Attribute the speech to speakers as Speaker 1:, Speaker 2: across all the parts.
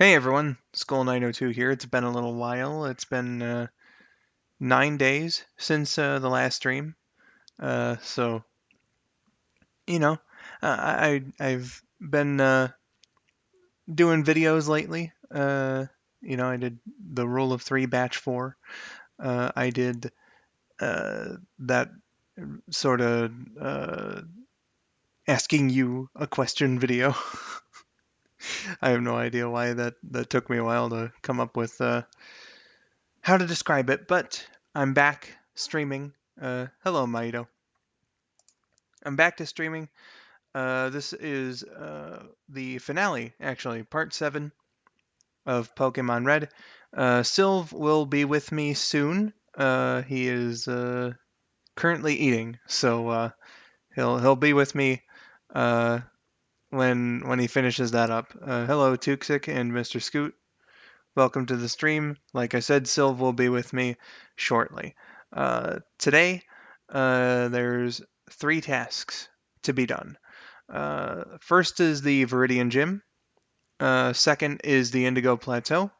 Speaker 1: Hey everyone, skull902 here. It's been a little while. It's been 9 days since the last stream. So you know, I've been doing videos lately. I did the Rule of Three Batch 4. I did that sort of asking you a question video. I have no idea why that took me a while to come up with how to describe it, but I'm back streaming. Hello, Maito. I'm back to streaming. This is the finale, actually, part 7 of Pokemon Red. Silv will be with me soon. He is currently eating, so he'll be with me uh, when he finishes that up. Hello, Tuxic and Mr. Scoot. Welcome to the stream. Like I said, Silv will be with me shortly. Today, there's 3 tasks to be done. First is the Viridian Gym. Second is the Indigo Plateau.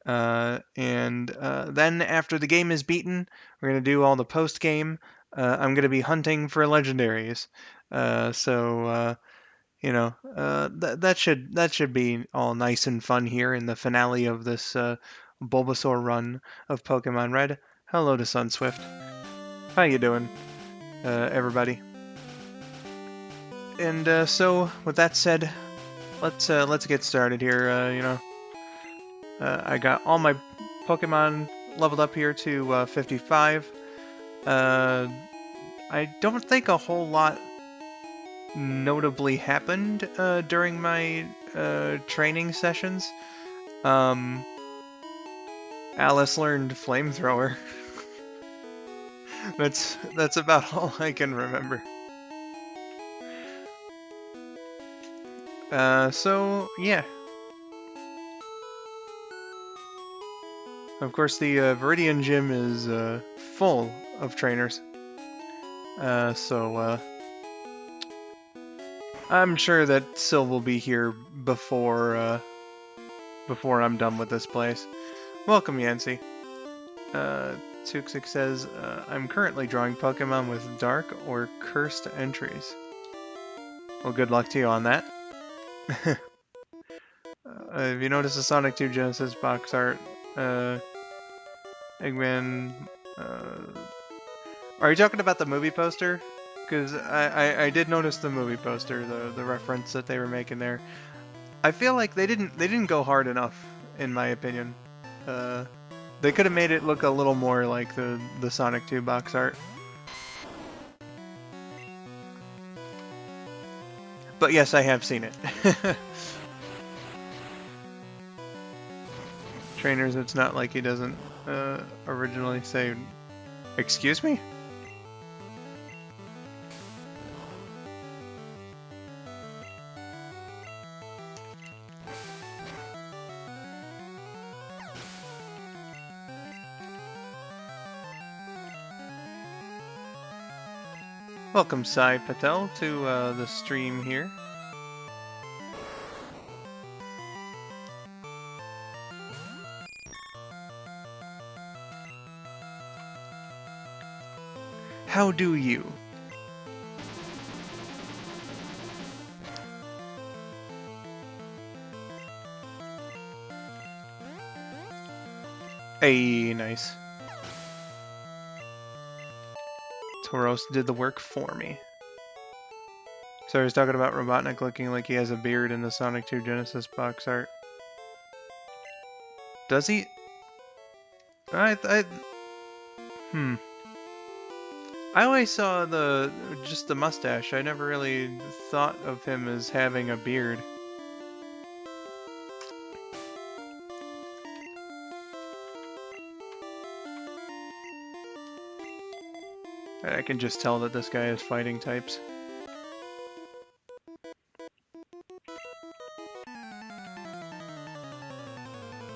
Speaker 1: And then after the game is beaten, we're going to do all the post-game. I'm going to be hunting for legendaries. That should be all nice and fun here in the finale of this Bulbasaur run of Pokemon Red. Hello to Sunswift. How you doing, everybody? And so, with that said, let's get started here. I got all my Pokemon leveled up here to 55. I don't think a whole lot notably happened during my training sessions. Alice learned Flamethrower. That's about all I can remember. So yeah. Of course, the Viridian Gym is full of trainers. So I'm sure that Silv will be here before I'm done with this place. Welcome, Yancy. Tuxic says, I'm currently drawing Pokemon with dark or cursed entries. Well, good luck to you on that. Have you noticed the Sonic 2 Genesis box art? Eggman... Are you talking about the movie poster? Because I did notice the movie poster, the reference that they were making there. I feel like they didn't go hard enough, in my opinion. They could have made it look a little more like the Sonic 2 box art. But yes, I have seen it. Trainers, it's not like he doesn't originally say, excuse me? Welcome, Sai Patel, to the stream here. How do you? Hey, nice. Tauros did the work for me. So I was talking about Robotnik looking like he has a beard in the Sonic 2 Genesis box art. Does he? I always saw just the mustache. I never really thought of him as having a beard. I can just tell that this guy is fighting types.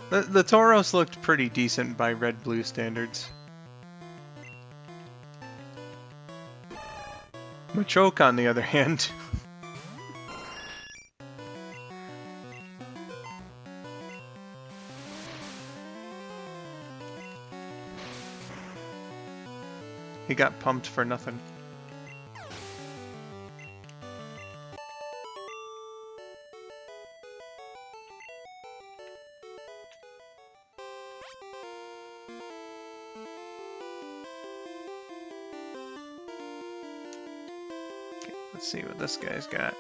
Speaker 1: The Tauros looked pretty decent by red-blue standards. Machoke, on the other hand. He got pumped for nothing. Okay, let's see what this guy's got.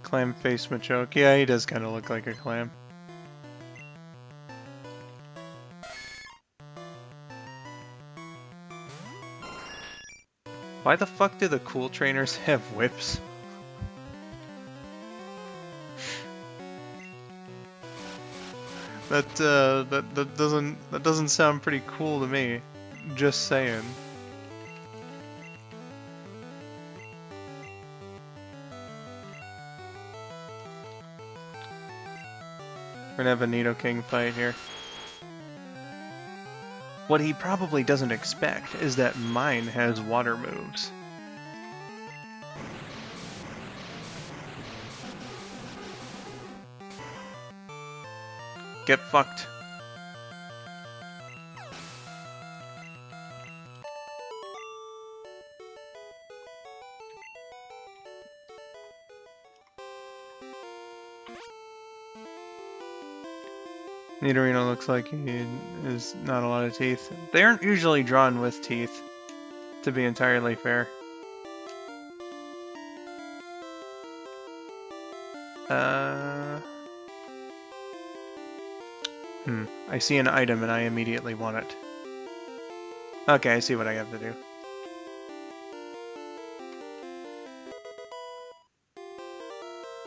Speaker 1: Clam face Machoke. Yeah, he does kind of look like a clam. Why the fuck do the cool trainers have whips? That doesn't sound pretty cool to me. Just saying. We're gonna have a Nidoking fight here. What he probably doesn't expect is that mine has water moves. Get fucked. Nidorino looks like he has not a lot of teeth. They aren't usually drawn with teeth, to be entirely fair. I see an item and I immediately want it. Okay, I see what I have to do.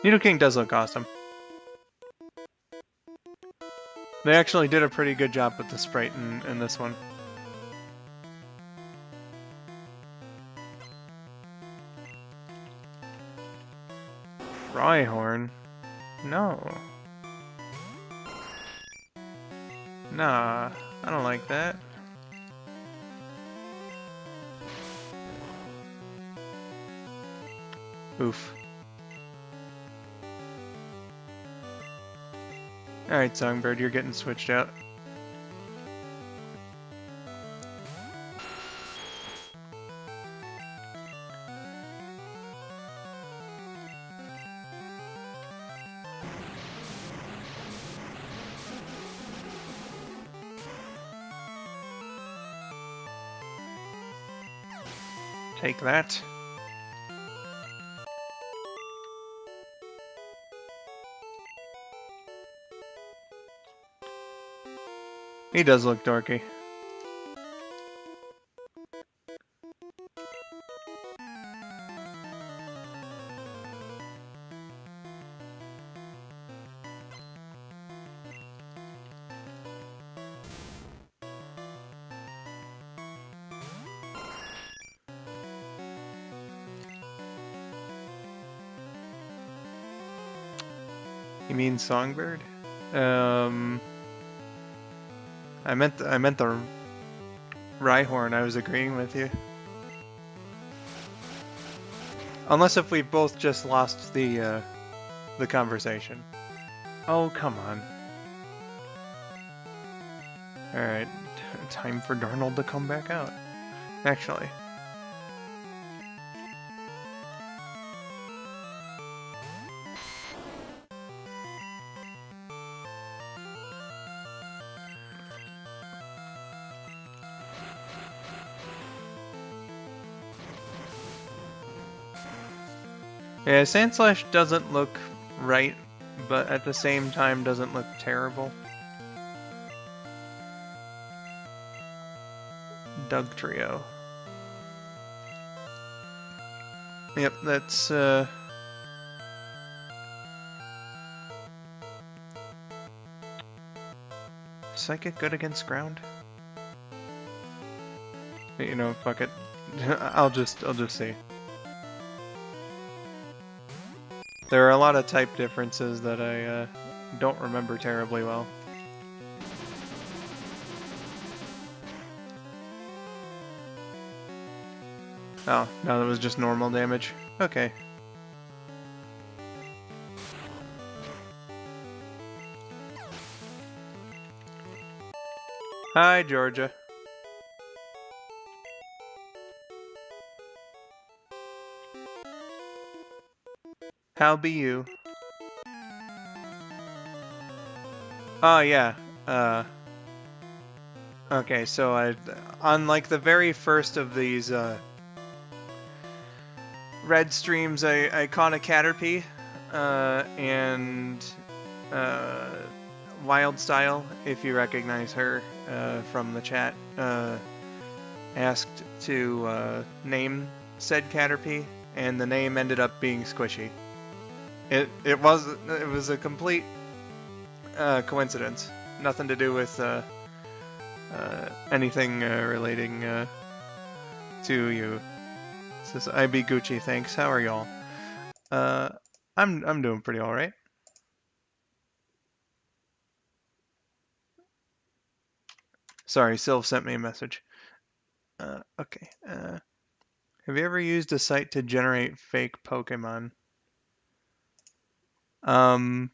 Speaker 1: Nidoking does look awesome. They actually did a pretty good job with the sprite in this one. Rhyhorn? No. Nah, I don't like that. Oof. Alright, Songbird, you're getting switched out. Take that. He does look dorky. You mean Songbird? I meant the Rhyhorn. I was agreeing with you. Unless if we both just lost the conversation. Oh, come on. Alright, time for Darnold to come back out. Actually. Yeah, Sandslash doesn't look right, but at the same time doesn't look terrible. Doug Trio. Yep, that's Psychic good against ground? You know, fuck it. I'll just see. There are a lot of type differences that I don't remember terribly well. Oh, no, that was just normal damage. Okay. Hi, Georgia. How be you? Oh, yeah. Okay, so on like the very first of these, red streams, I caught a Caterpie, and, Wild Style, if you recognize her, from the chat, asked to, name said Caterpie, and the name ended up being Squishy. It was a complete coincidence. Nothing to do with anything relating to you. Says IB Gucci. Thanks. How are y'all? I'm doing pretty all right. Sorry, Silv sent me a message. Okay. Have you ever used a site to generate fake Pokemon? Are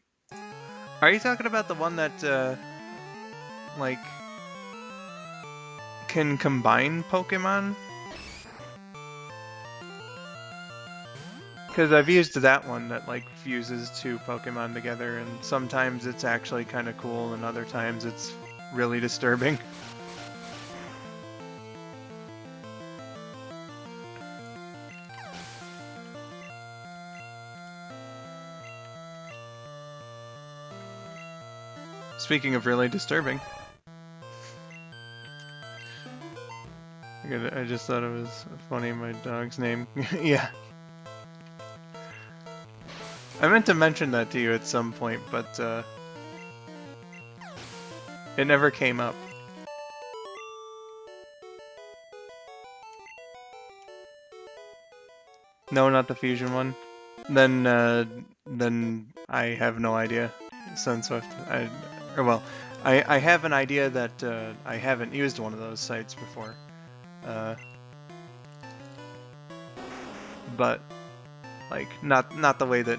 Speaker 1: you talking about the one that like can combine Pokemon? Because I've used that one that like fuses two Pokemon together, and sometimes it's actually kind of cool, and other times it's really disturbing. Speaking of really disturbing, I just thought it was funny. My dog's name, yeah. I meant to mention that to you at some point, but it never came up. No, not the fusion one. Then I have no idea. Sunswift. I have an idea that I haven't used one of those sites before. But like not the way that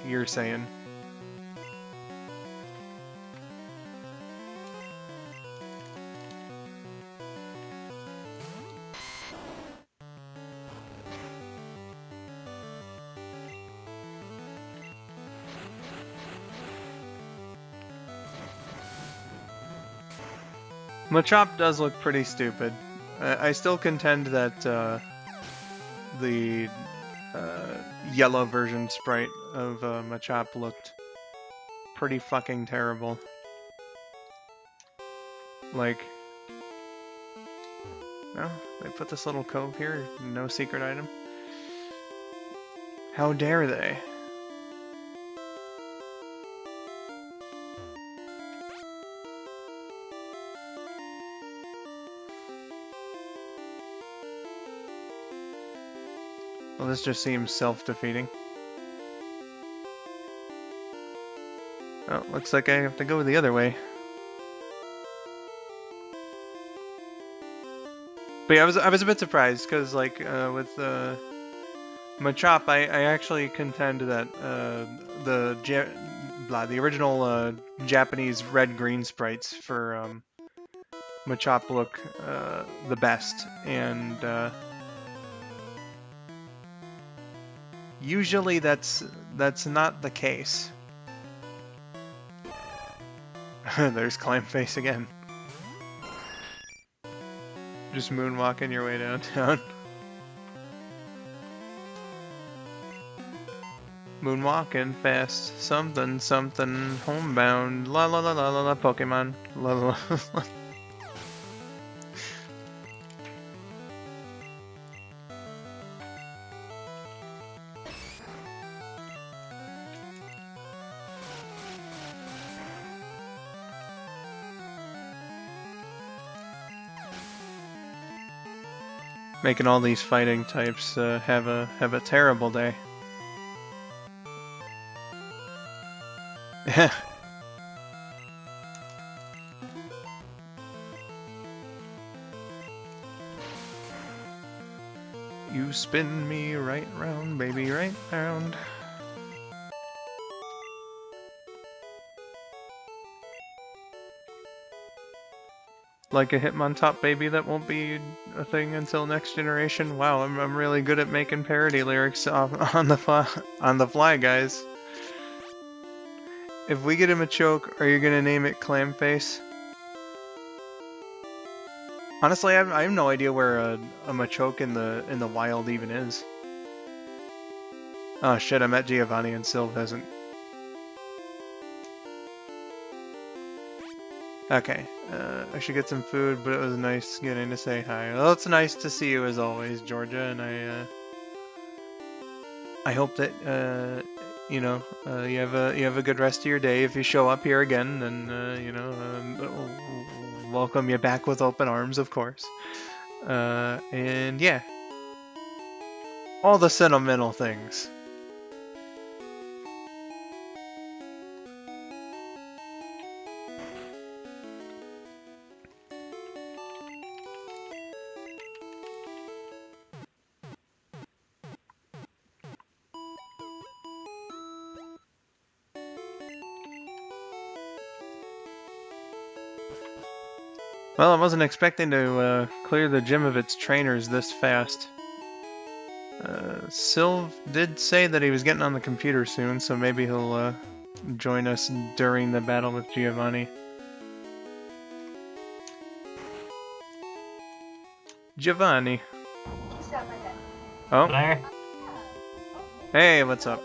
Speaker 1: you're saying. Machop does look pretty stupid. I still contend that the yellow version sprite of Machop looked pretty fucking terrible. Like, no, they put this little cove here, no secret item. How dare they? Well, this just seems self-defeating. Oh, looks like I have to go the other way. But yeah, I was a bit surprised because like with Machop, I actually contend that the original Japanese red-green sprites for Machop look the best, and usually that's not the case. There's Climb Face again. Just moonwalking your way downtown. Moonwalking fast, something, something, homebound, la la la la la la, Pokemon, la la la. Making all these fighting types have a terrible day. You spin me right round, baby, right round. Like a Hitmontop baby that won't be a thing until next generation. Wow, I'm really good at making parody lyrics on the fly, guys. If we get him a choke, are you gonna name it Clamface? Honestly, I have no idea where a Machoke in the wild even is. Oh shit, I met Giovanni and Silv hasn't. Okay, I should get some food, but it was nice getting to say hi. Well, it's nice to see you as always, Georgia, and I hope that you know you have a good rest of your day. If you show up here again, then you know we'll welcome you back with open arms, of course. And yeah, all the sentimental things. Well, I wasn't expecting to clear the gym of its trainers this fast. Silv did say that he was getting on the computer soon, so maybe he'll join us during the battle with Giovanni. Giovanni. Oh.
Speaker 2: Blair?
Speaker 1: Hey, what's up?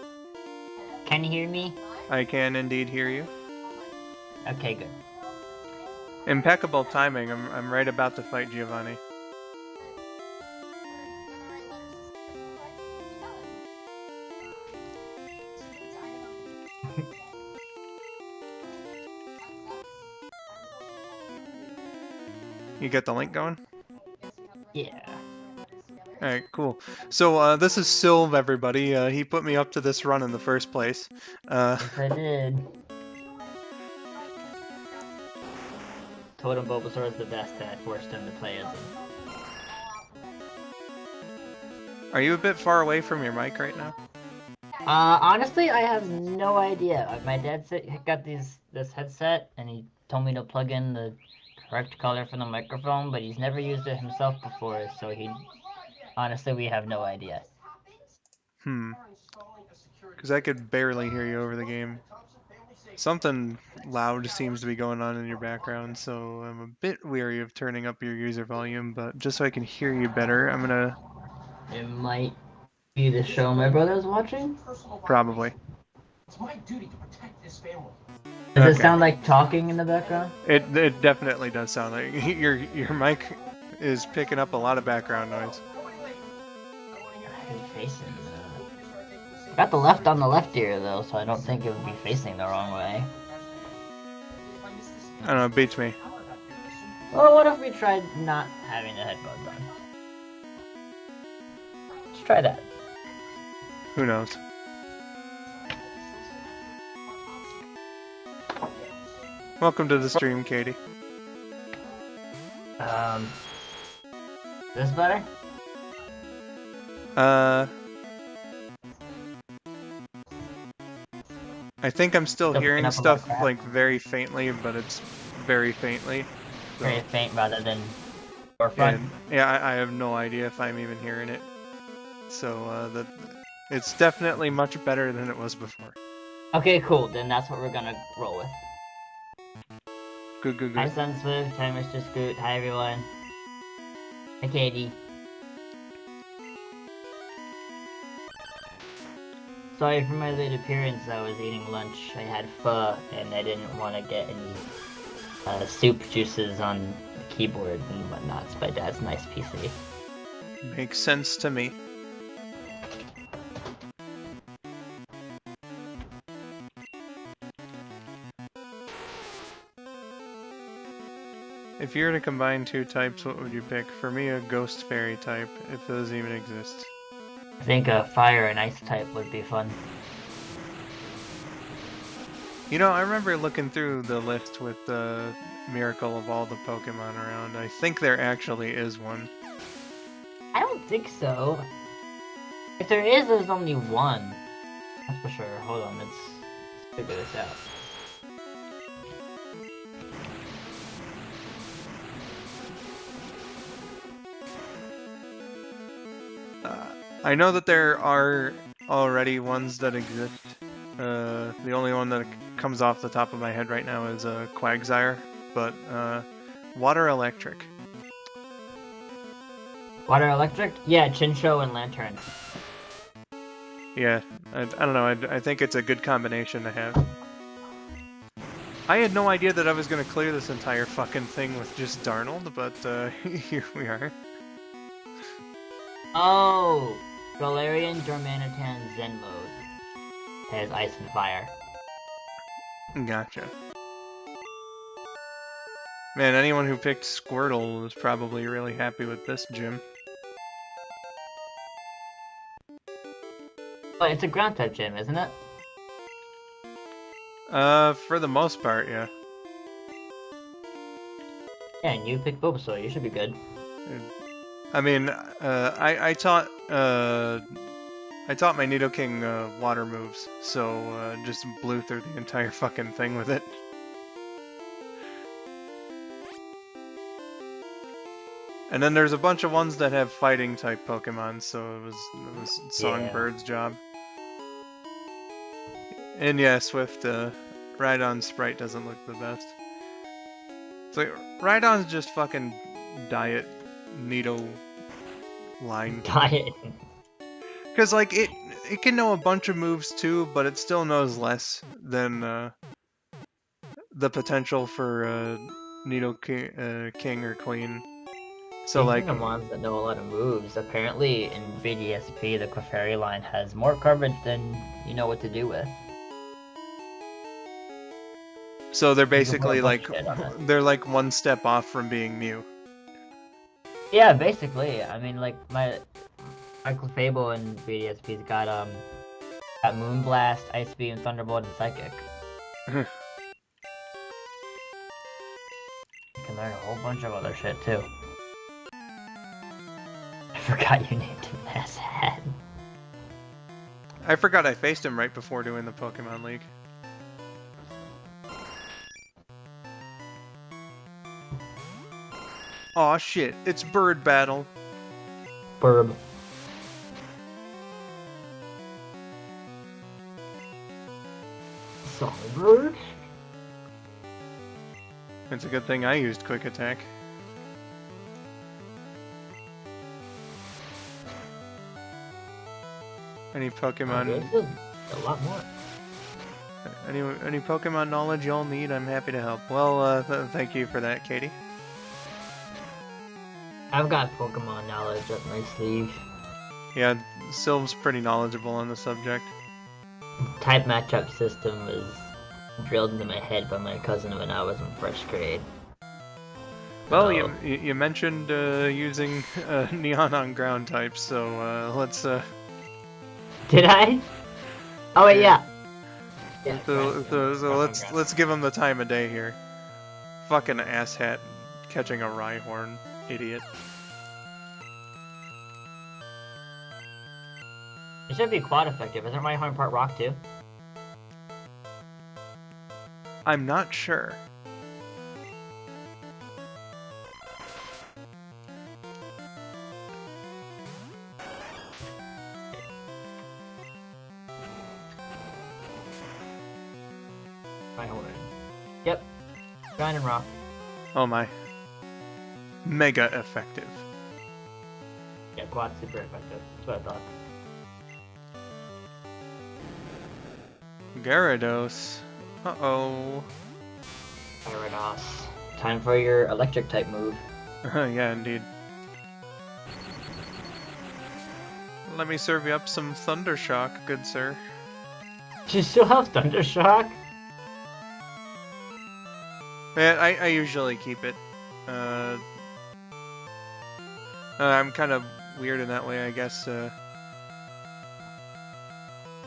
Speaker 2: Can you hear me?
Speaker 1: I can indeed hear you.
Speaker 2: Okay, good.
Speaker 1: Impeccable timing. I'm right about to fight Giovanni. You get the link going?
Speaker 2: Yeah.
Speaker 1: Alright, cool. So, this is Silv, everybody. He put me up to this run in the first place.
Speaker 2: Yes, I did. Totem Bulbasaur is the best, and I forced him to play as him.
Speaker 1: Are you a bit far away from your mic right now?
Speaker 2: Honestly, I have no idea. My dad got this headset, and he told me to plug in the correct color for the microphone, but he's never used it himself before, so honestly, we have no idea.
Speaker 1: Because I could barely hear you over the game. Something loud seems to be going on in your background, so I'm a bit weary of turning up your user volume, but just so I can hear you better, I'm gonna...
Speaker 2: It might be the show my brother's watching?
Speaker 1: Probably.
Speaker 2: Does it sound like talking in the background?
Speaker 1: It definitely does sound like... Your mic is picking up a lot of background noise.
Speaker 2: Facing got the left on the left ear though, so I don't think it would be facing the wrong way.
Speaker 1: I don't know, it beats me.
Speaker 2: Well, what if we tried not having the headphones on? Let's try that.
Speaker 1: Who knows? Welcome to the stream, Katie.
Speaker 2: Is this better?
Speaker 1: I think I'm still hearing stuff
Speaker 2: like
Speaker 1: like very faintly, but it's very faintly. So.
Speaker 2: Very faint rather than forefront.
Speaker 1: Yeah, I have no idea if I'm even hearing it. So it's definitely much better than it was before.
Speaker 2: Okay, cool. Then that's what we're gonna roll with.
Speaker 1: Good.
Speaker 2: Hi, Sunswift. Hi, Mr. Scoot. Hi, everyone. Hi, Katie. Sorry for my late appearance. I was eating lunch. I had pho, and I didn't want to get any soup juices on the keyboard and whatnot. It's my dad's nice PC.
Speaker 1: Makes sense to me. If you were to combine two types, what would you pick? For me, a ghost fairy type, if those even exist.
Speaker 2: I think a fire and ice type would be fun.
Speaker 1: You know, I remember looking through the list with the miracle of all the Pokemon around. I think there actually is one.
Speaker 2: I don't think so. If there is, there's only one. That's for sure. Hold on, let's figure this out.
Speaker 1: I know that there are already ones that exist. The only one that comes off the top of my head right now is Quagsire, but water electric.
Speaker 2: Water electric? Yeah, Chinchou and Lantern.
Speaker 1: Yeah, I don't know. I think it's a good combination to have. I had no idea that I was gonna clear this entire fucking thing with just Darnold, but here we are.
Speaker 2: Oh! Galarian Darmanitan Zen mode. Has ice and fire.
Speaker 1: Gotcha. Man, anyone who picked Squirtle was probably really happy with this gym.
Speaker 2: But it's a ground type gym, isn't it?
Speaker 1: For the most part, yeah.
Speaker 2: Yeah, and you picked Bulbasaur, you should be good.
Speaker 1: I mean, I taught my Nidoking water moves, so just blew through the entire fucking thing with it. And then there's a bunch of ones that have fighting type Pokemon, so it was Songbird's job. And yeah, Swift, Rhydon sprite doesn't look the best. It's like, Rhydon's just fucking diet Nido line.
Speaker 2: Diet.
Speaker 1: Because, like, it can know a bunch of moves too, but it still knows less than the potential for Nido King or Queen. So, like,
Speaker 2: the ones that know a lot of moves, apparently in VDSP, the Clefairy line has more coverage than you know what to do with.
Speaker 1: So they're basically like, they're like one step off from being Mew.
Speaker 2: Yeah, basically. I mean, like, my Clefable in VDSP's got Moonblast, Ice Beam, Thunderbolt, and Psychic. You can learn a whole bunch of other shit, too. I forgot you named him Asshat.
Speaker 1: I forgot I faced him right before doing the Pokemon League. Aw shit, it's bird battle.
Speaker 2: Burb. Songbird?
Speaker 1: It's a good thing I used Quick Attack. Any Pokemon...
Speaker 2: a lot more.
Speaker 1: Any Pokemon knowledge y'all need, I'm happy to help. Well, thank you for that, Katie.
Speaker 2: I've got Pokemon knowledge up my sleeve.
Speaker 1: Yeah, Silv's pretty knowledgeable on the subject.
Speaker 2: Type matchup system was drilled into my head by my cousin when I was in first grade.
Speaker 1: Well, you mentioned using Neon on ground types, so let's...
Speaker 2: Did I? Oh wait, yeah.
Speaker 1: So let's give him the time of day here. Fucking asshat catching a Rhyhorn, idiot.
Speaker 2: It should be quad effective. Isn't Rhyhorn part rock too?
Speaker 1: I'm not sure.
Speaker 2: Rhyhorn. Yep. Ground and rock.
Speaker 1: Oh my. Mega effective.
Speaker 2: Yeah, quad super effective. That's what I thought.
Speaker 1: Gyarados. Uh-oh.
Speaker 2: Gyarados. Time for your electric type move.
Speaker 1: Yeah, indeed. Let me serve you up some Thundershock, good sir.
Speaker 2: Do you still have Thundershock?
Speaker 1: Yeah, I usually keep it. I'm kind of weird in that way, I guess.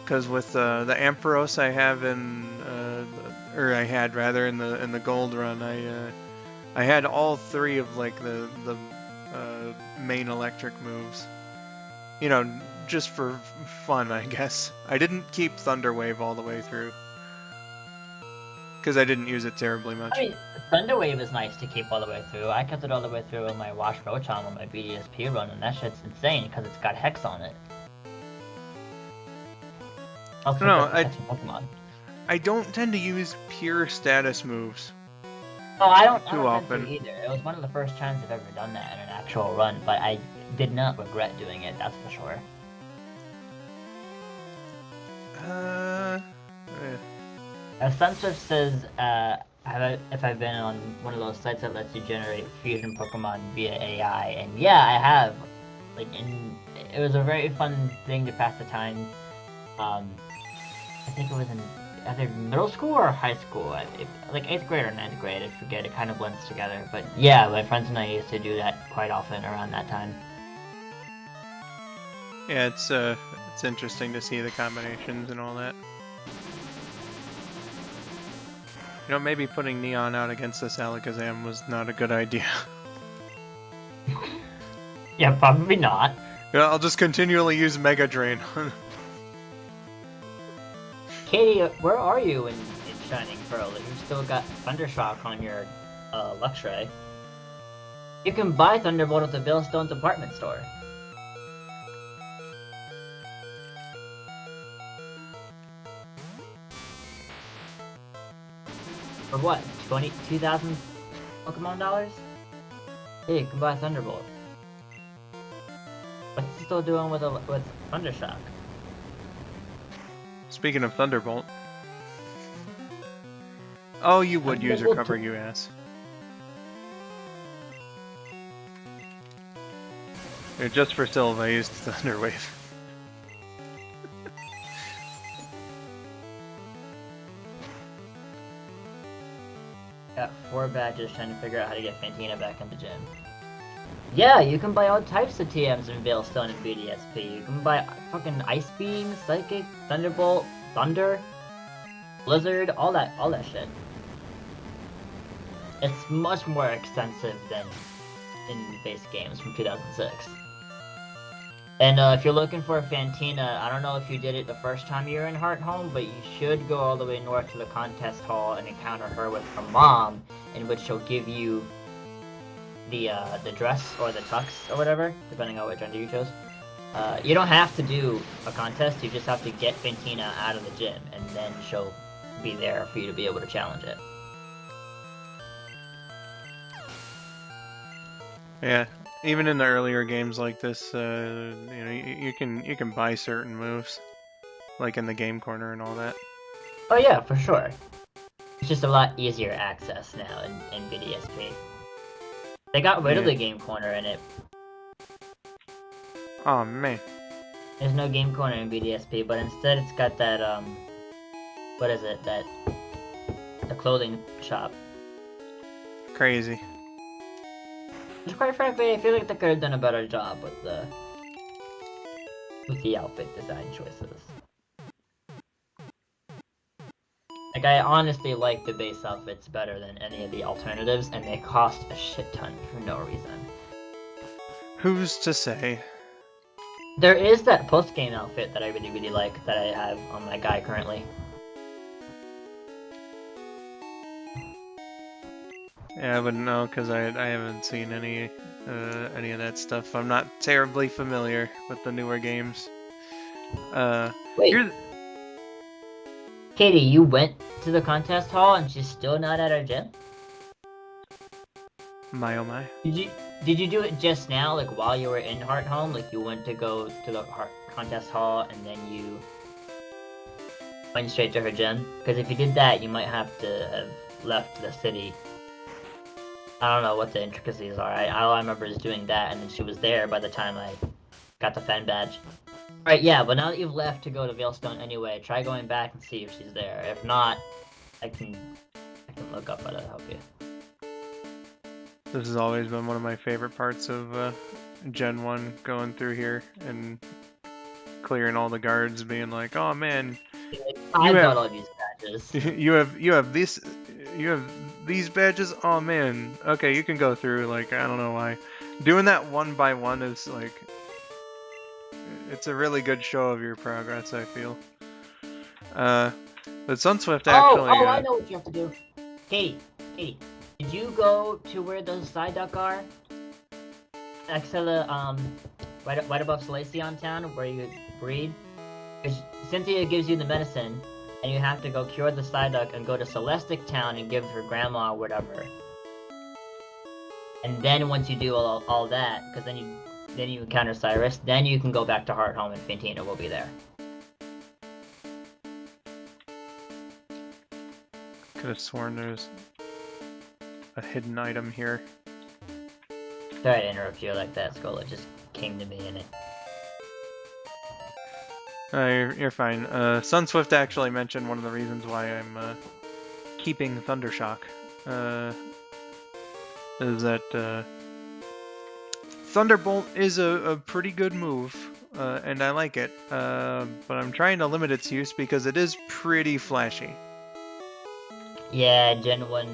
Speaker 1: Because with the Ampharos I have in, or I had rather in the gold run, I had all three of like the main electric moves. You know, just for fun, I guess. I didn't keep Thunder Wave all the way through. Because I didn't use it terribly much.
Speaker 2: I mean, Thunder Wave is nice to keep all the way through. I kept it all the way through in my Wash Rotom on my BDSP run, and that shit's insane because it's got Hex on it. Helps with
Speaker 1: No,
Speaker 2: like, catching Pokemon.
Speaker 1: I don't tend to use pure status moves
Speaker 2: Oh, I don't
Speaker 1: too
Speaker 2: tend
Speaker 1: often.
Speaker 2: to either. It was one of the first times I've ever done that in an actual run, but I did not regret doing it, that's for sure. As Sunswift says, if I've been on one of those sites that lets you generate fusion Pokemon via AI, and yeah, I have. Like, it was a very fun thing to pass the time. I think it was in either middle school or high school, like 8th grade or 9th grade, I forget, it kind of blends together. But yeah, my friends and I used to do that quite often around that time.
Speaker 1: Yeah, it's interesting to see the combinations and all that. You know, maybe putting Neon out against this Alakazam was not a good idea.
Speaker 2: Yeah, probably not.
Speaker 1: Yeah, I'll just continually use Mega Drain.
Speaker 2: Katie, where are you in Shining Pearl? You've still got Thundershock on your Luxray. You can buy Thunderbolt at the Veilstone department store. For what? 2,000 Pokemon dollars? Yeah, you can buy Thunderbolt. What's he still doing with Thundershock?
Speaker 1: Speaking of Thunderbolt. Oh, you would use Recover, you ass. Yeah, just for Silv, I used Thunder Wave.
Speaker 2: Got 4 badges trying to figure out how to get Fantina back in the gym. Yeah, you can buy all types of TMs in Veilstone and BDSP. You can buy fucking Ice Beam, Psychic, Thunderbolt, Thunder, Blizzard, all that shit. It's much more expensive than in base games from 2006. And if you're looking for a Fantina, I don't know if you did it the first time you were in Hearthome, but you should go all the way north to the contest hall and encounter her with her mom, in which she'll give you the dress or the tux or whatever, depending on which gender you chose. You don't have to do a contest, you just have to get Fantina out of the gym, and then she'll be there for you to be able to challenge it.
Speaker 1: Yeah, even in the earlier games like this, you know, you can buy certain moves, like in the game corner and all that.
Speaker 2: Oh yeah, for sure. It's just a lot easier access now in BDSP. They got rid of the game corner in it.
Speaker 1: Oh man.
Speaker 2: There's no game corner in BDSP, but instead it's got that what is it? The clothing shop.
Speaker 1: Crazy.
Speaker 2: Which, quite frankly, I feel like they could have done a better job with the outfit design choices. Like, I honestly like the base outfits better than any of the alternatives, and they cost a shit ton for no reason.
Speaker 1: Who's to say?
Speaker 2: There is that post-game outfit that I really, really like that I have on my guy currently.
Speaker 1: Yeah, I wouldn't know because I haven't seen any of that stuff. I'm not terribly familiar with the newer games.
Speaker 2: Wait. Katie, you went to the contest hall and she's still not at our gym?
Speaker 1: My oh my.
Speaker 2: Did you do it just now, like while you were in Hearthome? Like you went to go to the contest hall and then you went straight to her gym? Because if you did that, you might have to have left the city. I don't know what the intricacies are. All I remember is doing that, and then she was there by the time I got the fan badge. Alright, yeah, but now that you've left to go to Veilstone anyway, try going back and see if she's there. If not, I can look up how to help you.
Speaker 1: This has always been one of my favorite parts of Gen 1, going through here and clearing all the guards, being like, oh man,
Speaker 2: I got all these badges.
Speaker 1: you have these badges? Oh man, okay, you can go through, like, I don't know why. Doing that one by one is like, it's a really good show of your progress, I feel. But Sunswift actually...
Speaker 2: Oh, I know what you have to do. Katie, did you go to where those Psyduck are? Next to the, right above Salacion Town, where you breed? Cynthia gives you the medicine, and you have to go cure the Psyduck and go to Celestic Town and give her grandma or whatever. And then once you do all that, because then you encounter Cyrus, then you can go back to Heart Home and Fantina will be there.
Speaker 1: Could have sworn there's a hidden item here.
Speaker 2: Sorry to interrupt you like that, Skull. It just came to me in it.
Speaker 1: You're fine. Sunswift actually mentioned one of the reasons why I'm keeping Thundershock. Is that Thunderbolt is a pretty good move, and I like it, but I'm trying to limit its use because it is pretty flashy.
Speaker 2: Yeah, Gen 1...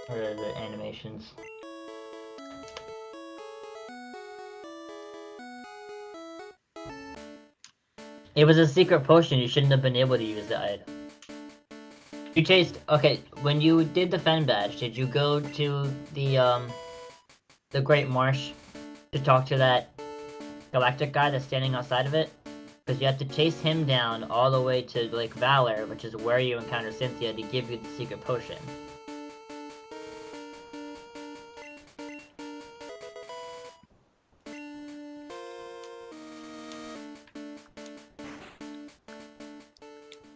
Speaker 2: What are the animations? It was a secret potion, you shouldn't have been able to use the item. You chased... Okay, when you did the Fen Badge, did you go to the Great Marsh to talk to that galactic guy that's standing outside of it? Because you have to chase him down all the way to Lake Valor, which is where you encounter Cynthia to give you the secret potion.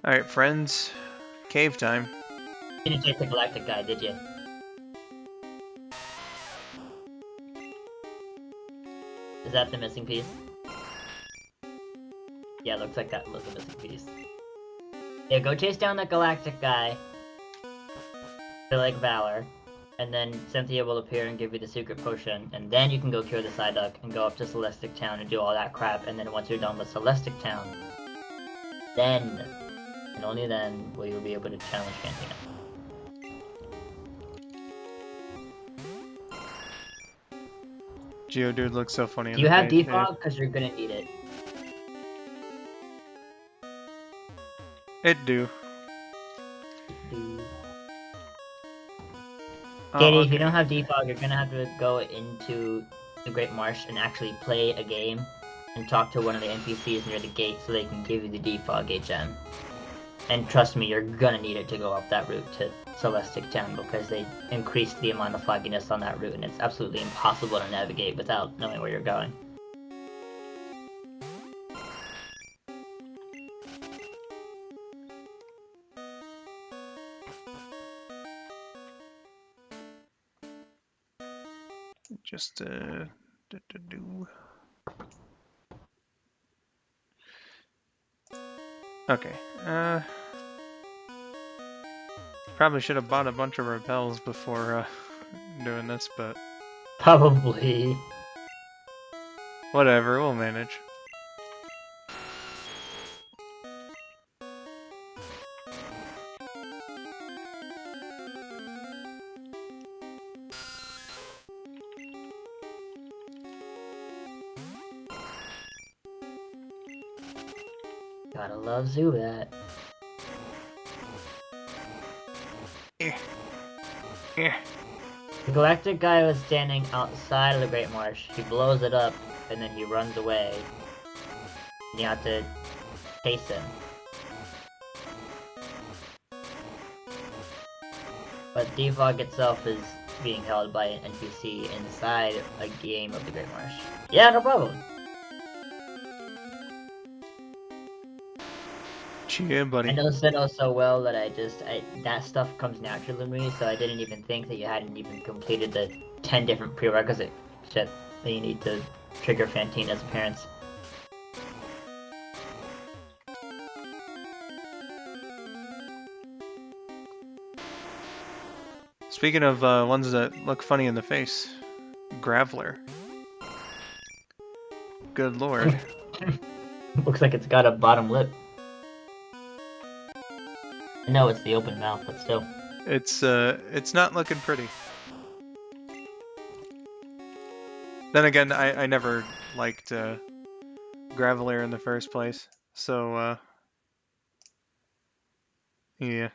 Speaker 1: Alright, friends. Cave time.
Speaker 2: You didn't chase the galactic guy, did you? Is that the missing piece? Yeah, looks like that was the missing piece. Yeah, go chase down that galactic guy to Lake Valor, and then Cynthia will appear and give you the secret potion, and then you can go cure the Psyduck and go up to Celestic Town and do all that crap, and then once you're done with Celestic Town, then, and only then, will you be able to challenge Fantina.
Speaker 1: Geodude looks so funny.
Speaker 2: Do you have defog? Because you're gonna need it.
Speaker 1: It do.
Speaker 2: Katie, if you don't have defog, you're gonna have to go into the Great Marsh and actually play a game and talk to one of the NPCs near the gate so they can give you the defog HM. And trust me, you're gonna need it to go up that route to Celestic Town because they increased the amount of fogginess on that route and it's absolutely impossible to navigate without knowing where you're going.
Speaker 1: Just Okay. Probably should have bought a bunch of repels before doing this, but
Speaker 2: Probably.
Speaker 1: whatever, we'll manage.
Speaker 2: Gotta love Zubat. The galactic guy was standing outside of the Great Marsh. He blows it up, and then he runs away. And you have to chase him. But defog itself is being held by an NPC inside a game of the Great Marsh. Yeah, no problem.
Speaker 1: Yeah, buddy.
Speaker 2: I know Sinnoh so well that that stuff comes naturally to me, so I didn't even think that you hadn't even completed the 10 different prerequisite shit that you need to trigger Fantina's appearance.
Speaker 1: Speaking of ones that look funny in the face, Graveler. Good lord.
Speaker 2: Looks like it's got a bottom lip. No, it's the open mouth, but still.
Speaker 1: It's not looking pretty. Then again, I never liked Graveler in the first place, so yeah.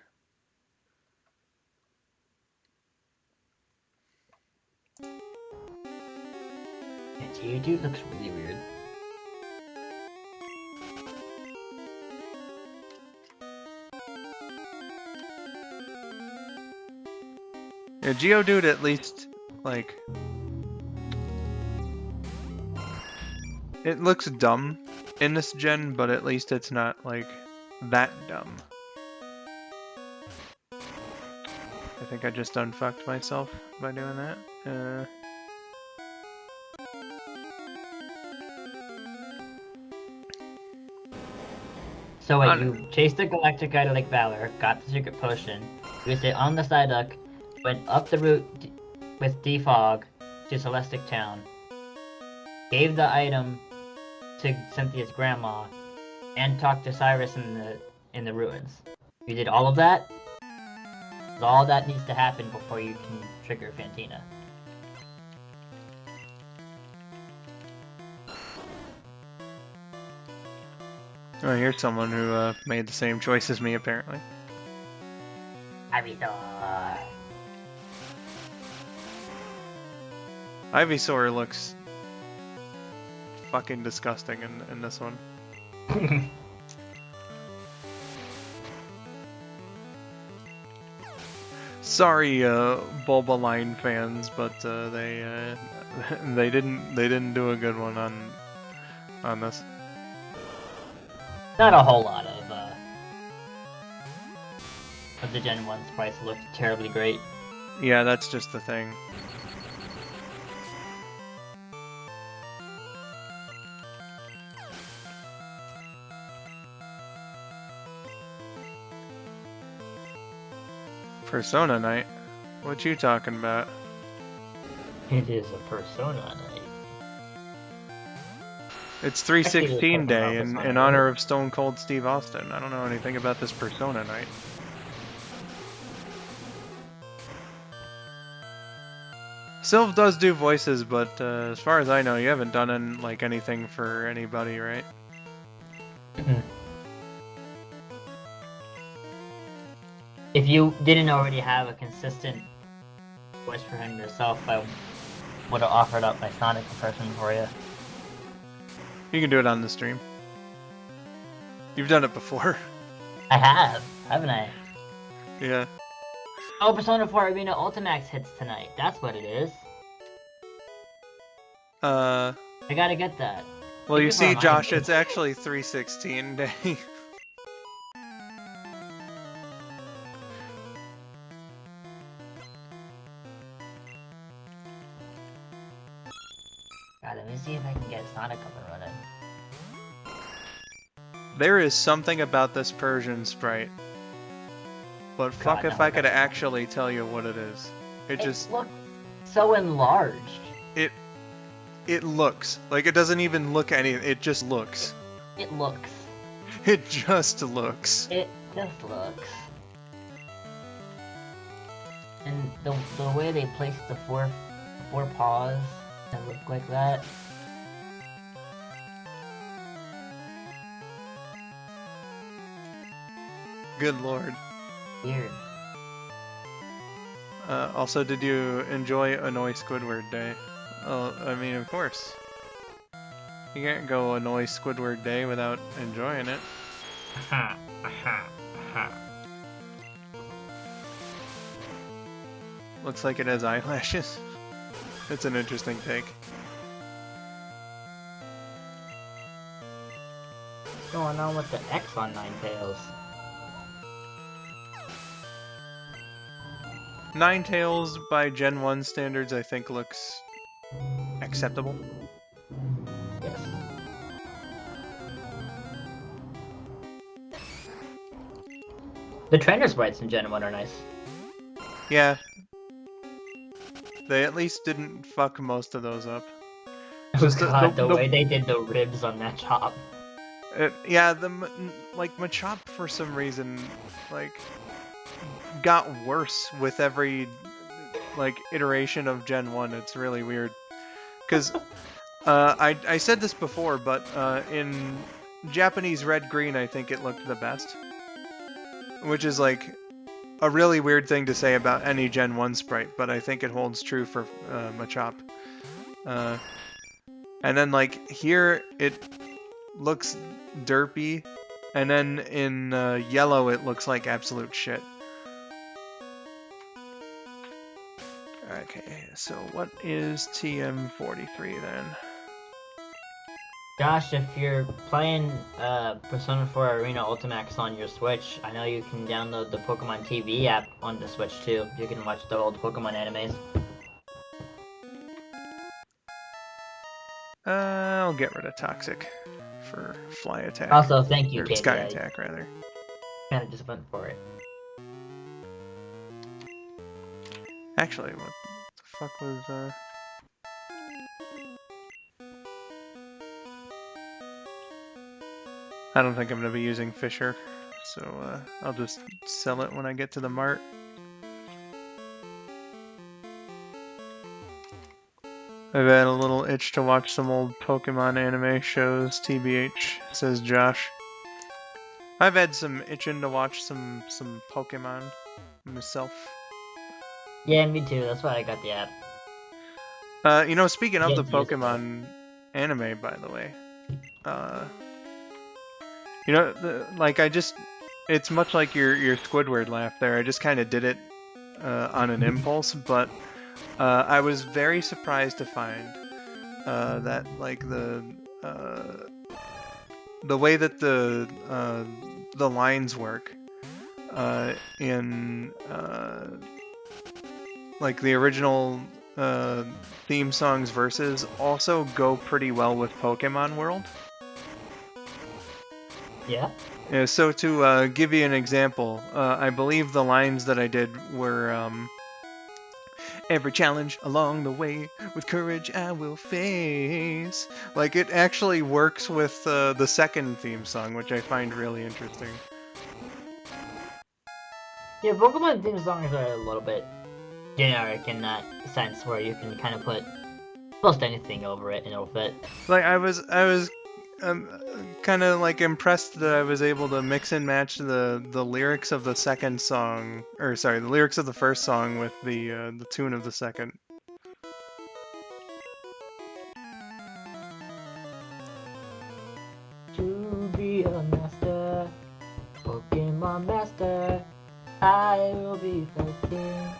Speaker 2: Geodude looks really weird.
Speaker 1: Yeah, Geodude at least, like... It looks dumb in this gen, but at least it's not, like, that dumb. I think I just unfucked myself by doing that.
Speaker 2: So wait, you chased the Galactic guy to Lake Valor, got the secret potion, used it on the Psyduck, went up the route with Defog to Celestic Town, gave the item to Cynthia's grandma, and talked to Cyrus in the ruins. You did all of that? All that needs to happen before you can trigger Fantina.
Speaker 1: Oh, here's someone who made the same choice as me, apparently.
Speaker 2: Ivysaur.
Speaker 1: Ivysaur looks fucking disgusting in this one. Sorry, Bulbaline fans, but they didn't do a good one on this.
Speaker 2: Not a whole lot of the Gen 1 sprites looked terribly great.
Speaker 1: Yeah, that's just the thing. Persona Night? What you talking about?
Speaker 2: It is a Persona Night.
Speaker 1: It's 316 Day in
Speaker 2: Persona
Speaker 1: honor of Stone Cold Steve Austin. I don't know anything about this Persona Night. Silv does do voices, but as far as I know, you haven't done like anything for anybody, right?
Speaker 2: If you didn't already have a consistent voice for him yourself, I would have offered up my Sonic impression for you.
Speaker 1: You can do it on the stream. You've done it before.
Speaker 2: I have, haven't I?
Speaker 1: Yeah.
Speaker 2: Oh, Persona 4 Arena Ultimax hits tonight. That's what it is. I gotta get that.
Speaker 1: Well, you see, Josh, it's actually 316 Day.
Speaker 2: God, let me see if I can get Sonic up and running.
Speaker 1: There is something about this Persian sprite. But fuck if I could actually tell you what it is. It just
Speaker 2: looks so enlarged.
Speaker 1: It looks. Like, it doesn't even look anything. It just looks.
Speaker 2: It looks.
Speaker 1: It just looks.
Speaker 2: It just looks. And the way they placed the four paws that look like that.
Speaker 1: Good lord.
Speaker 2: Weird.
Speaker 1: Also, did you enjoy Annoy Squidward Day? Oh, I mean, of course. You can't go Annoy Squidward Day without enjoying it. Looks like it has eyelashes. That's an interesting take.
Speaker 2: What's going on with the X on Ninetales?
Speaker 1: Ninetales by Gen 1 standards, I think, looks acceptable.
Speaker 2: Yes. The trainer sprites in Gen 1 are nice.
Speaker 1: Yeah. They at least didn't fuck most of those up.
Speaker 2: Just the way they did the ribs on that chop.
Speaker 1: Yeah, like, Machop for some reason, like, got worse with every, like, iteration of Gen 1. It's really weird. Because, I said this before, but in Japanese red-green, I think it looked the best. Which is, like, a really weird thing to say about any Gen 1 sprite, but I think it holds true for Machop. And then, like, here, it looks derpy, and then in yellow, it looks like absolute shit. Okay, so what is TM43 then?
Speaker 2: Josh, if you're playing Persona 4 Arena Ultimax on your Switch, I know you can download the Pokemon TV app on the Switch too. You can watch the old Pokemon animes.
Speaker 1: I'll get rid of Toxic for Fly Attack.
Speaker 2: Also, thank you,
Speaker 1: Or
Speaker 2: Katie.
Speaker 1: Sky Attack, rather.
Speaker 2: Kind of just went for it.
Speaker 1: Actually, what the fuck was, I don't think I'm going to be using Fisher, so I'll just sell it when I get to the mart. I've had a little itch to watch some old Pokemon anime shows, TBH, says Josh. I've had some itching to watch some Pokemon myself.
Speaker 2: Yeah, me too. That's why I got the app.
Speaker 1: You know, speaking of the
Speaker 2: Didn't use it,
Speaker 1: Pokemon anime, by the way, you know, it's much like your Squidward laugh there. I just kind of did it on an impulse, but I was very surprised to find that like the way that the lines work in like the original theme songs verses also go pretty well with Pokemon World.
Speaker 2: Yeah?
Speaker 1: Yeah, so to give you an example, I believe the lines that I did were every challenge along the way with courage I will face. Like, it actually works with the second theme song, which I find really interesting.
Speaker 2: Yeah, Pokemon theme songs are a little bit generic in that sense where you can kind of put most anything over it and it'll fit.
Speaker 1: Like, I was kind of like impressed that I was able to mix and match the lyrics of the second song, or sorry, the lyrics of the first song with the tune of the second.
Speaker 2: To be a master, Pokemon master, I will be 13.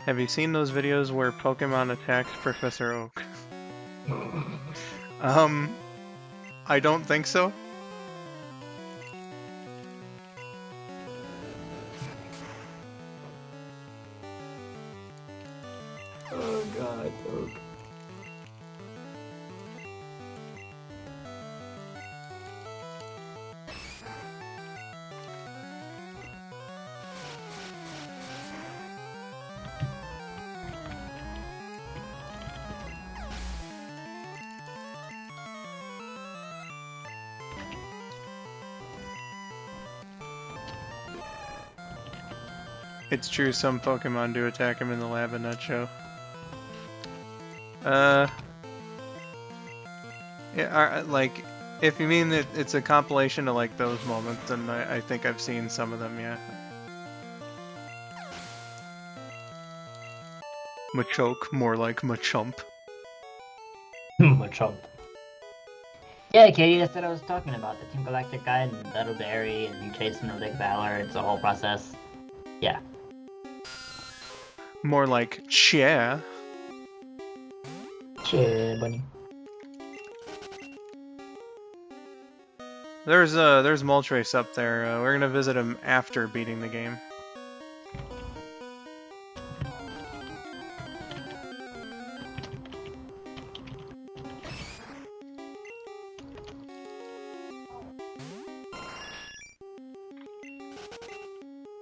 Speaker 1: Have you seen those videos where Pokemon attacks Professor Oak? I don't think so.
Speaker 2: Oh god, Oak.
Speaker 1: It's true, some Pokemon do attack him in the lab in that show. Yeah, like, if you mean that it's a compilation of like those moments, then I think I've seen some of them, yeah. Machoke, more like Machamp.
Speaker 2: Machamp. Yeah, Katie, that's what I was talking about. The Team Galactic guy and Littleberry and you chasing the Big Valor. It's a whole process. Yeah.
Speaker 1: More like Chair.
Speaker 2: Cheer, bunny.
Speaker 1: There's Moltres up there. We're gonna visit him after beating the game.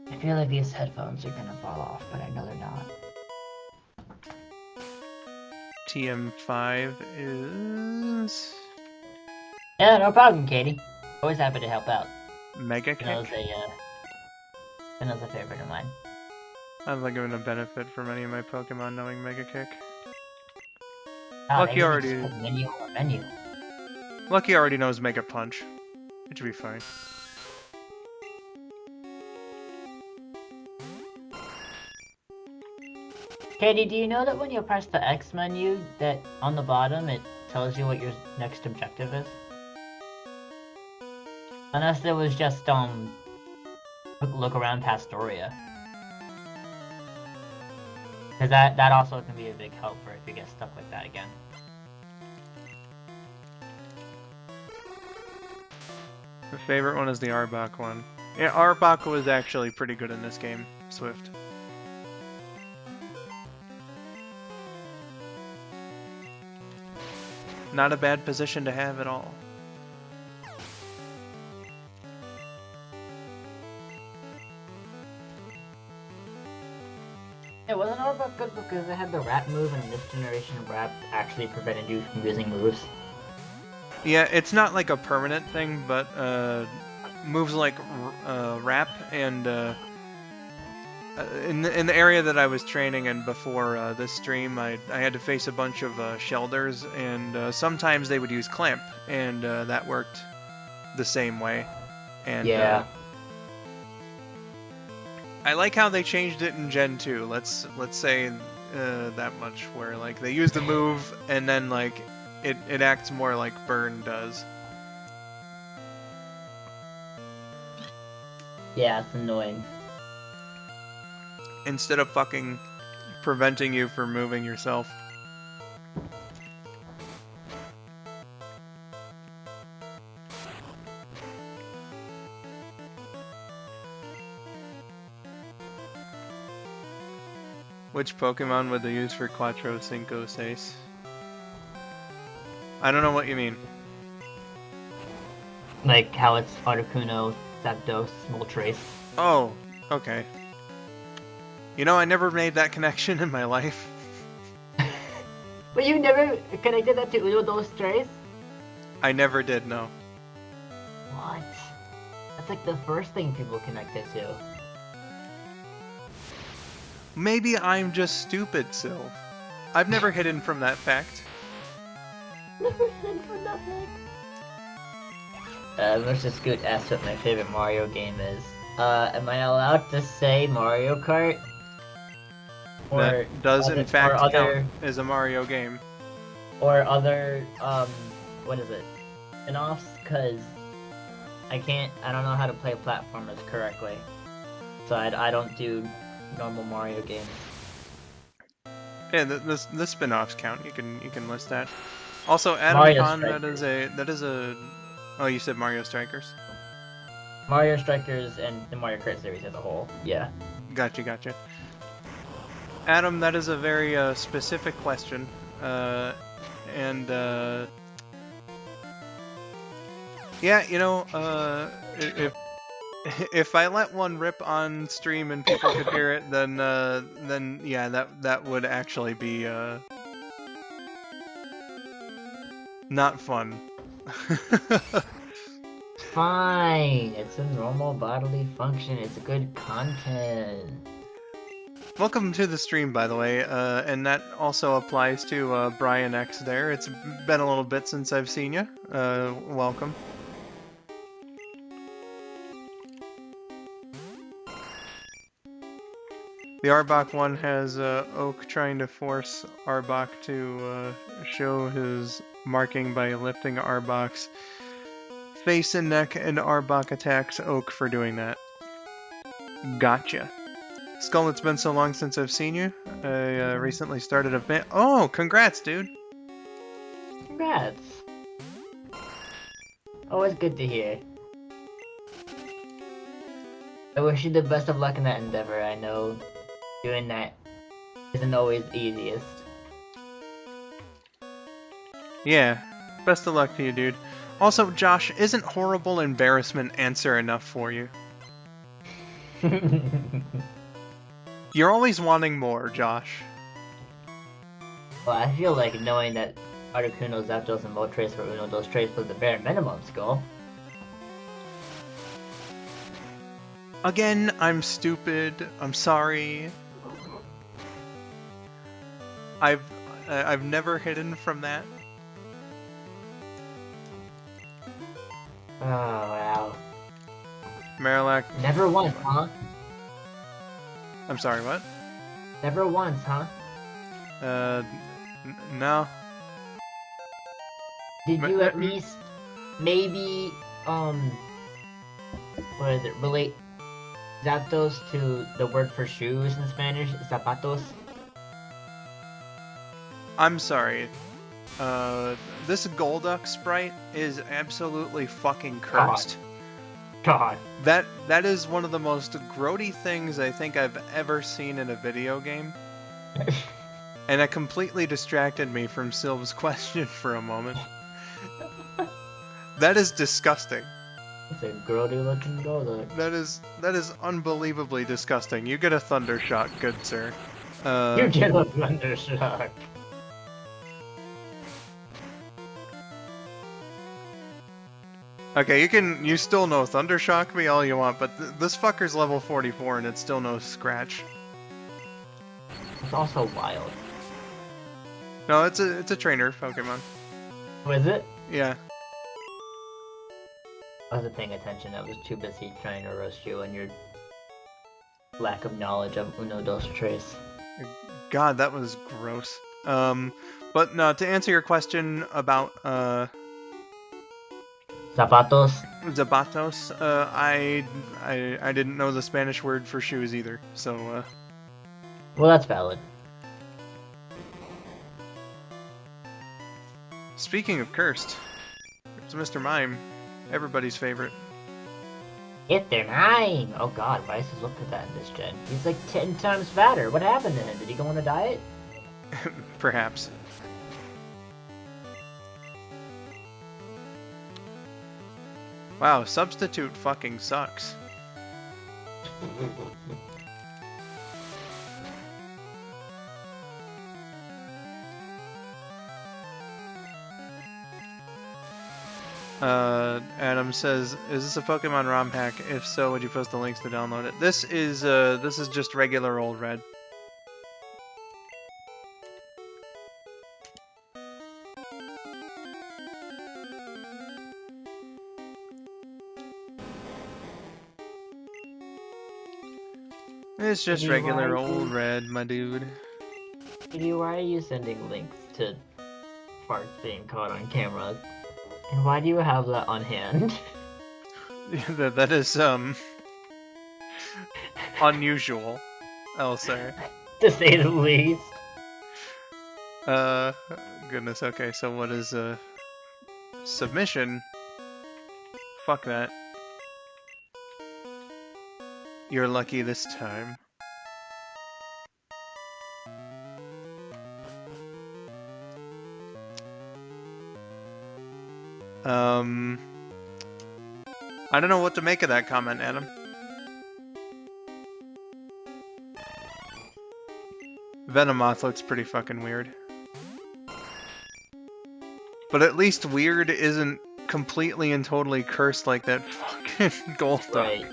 Speaker 2: I feel like these headphones are gonna fall off, but I know they're not.
Speaker 1: TM5 is
Speaker 2: Yeah, no problem, Katie. Always happy to help out.
Speaker 1: Mega Kick.
Speaker 2: Vanille's a favorite of mine.
Speaker 1: I'm not giving a benefit from any of my Pokemon knowing Mega Kick.
Speaker 2: Oh,
Speaker 1: Lucky already.
Speaker 2: Menu.
Speaker 1: Lucky already knows Mega Punch. It should be fine.
Speaker 2: Katie, do you know that when you press the X menu, that on the bottom it tells you what your next objective is? Unless it was just look around Pastoria. Because that also can be a big help for if you get stuck like that again.
Speaker 1: My favorite one is the Arbok one. Yeah, Arbok was actually pretty good in this game, Swift. Not a bad position to have at all.
Speaker 2: It wasn't Arbok good because it had the wrap move, and this generation wrap actually prevented you from using moves.
Speaker 1: Yeah, it's not like a permanent thing, but moves like wrap and in the area that I was training in before this stream, I had to face a bunch of Shelders, and sometimes they would use Clamp, and that worked the same way. And
Speaker 2: yeah.
Speaker 1: I like how they changed it in Gen 2. Let's say that much, where like they use the move and then like it acts more like Burn does.
Speaker 2: Yeah, it's annoying.
Speaker 1: Instead of fucking preventing you from moving yourself. Which Pokemon would they use for Cuatro Cinco Seis? I don't know what you mean.
Speaker 2: Like how it's Articuno, Zapdos, Moltres.
Speaker 1: Oh, okay. You know, I never made that connection in my life.
Speaker 2: But you never connected that to Uno Dos Tres?
Speaker 1: I never did, no.
Speaker 2: What? That's like the first thing people connect it to.
Speaker 1: Maybe I'm just stupid, Silv. I've never hidden from that fact.
Speaker 2: Never hidden from that fact. Versus Scoot asked what my favorite Mario game is. Am I allowed to say Mario Kart? Or
Speaker 1: that does in fact count as a Mario game.
Speaker 2: Or other, what is it? Spin-offs? Cause I don't know how to play platformers correctly. So I don't do normal Mario games.
Speaker 1: Yeah, the spin-offs count. You can list that. Also, Adam
Speaker 2: Mario
Speaker 1: Khan,
Speaker 2: Strikers.
Speaker 1: that is a. Oh, you said Mario Strikers.
Speaker 2: Mario Strikers and the Mario Kart series as a whole. Yeah.
Speaker 1: Gotcha. Adam, that is a very specific question, and yeah, you know, if I let one rip on stream and people could hear it, then yeah, that would actually be not fun.
Speaker 2: Fine. It's a normal bodily function. It's good content.
Speaker 1: Welcome to the stream, by the way, and that also applies to Brian X there. It's been a little bit since I've seen you. Welcome. The Arbok one has Oak trying to force Arbok to show his marking by lifting Arbok's face and neck, and Arbok attacks Oak for doing that. Gotcha. Skull, it's been so long since I've seen you. I recently started a band. Oh, congrats, dude.
Speaker 2: Congrats. Always good to hear. I wish you the best of luck in that endeavor. I know doing that isn't always the easiest.
Speaker 1: Yeah, best of luck to you, dude. Also, Josh, isn't horrible embarrassment answer enough for you? You're always wanting more, Josh.
Speaker 2: Well, I feel like knowing that Articuno, Zapdos, and Moltres for Uno Dos Tres was the bare minimum, Skull.
Speaker 1: Again, I'm stupid. I'm sorry. I've never hidden from that.
Speaker 2: Oh, wow.
Speaker 1: Marillac.
Speaker 2: Never once, huh?
Speaker 1: I'm sorry, what?
Speaker 2: Never once, huh?
Speaker 1: No.
Speaker 2: Did you at least maybe, what is it, relate Zapdos to the word for shoes in Spanish, zapatos?
Speaker 1: I'm sorry. This Golduck sprite is absolutely fucking cursed.
Speaker 2: God.
Speaker 1: That is one of the most grody things I think I've ever seen in a video game. And it completely distracted me from Silv's question for a moment. That is disgusting.
Speaker 2: It's a grody looking Golduck.
Speaker 1: That is unbelievably disgusting. You get a thunder shock, good sir.
Speaker 2: You get a thunder shock.
Speaker 1: Okay, you still no thunder shock me all you want, but this fucker's level 44 and it's still no scratch.
Speaker 2: It's also wild.
Speaker 1: No, it's a trainer Pokemon.
Speaker 2: Was it?
Speaker 1: Yeah.
Speaker 2: I wasn't paying attention. I was too busy trying to roast you and your lack of knowledge of Uno Dos Tres.
Speaker 1: God, that was gross. But no, to answer your question about
Speaker 2: Zapatos?
Speaker 1: Zapatos, I didn't know the Spanish word for shoes either, so
Speaker 2: Well, that's valid.
Speaker 1: Speaking of cursed, it's Mr. Mime, everybody's favorite.
Speaker 2: Hit their nine! Oh god, why does he look at that in this gen? He's like 10 times fatter. What happened to him? Did he go on a diet?
Speaker 1: Perhaps. Wow, substitute fucking sucks. Adam says, "Is this a Pokemon ROM hack? If so, would you post the links to download it?" This is just regular old red. It's just regular old red, my dude.
Speaker 2: Why are you sending links to farts being caught on camera? And why do you have that on hand?
Speaker 1: That is unusual, I'll say.
Speaker 2: To say the least.
Speaker 1: Goodness, okay, so what is submission? Fuck that. You're lucky this time. I don't know what to make of that comment, Adam. Venomoth looks pretty fucking weird. But at least weird isn't completely and totally cursed like that fucking Golduck.
Speaker 2: Right.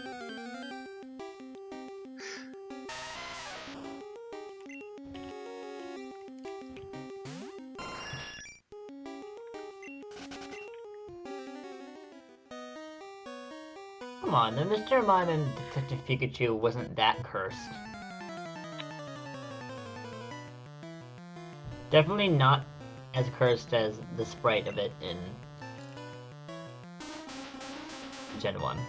Speaker 2: Come on, the Mr. Mime and Detective Pikachu wasn't that cursed. Definitely not as cursed as the sprite of it in Gen 1.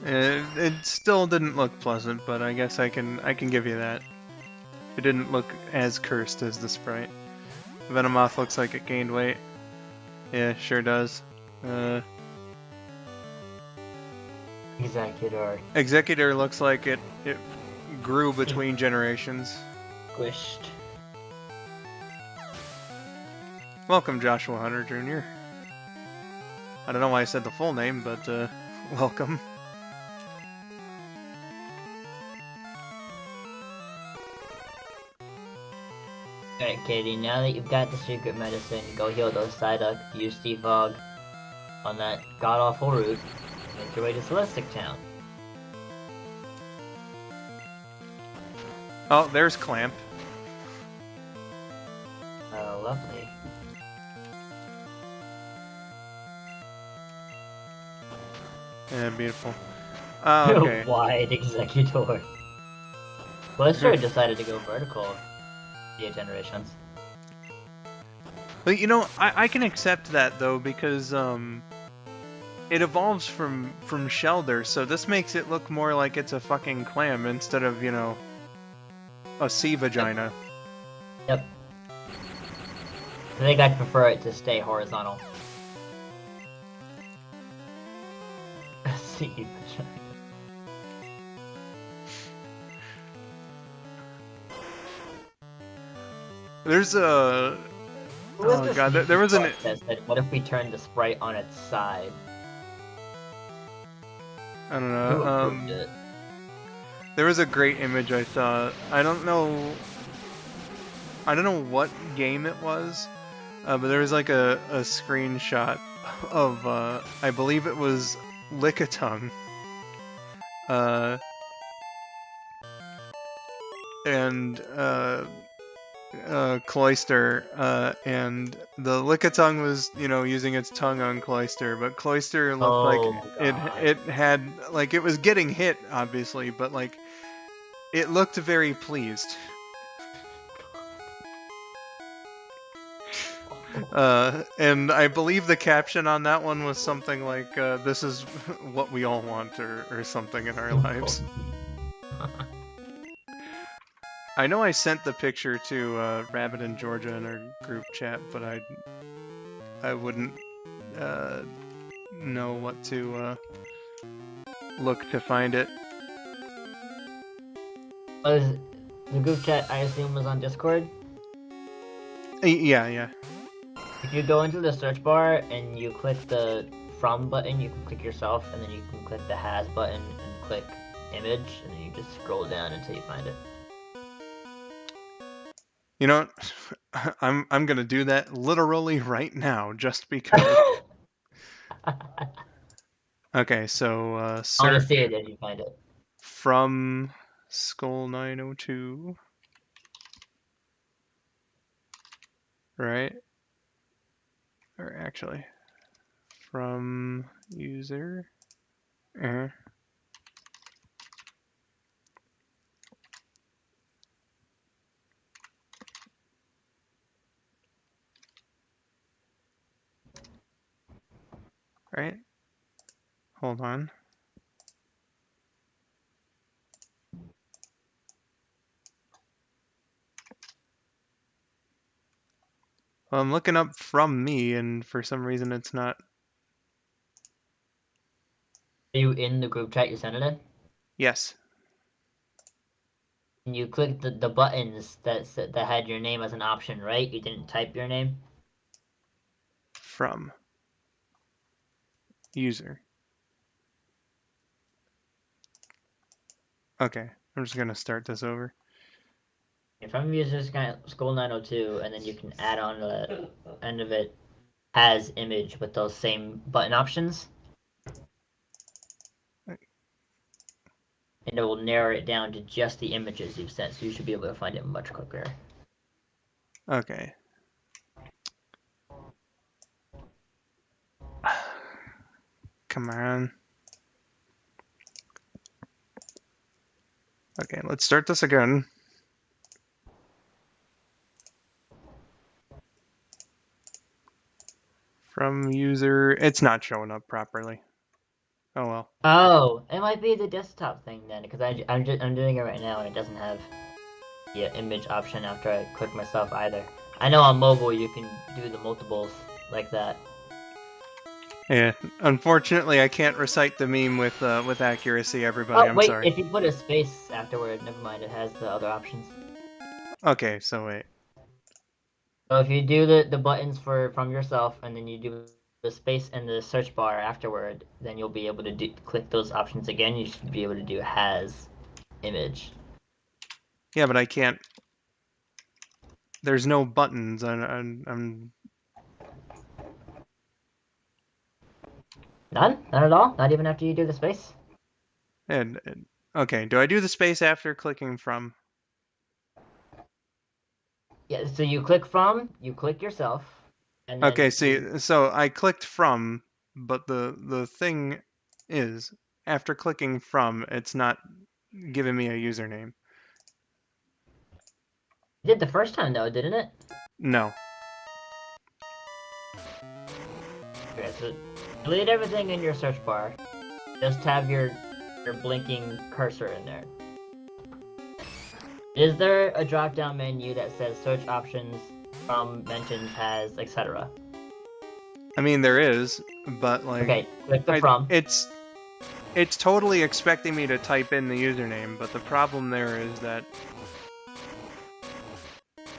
Speaker 1: It still didn't look pleasant, but I guess I can give you that. It didn't look as cursed as the sprite. Venomoth looks like it gained weight. Yeah, sure does. Executor looks like it grew between generations.
Speaker 2: Squished.
Speaker 1: Welcome, Joshua Hunter Jr. I don't know why I said the full name, but welcome.
Speaker 2: Alright, Katie, now that you've got the secret medicine, go heal those Psyduck, use Fog on that god-awful route, make your way to Celestic Town.
Speaker 1: Oh, there's Clamp.
Speaker 2: Oh, lovely.
Speaker 1: Yeah, beautiful. Oh, okay.
Speaker 2: Wide Executor. Blister decided to go vertical via generations.
Speaker 1: But you know, I can accept that though, because it evolves from Shelder, so this makes it look more like it's a fucking clam instead of, you know, a sea vagina.
Speaker 2: Yep. I think I'd prefer it to stay horizontal. See.
Speaker 1: There's a... Oh god, there was an...
Speaker 2: What if we turn the sprite on its side?
Speaker 1: I don't
Speaker 2: Who
Speaker 1: know,
Speaker 2: approved it?
Speaker 1: there was a great image I saw. I don't know what game it was, but there was like a screenshot of, I believe it was Lickitung, and Cloyster, and the Lickitung was, you know, using its tongue on Cloyster, but Cloyster looked like it had, like, it was getting hit, obviously, but like it looked very pleased. And I believe the caption on that one was something like, this is what we all want, or something in our lives. I know I sent the picture to Rabbit and Georgia in our group chat, but I wouldn't know what to look to find it.
Speaker 2: The group chat, I assume, was on Discord?
Speaker 1: Yeah.
Speaker 2: If you go into the search bar and you click the From button, you can click yourself, and then you can click the Has button and click Image, and then you just scroll down until you find it.
Speaker 1: You know what? I'm gonna do that literally right now, just because. Okay, so
Speaker 2: I want
Speaker 1: search
Speaker 2: to see it if you find it.
Speaker 1: from skull902. Right? Or actually, from user. Right? Hold on. Well, I'm looking up from me, and for some reason it's not.
Speaker 2: Are you in the group chat you sent it in?
Speaker 1: Yes.
Speaker 2: And you clicked the buttons that had your name as an option, right? You didn't type your name?
Speaker 1: From user. Okay, I'm just gonna start this over.
Speaker 2: From users skull902, and then you can add on the end of it Has image with those same button options. And it will narrow it down to just the images you've sent, so you should be able to find it much quicker.
Speaker 1: Okay. Come on. Okay, let's start this again. From user, it's not showing up properly. Oh well.
Speaker 2: Oh, it might be the desktop thing then, because I'm doing it right now and it doesn't have the image option after I click myself either. I know on mobile you can do the multiples like that.
Speaker 1: Yeah, unfortunately I can't recite the meme with accuracy, everybody. I'm
Speaker 2: wait,
Speaker 1: sorry.
Speaker 2: if you put a space afterward, never mind, it has the other options.
Speaker 1: Okay, so wait.
Speaker 2: So if you do the buttons from yourself, and then you do the space and the search bar afterward, then you'll be able to click those options again. You should be able to do Has image.
Speaker 1: Yeah, but I can't. There's no buttons. I'm.
Speaker 2: None? None at all? Not even after you do the space?
Speaker 1: And okay, do I do the space after clicking from?
Speaker 2: Yeah, so you click from, you click yourself, and then
Speaker 1: Okay, see, so I clicked from, but the thing is, after clicking from, it's not giving me a username.
Speaker 2: You did the first time though, didn't it?
Speaker 1: No.
Speaker 2: Okay, so delete everything in your search bar. Just have your blinking cursor in there. Is there a drop-down menu that says search options from mentions has etc.?
Speaker 1: I mean, there is, but like,
Speaker 2: Okay, click the from.
Speaker 1: it's totally expecting me to type in the username, but the problem there is that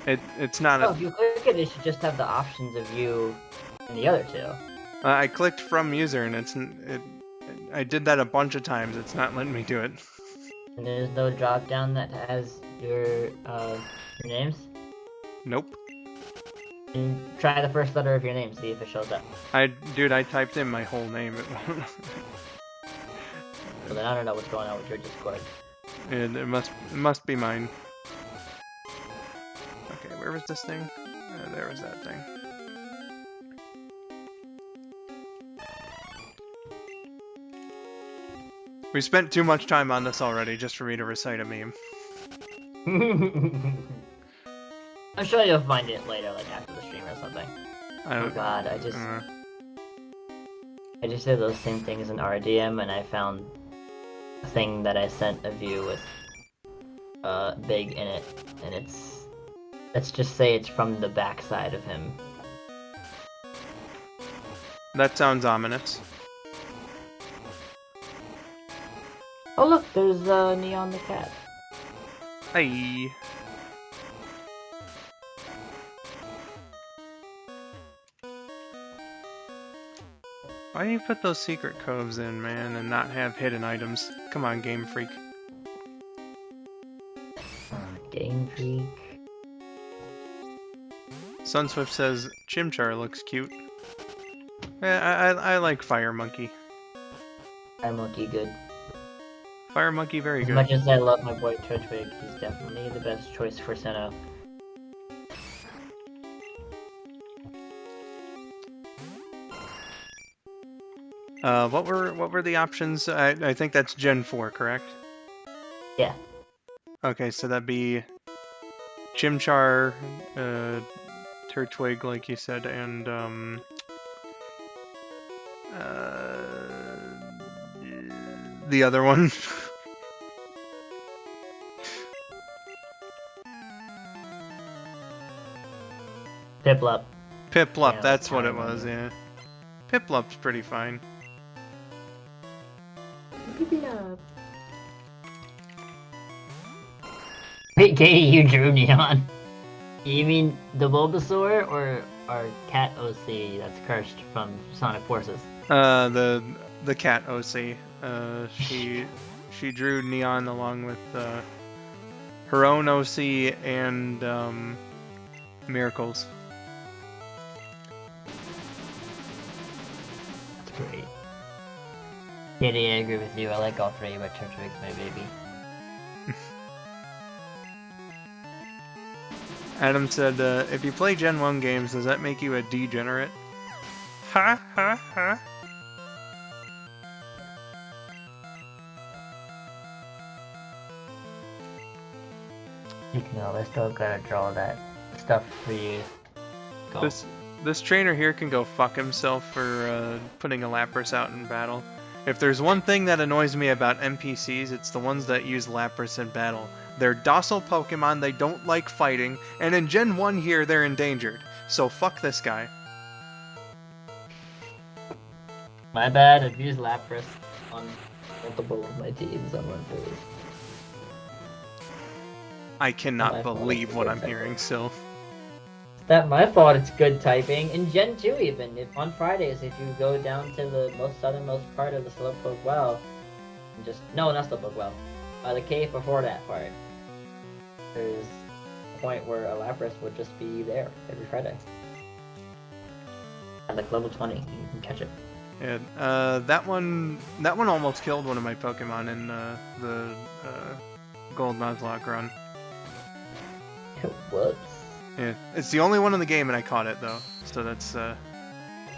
Speaker 1: it's not.
Speaker 2: Oh, if you click it, it should just have the options of you and the other two.
Speaker 1: I clicked from user, and I did that a bunch of times. It's not letting me do it.
Speaker 2: And there's no drop-down that has your names.
Speaker 1: Nope.
Speaker 2: And try the first letter of your name, see if it shows up.
Speaker 1: Dude, I typed in my whole name. It won't.
Speaker 2: Well, then I don't know what's going on with your Discord.
Speaker 1: It must be mine. Okay, where was this thing? There was that thing. We spent too much time on this already just for me to recite a meme.
Speaker 2: I'm sure you'll find it later, like after the stream or something. Oh god, I just did those same things in RDM, and I found a thing that I sent a view with big in it, and it's, let's just say it's from the backside of him.
Speaker 1: That sounds ominous.
Speaker 2: Oh look, there's Neon the cat.
Speaker 1: Hey. Why do you put those secret coves in, man, and not have hidden items? Come on, Game Freak.
Speaker 2: Game Freak.
Speaker 1: Sunswift says Chimchar looks cute. I like Fire Monkey.
Speaker 2: Fire Monkey good.
Speaker 1: Fire Monkey very good.
Speaker 2: As much as I love my boy Turtwig, he's definitely the best choice for Sinnoh.
Speaker 1: What were the options? I think that's Gen 4, correct?
Speaker 2: Yeah.
Speaker 1: Okay, so that'd be Chimchar, Turtwig, like you said, and the other one.
Speaker 2: Piplup.
Speaker 1: Piplup,
Speaker 2: Yeah,
Speaker 1: that's
Speaker 2: that's
Speaker 1: what
Speaker 2: how I
Speaker 1: it was,
Speaker 2: remember.
Speaker 1: yeah. Piplup's pretty fine.
Speaker 2: Wait, Katie, you drew Neon. You mean the Bulbasaur or Cat OC that's cursed from Sonic Forces?
Speaker 1: The cat OC. She drew Neon along with her own OC and Miracles.
Speaker 2: That's great. Katie, I agree with you. I like all three, but Turtwig's my baby.
Speaker 1: Adam said, if you play Gen 1 games, does that make you a degenerate? Ha ha ha.
Speaker 2: No, I still gotta draw that stuff for you. Go.
Speaker 1: This trainer here can go fuck himself for putting a Lapras out in battle. If there's one thing that annoys me about NPCs, it's the ones that use Lapras in battle. They're docile Pokemon, they don't like fighting, and in Gen 1 here, they're endangered. So fuck this guy.
Speaker 2: My bad, I've used Lapras on multiple of my teams on one phase.
Speaker 1: I cannot
Speaker 2: My fault.
Speaker 1: believe what I'm hearing still.
Speaker 2: It's not my fault, it's good typing. In Gen 2 even, if on Fridays, if you go down to the most southernmost part of the Slowpoke Well, and just, no, not Slowpoke Well, the cave before that part, there's a point where a Lapras would just be there every Friday. At like level 20, you can catch it.
Speaker 1: Yeah, that one almost killed one of my Pokemon in the Gold Nuzlocke run.
Speaker 2: Whoops.
Speaker 1: Yeah, it's the only one in the game, and I caught it though. So that's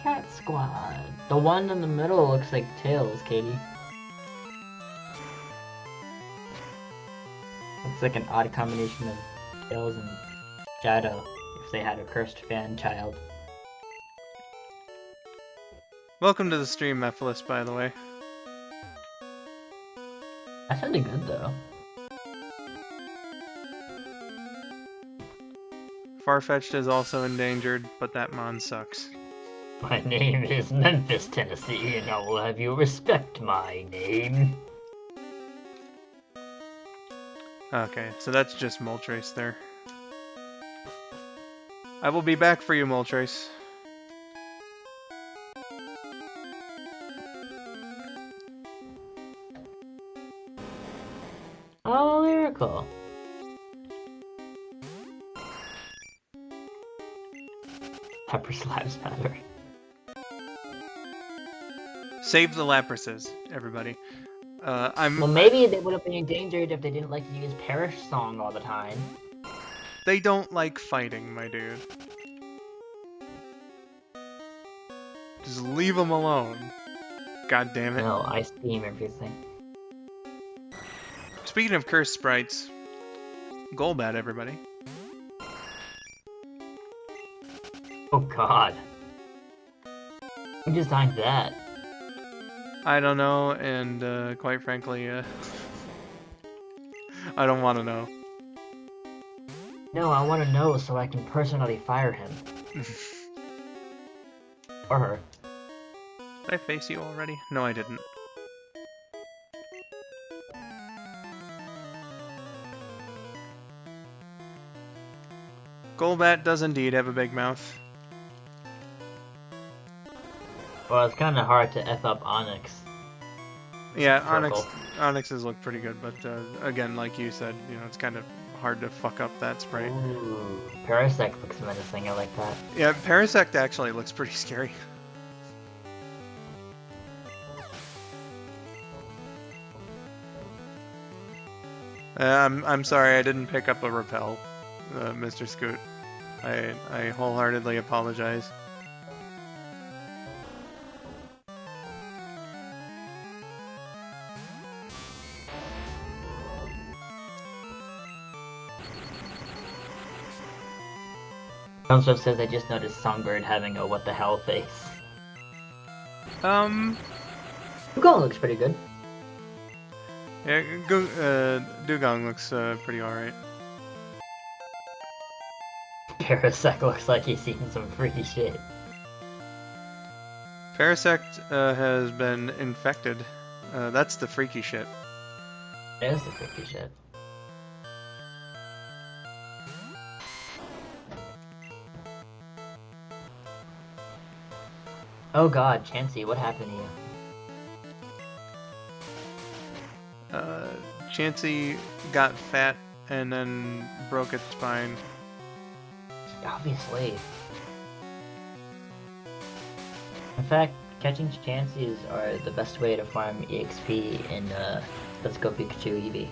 Speaker 2: Cat Squad. The one in the middle looks like Tails, Katie. It's like an odd combination of Tails and Shadow if they had a cursed fan child.
Speaker 1: welcome to the stream, Mephilis, by the way.
Speaker 2: That sounded good though.
Speaker 1: Farfetch'd is also endangered, but that mon sucks.
Speaker 2: My name is Memphis, Tennessee, and I will have you respect my name.
Speaker 1: Okay, so that's just Moltres there. I will be back for you, Moltres.
Speaker 2: Oh, lyrical. Pepper slaps matter.
Speaker 1: Save the Laprases, everybody.
Speaker 2: Well, maybe they would have been endangered if they didn't like to use Perish Song all the time.
Speaker 1: They don't like fighting, my dude. Just leave them alone. God damn it.
Speaker 2: No, I steam everything.
Speaker 1: Speaking of cursed sprites, Golbat, everybody.
Speaker 2: Oh god. Who designed that?
Speaker 1: I don't know, and quite frankly, I don't want to know.
Speaker 2: No, I want to know so I can personally fire him. Or her.
Speaker 1: Did I face you already? No, I didn't. Golbat does indeed have a big mouth.
Speaker 2: Well, it's kind of hard to F up Onyx.
Speaker 1: Yeah,
Speaker 2: Circle.
Speaker 1: Onyx's look pretty good, but again, like you said, you know, it's kind of hard to fuck up that sprite.
Speaker 2: Ooh, Parasect looks menacing, I like that.
Speaker 1: Yeah, Parasect actually looks pretty scary. I'm sorry I didn't pick up a repel, Mr. Scoot. I wholeheartedly apologize.
Speaker 2: Also says I just noticed Songbird having a what the hell face. Dugong looks pretty good.
Speaker 1: Yeah, Dugong looks pretty alright.
Speaker 2: Parasect looks like he's seen some freaky shit.
Speaker 1: Parasect has been infected. That's the freaky shit.
Speaker 2: It is the freaky shit. Oh god, Chansey, what happened to you?
Speaker 1: Chansey got fat and then broke its spine.
Speaker 2: Obviously. In fact, catching Chanseys are the best way to farm EXP in Let's Go Pikachu Eevee.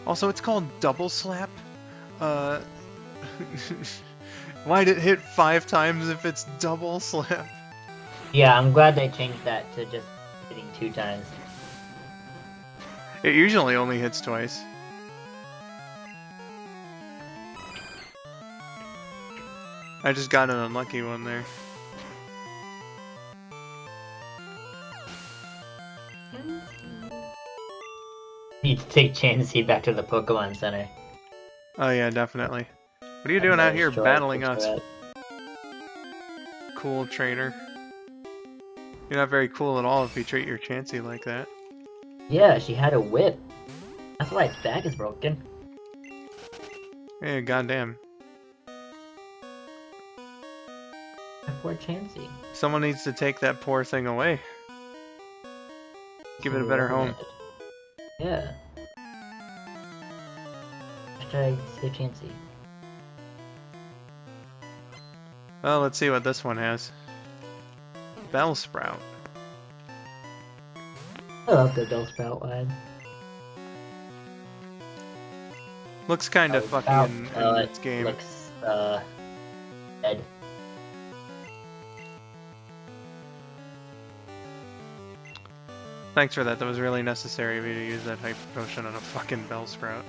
Speaker 1: Also, it's called Double Slap. Why'd it hit 5 times if it's Double Slap?
Speaker 2: Yeah, I'm glad they changed that to just hitting 2 times.
Speaker 1: It usually only hits twice. I just got an unlucky one there.
Speaker 2: Need to take Chansey back to the Pokemon Center.
Speaker 1: Oh yeah, definitely. What are you doing out here battling us? Cool trainer. You're not very cool at all if you treat your Chansey like that.
Speaker 2: Yeah, she had a whip. That's why its back is broken.
Speaker 1: Hey, goddamn.
Speaker 2: That poor Chansey.
Speaker 1: Someone needs to take that poor thing away. Give it a better home.
Speaker 2: Yeah. Hashtag save Chansey.
Speaker 1: Well, let's see what this one has. Bellsprout.
Speaker 2: I love the Bellsprout line.
Speaker 1: Looks kind of fucking in its game.
Speaker 2: Looks, dead.
Speaker 1: Thanks for that. That was really necessary of you to use that hyper potion on a fucking Bellsprout.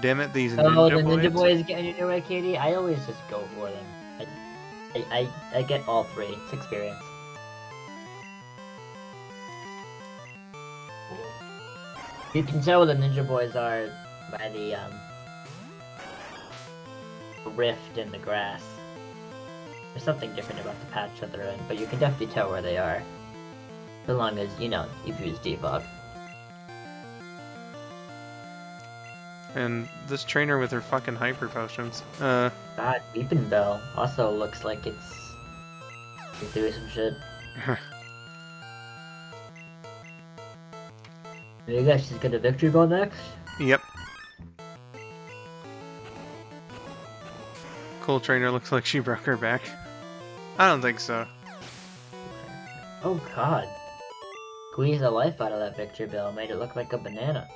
Speaker 1: Damn it, these
Speaker 2: Oh,
Speaker 1: ninja
Speaker 2: the Ninja
Speaker 1: boys.
Speaker 2: Boys getting your way, Katie? I always just go for them. I get all three. It's experience. You can tell what the Ninja Boys are by the rift in the grass. There's something different about the patch that they're in, but you can definitely tell where they are. So long as, you know, you've used debug.
Speaker 1: And this trainer with her fucking hyper potions.
Speaker 2: God, Weeping Bell also looks like it's doing some shit. You guys just get a victory ball next?
Speaker 1: Yep. Cool trainer looks like she broke her back. I don't think so.
Speaker 2: Oh god. Squeezed the life out of that victory bell, made it look like a banana.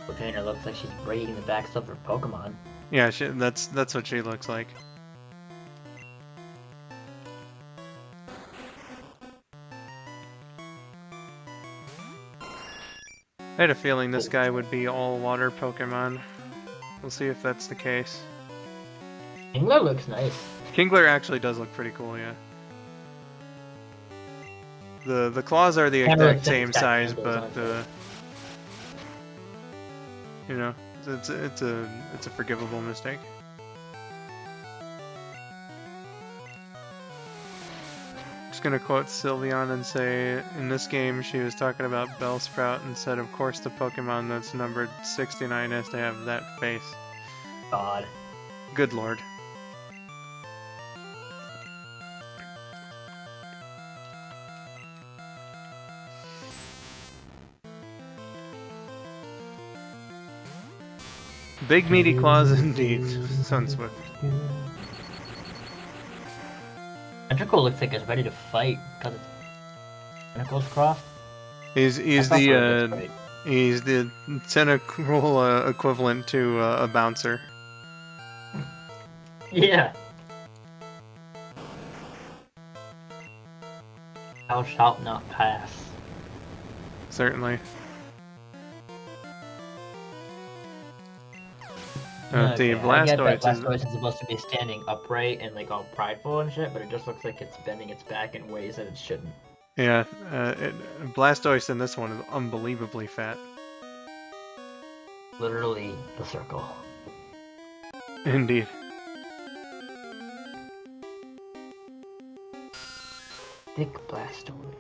Speaker 2: The trainer looks like she's breaking the backs of her Pokemon.
Speaker 1: Yeah, that's what she looks like. I had a feeling this guy would be all water Pokemon. We'll see if that's the case.
Speaker 2: Kingler looks nice.
Speaker 1: Kingler actually does look pretty cool, yeah. The claws are the exact same size, but you know, it's a forgivable mistake. Just gonna quote Sylveon and say, in this game she was talking about Bellsprout and said, of course the Pokemon that's numbered 69 has to have that face.
Speaker 2: God.
Speaker 1: Good lord. Big meaty claws indeed, Sunswift.
Speaker 2: Ventricle looks like it's ready to fight because its tentacles crossed.
Speaker 1: He's the tentacle equivalent to a bouncer.
Speaker 2: Yeah. Thou shalt not pass.
Speaker 1: Certainly.
Speaker 2: Okay,
Speaker 1: The
Speaker 2: I get that
Speaker 1: Blastoise
Speaker 2: Blastoise is supposed to be standing upright and like all prideful and shit, but it just looks like it's bending its back in ways that it shouldn't.
Speaker 1: Yeah, Blastoise in this one is unbelievably fat.
Speaker 2: Literally the circle.
Speaker 1: Indeed.
Speaker 2: Thick Blastoise.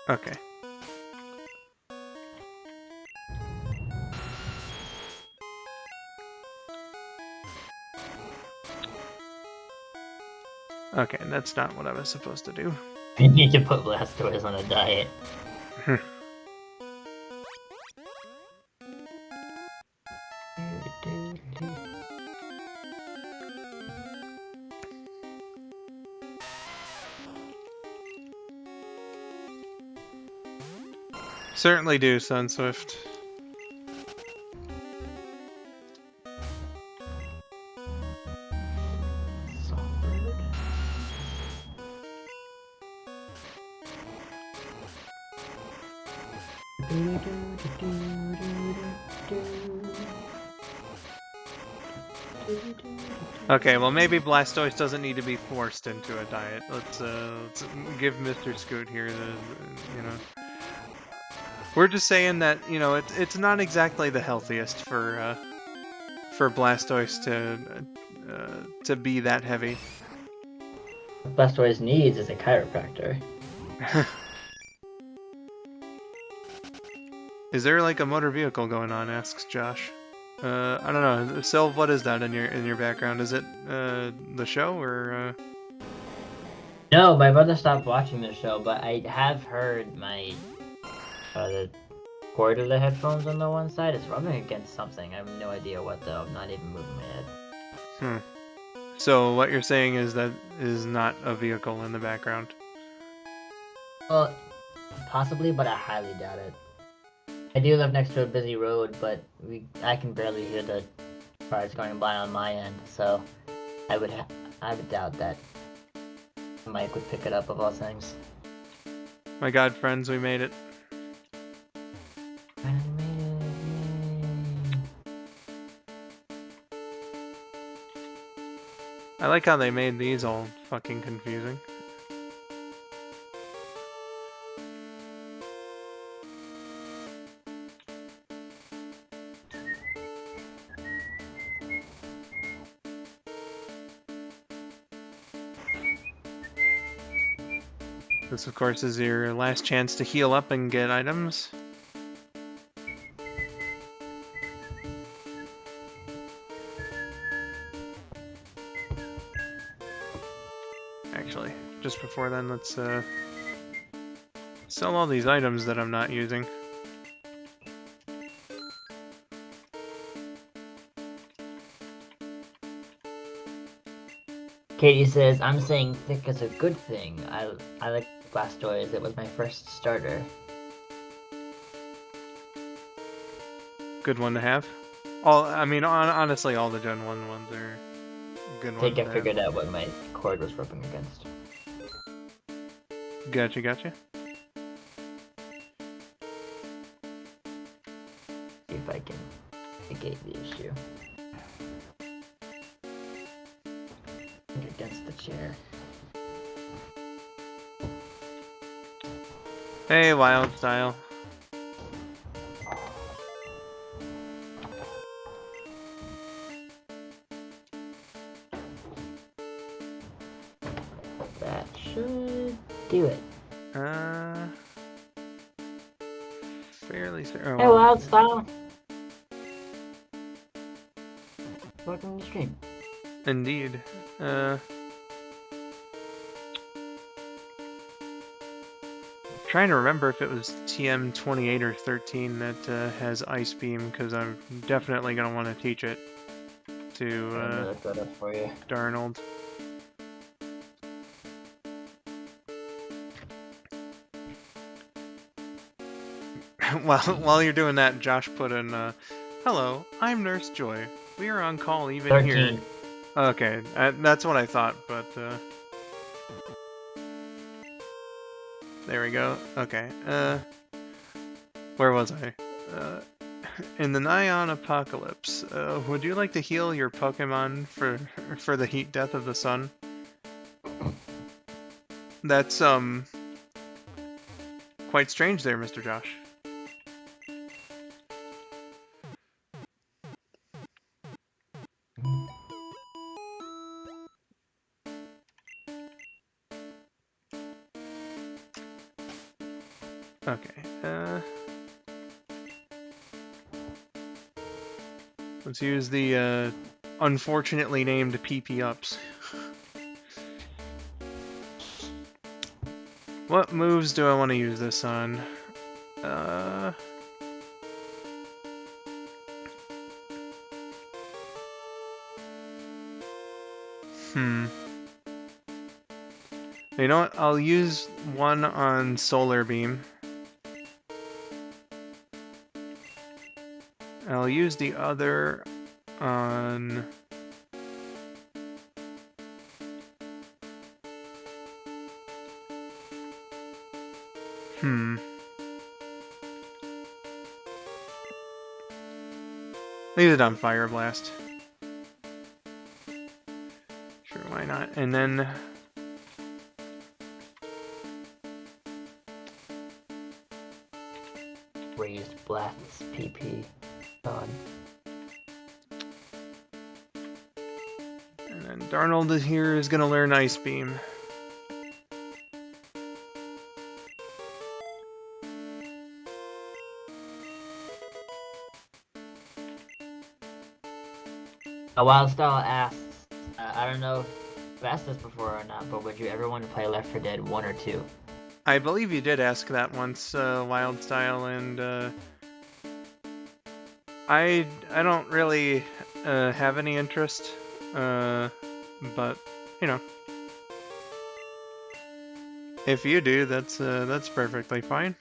Speaker 1: Okay. Okay, that's not what I was supposed to do.
Speaker 2: You need to put Blastoise on a diet.
Speaker 1: Certainly do, Sunswift. Okay, well maybe Blastoise doesn't need to be forced into a diet. Let's give Mr. Scoot here the, you know. We're just saying that, you know, it's not exactly the healthiest for Blastoise to be that heavy.
Speaker 2: What Blastoise needs is a chiropractor.
Speaker 1: Is there like a motor vehicle going on? Asks Josh. I don't know. Silv, what is that in your background? Is it the show or?
Speaker 2: No, my brother stopped watching the show, but I have heard my the cord of the headphones on the one side is rubbing against something. I have no idea what though. I'm not even moving my head.
Speaker 1: So what you're saying is that is not a vehicle in the background?
Speaker 2: Well, possibly, but I highly doubt it. I do live next to a busy road, but I can barely hear the prize going by on my end, so I would doubt that Mike would pick it up of all things.
Speaker 1: My god, friends, we made it. I like how they made these all fucking confusing. This, of course, is your last chance to heal up and get items. Actually, just before then, let's sell all these items that I'm not using.
Speaker 2: Katie says, I'm saying thick is a good thing. I like Blastoise. It was my first starter.
Speaker 1: Good one to have. Honestly, all the Gen 1 ones are good
Speaker 2: I
Speaker 1: ones
Speaker 2: think I figured out what my cord was rubbing against.
Speaker 1: Gotcha.
Speaker 2: See if I can negate the issue. Against the chair.
Speaker 1: Hey, Wild Style.
Speaker 2: That should do it.
Speaker 1: Fairly certain.
Speaker 2: Hey, Wild Style. Welcome to the stream.
Speaker 1: Indeed. Trying to remember if it was TM28 or 13 that has Ice Beam, because I'm definitely going to want to teach it to
Speaker 2: look that up for you.
Speaker 1: Darnold. While you're doing that, Josh put in, hello, I'm Nurse Joy. We are on call even
Speaker 2: 13.
Speaker 1: here. Okay, that's what I thought, but there we go. Okay, where was I? In the Nyan Apocalypse, would you like to heal your Pokemon for the heat death of the sun? That's, quite strange there, Mr. Josh. Okay, let's use the, unfortunately named PP-ups. What moves do I want to use this on? You know what? I'll use one on Solar Beam. I'll use the other on... Leave it on Fire Blast. Sure, why not? And then...
Speaker 2: Raised Blasts PP. God.
Speaker 1: And then Darnold here is gonna learn Ice Beam.
Speaker 2: A Wild Style asks, I don't know if I've asked this before or not, but would you ever want to play Left 4 Dead 1 or 2?
Speaker 1: I believe you did ask that once, Wild Style, and I don't really have any interest, but you know, if you do, that's perfectly fine.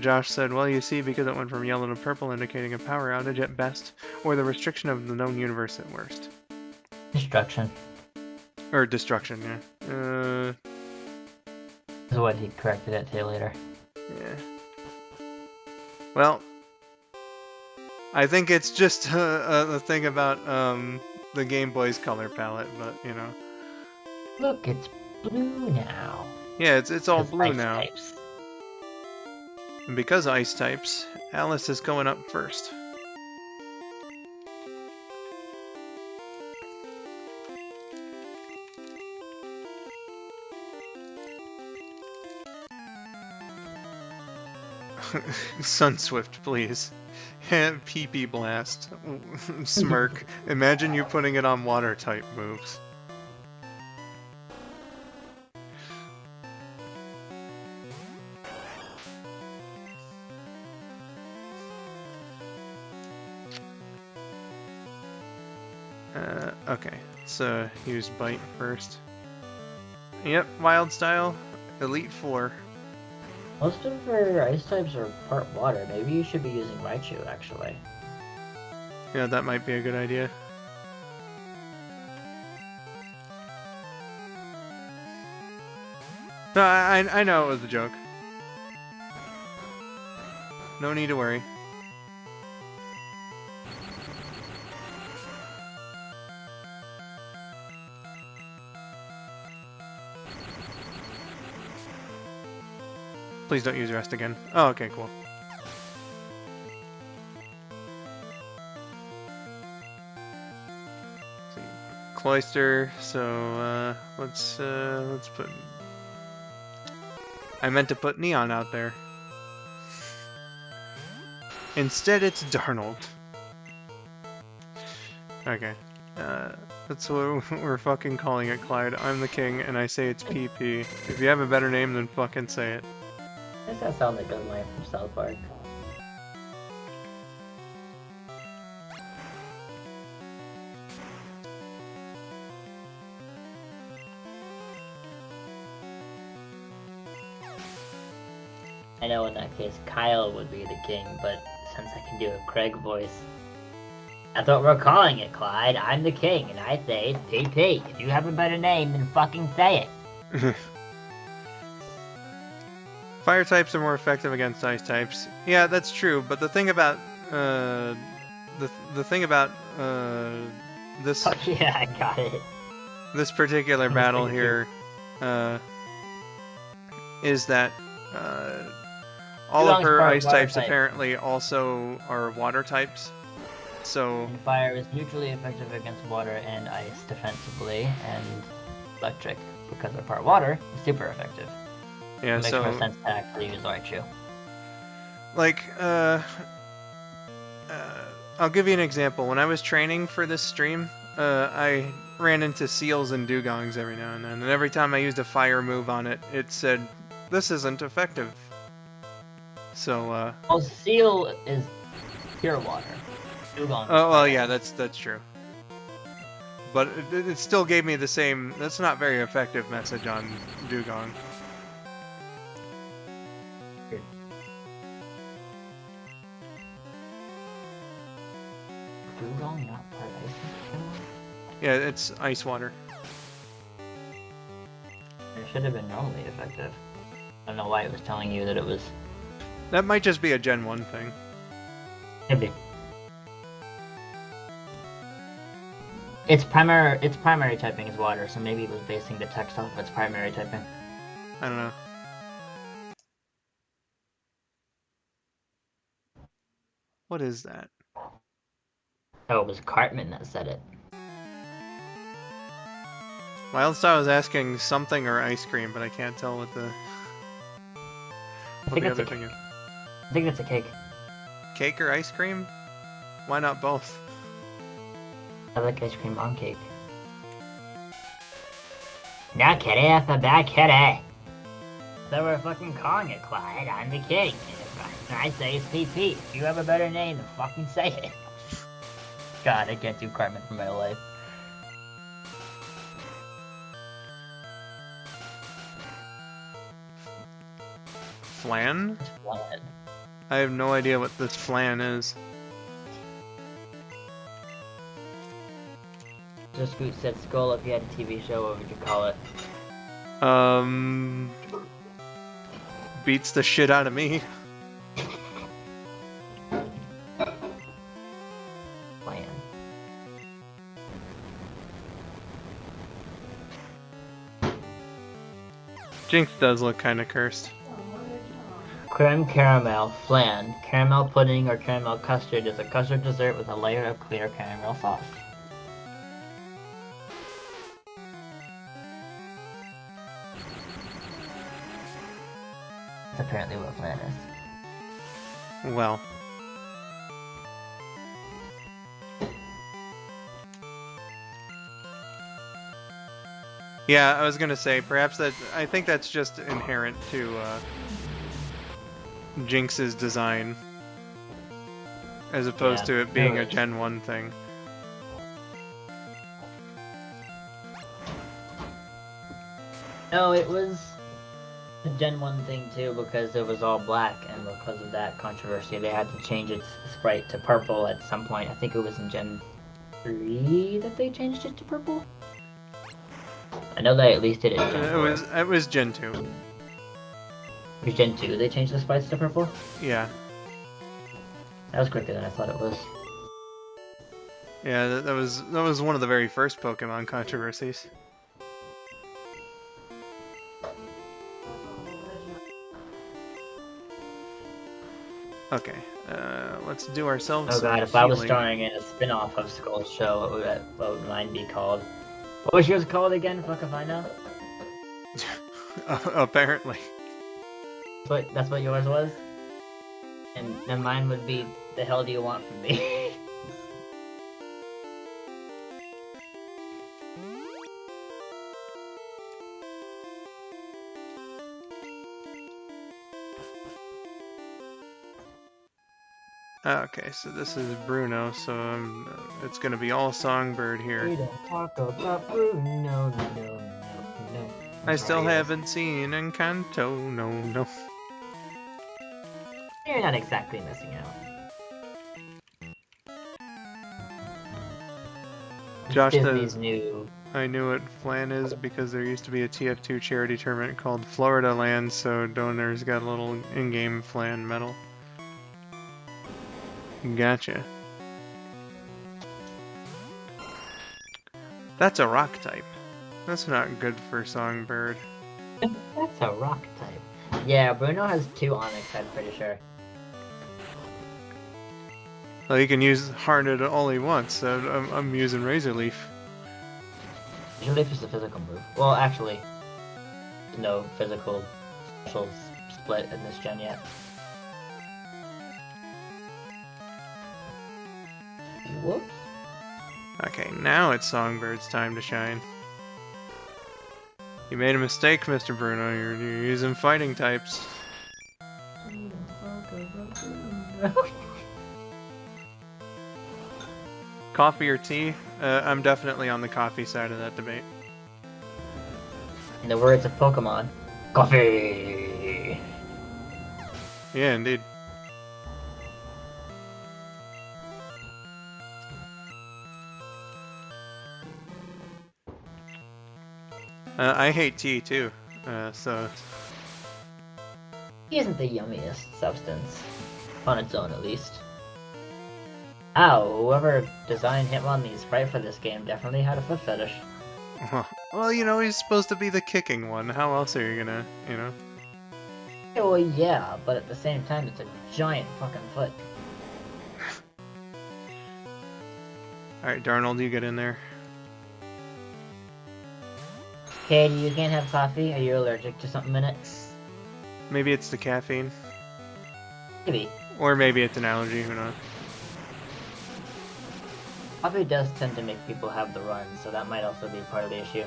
Speaker 1: Josh said, well, you see, because it went from yellow to purple, indicating a power outage at best, or the restriction of the known universe at worst.
Speaker 2: Destruction.
Speaker 1: Or destruction, yeah.
Speaker 2: Is what he corrected it to later.
Speaker 1: Yeah. Well, I think it's just a thing about the Game Boy's color palette, but you know.
Speaker 2: Look, it's blue now.
Speaker 1: Yeah, it's all blue
Speaker 2: ice
Speaker 1: now.
Speaker 2: Types.
Speaker 1: And because ice types, Alice is going up first. Sunswift, please. PP blast. Smirk. Imagine you putting it on water type moves. Okay, let's use Bite first. Yep, Wild Style, Elite 4.
Speaker 2: Most of her ice types are part water. Maybe you should be using Raichu, actually.
Speaker 1: Yeah, that might be a good idea. No, I know it was a joke. No need to worry. Please don't use rest again. Oh, okay, cool. So, Cloyster, so let's put... I meant to put Neon out there. Instead it's Darnold. Okay. That's what we're fucking calling it, Clyde. I'm the king, and I say it's PP. If you have a better name, then fucking say it.
Speaker 2: Does that sound like a line from South Park? I know in that case Kyle would be the king, but since I can do a Craig voice, that's what we're calling it, Clyde. I'm the king, and I say it's PP. If you have a better name, then fucking say it.
Speaker 1: Fire types are more effective against ice types. Yeah, that's true. But the thing about the thing about this
Speaker 2: Oh yeah, I got it.
Speaker 1: this particular battle here is that all of her ice types apparently also are water types. So
Speaker 2: and fire is neutrally effective against water and ice defensively, and electric, because they're part water, is super effective.
Speaker 1: yeah,
Speaker 2: It makes
Speaker 1: so
Speaker 2: more sense to actually use Raichu.
Speaker 1: like I'll give you an example. When I was training for this stream, I ran into seals and dugongs every now and then, and every time I used a fire move on it, it said, "This isn't effective." So
Speaker 2: Well, seal is pure water. Dugong.
Speaker 1: oh well, yeah, that's true. But it still gave me the same. That's not very effective message on dugong.
Speaker 2: Dugong, not part ice.
Speaker 1: Yeah, it's ice water.
Speaker 2: It should have been normally effective. I don't know why it was telling you that it was.
Speaker 1: That might just be a Gen 1 thing.
Speaker 2: Maybe. Its primary typing is water, so maybe it was basing the text off of its primary typing.
Speaker 1: I don't know. What is that?
Speaker 2: Oh, it was Cartman that said it.
Speaker 1: Wildstar was asking something or ice cream, but I can't tell what the other thing is.
Speaker 2: I think that's a cake.
Speaker 1: Cake or ice cream? Why not both?
Speaker 2: I like ice cream on cake. Now kitty after that kitty. So we're fucking calling it, Clyde. I'm the king. And I say it's PP. If you have a better name, then fucking say it. God, I can't do Cartman for my life.
Speaker 1: Flan?
Speaker 2: It's flat.
Speaker 1: I have no idea what this flan is.
Speaker 2: So Scoot said, Skull, if you had a TV show, what would you call it?
Speaker 1: Beats the shit out of me.
Speaker 2: Plan.
Speaker 1: Jinx does look kind of cursed.
Speaker 2: Creme caramel flan. Caramel pudding or caramel custard is a custard dessert with a layer of clear caramel sauce. That's apparently what flan is.
Speaker 1: Well. Yeah, I was gonna say, perhaps that, I think that's just inherent to, Jinx's design. As opposed to it being a Gen 1 thing.
Speaker 2: No, it was a Gen 1 thing too, because it was all black, and because of that controversy, they had to change its sprite to purple at some point. I think it was in Gen 3 that they changed it to purple? I know they at least did it in Gen 4.
Speaker 1: It was Gen 2.
Speaker 2: It was Gen 2 they changed the sprites to purple?
Speaker 1: Yeah.
Speaker 2: That was quicker than I thought it was.
Speaker 1: Yeah, that was one of the very first Pokemon controversies.
Speaker 2: Okay,
Speaker 1: let's do ourselves.
Speaker 2: Oh god, if I was starring in a spin-off of Skull's show, what would mine be called? What was yours called again? Fuck if I know.
Speaker 1: Apparently.
Speaker 2: That's what yours was? And mine would be, the hell do you want from me?
Speaker 1: Okay, so this is Bruno, so it's gonna be all Songbird here.
Speaker 2: We don't talk about Bruno, no.
Speaker 1: I still haven't seen Encanto, no.
Speaker 2: You're not exactly missing out.
Speaker 1: Josh
Speaker 2: Disney's
Speaker 1: says,
Speaker 2: new.
Speaker 1: I knew what Flan is because there used to be a TF2 charity tournament called Florida Land, so donors got a little in-game Flan medal. Gotcha. That's a rock type. That's not good for Songbird.
Speaker 2: That's a rock type. Yeah, Bruno has 2 Onyx, I'm pretty sure.
Speaker 1: Well, you can use Harned only once, so I'm using Razor Leaf.
Speaker 2: Razor Leaf is a physical move. Well, actually, there's no physical special split in this gen yet. Whoops.
Speaker 1: Okay, now it's Songbird's time to shine. You made a mistake, Mr. Bruno. You're using fighting types. Coffee or tea? I'm definitely on the coffee side of that debate.
Speaker 2: In the words of Pokemon, coffee!
Speaker 1: Yeah, indeed. I hate tea too, so...
Speaker 2: Tea isn't the yummiest substance. On its own, at least. Ow, whoever designed Hitmonlee's sprite for this game definitely had a foot fetish.
Speaker 1: Well, you know, he's supposed to be the kicking one. How else are you gonna, you know?
Speaker 2: Oh yeah, but at the same time, it's a giant fucking foot.
Speaker 1: Alright, Darnold, you get in there.
Speaker 2: Katie, you can't have coffee? Are you allergic to something in it?
Speaker 1: Maybe it's the caffeine.
Speaker 2: Maybe.
Speaker 1: Or maybe it's an allergy, who knows?
Speaker 2: Coffee does tend to make people have the runs, so that might also be part of the issue.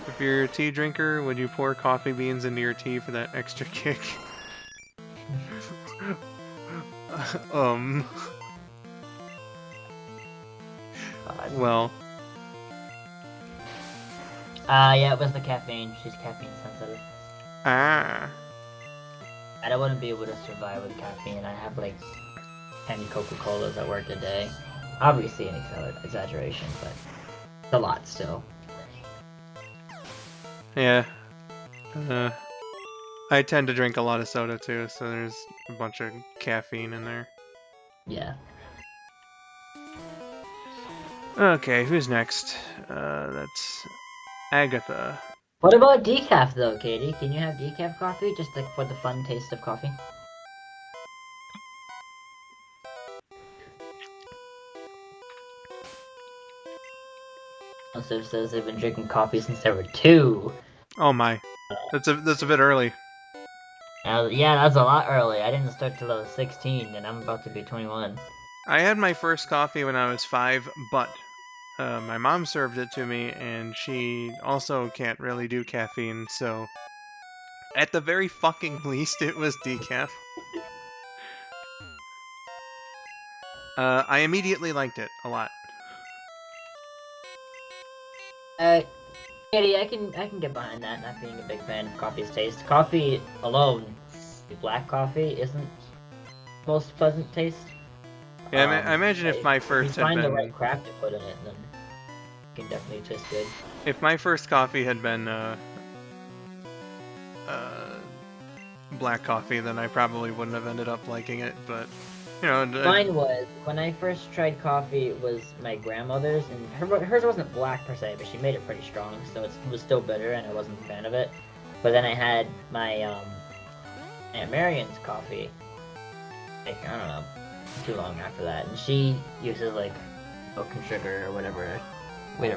Speaker 1: If you're a tea drinker, would you pour coffee beans into your tea for that extra kick? um.
Speaker 2: God.
Speaker 1: Well.
Speaker 2: Yeah, it was the caffeine. She's caffeine sensitive.
Speaker 1: Ah.
Speaker 2: I wouldn't be able to survive with caffeine. I have like 10 Coca-Colas at work a day. Obviously an exaggeration, but it's a lot still.
Speaker 1: Yeah. I tend to drink a lot of soda too, so there's a bunch of caffeine in there.
Speaker 2: Yeah.
Speaker 1: Okay, who's next? That's Agatha.
Speaker 2: What about decaf though, Katie? Can you have decaf coffee just like for the fun taste of coffee? Joseph says they've been drinking coffee since they were 2.
Speaker 1: Oh my, that's a bit early.
Speaker 2: Yeah, that's a lot early. I didn't start till I was 16, and I'm about to be 21.
Speaker 1: I had my first coffee when I was 5, but my mom served it to me, and she also can't really do caffeine, so at the very fucking least, it was decaf. I immediately liked it a lot.
Speaker 2: Katie, I can get behind that. Not being a big fan of coffee's taste. Coffee alone, black coffee, isn't the most pleasant taste.
Speaker 1: Yeah, I imagine if my first
Speaker 2: if you
Speaker 1: had
Speaker 2: find
Speaker 1: been...
Speaker 2: the right crap to put in it, then it can definitely taste good.
Speaker 1: If my first coffee had been black coffee, then I probably wouldn't have ended up liking it, but, you know...
Speaker 2: Mine was, when I first tried coffee, it was my grandmother's, and hers wasn't black per se, but she made it pretty strong, so it was still bitter, and I wasn't a fan of it. But then I had my Aunt Marion's coffee, like, I don't know, too long after that, and she uses, like, milk and sugar or whatever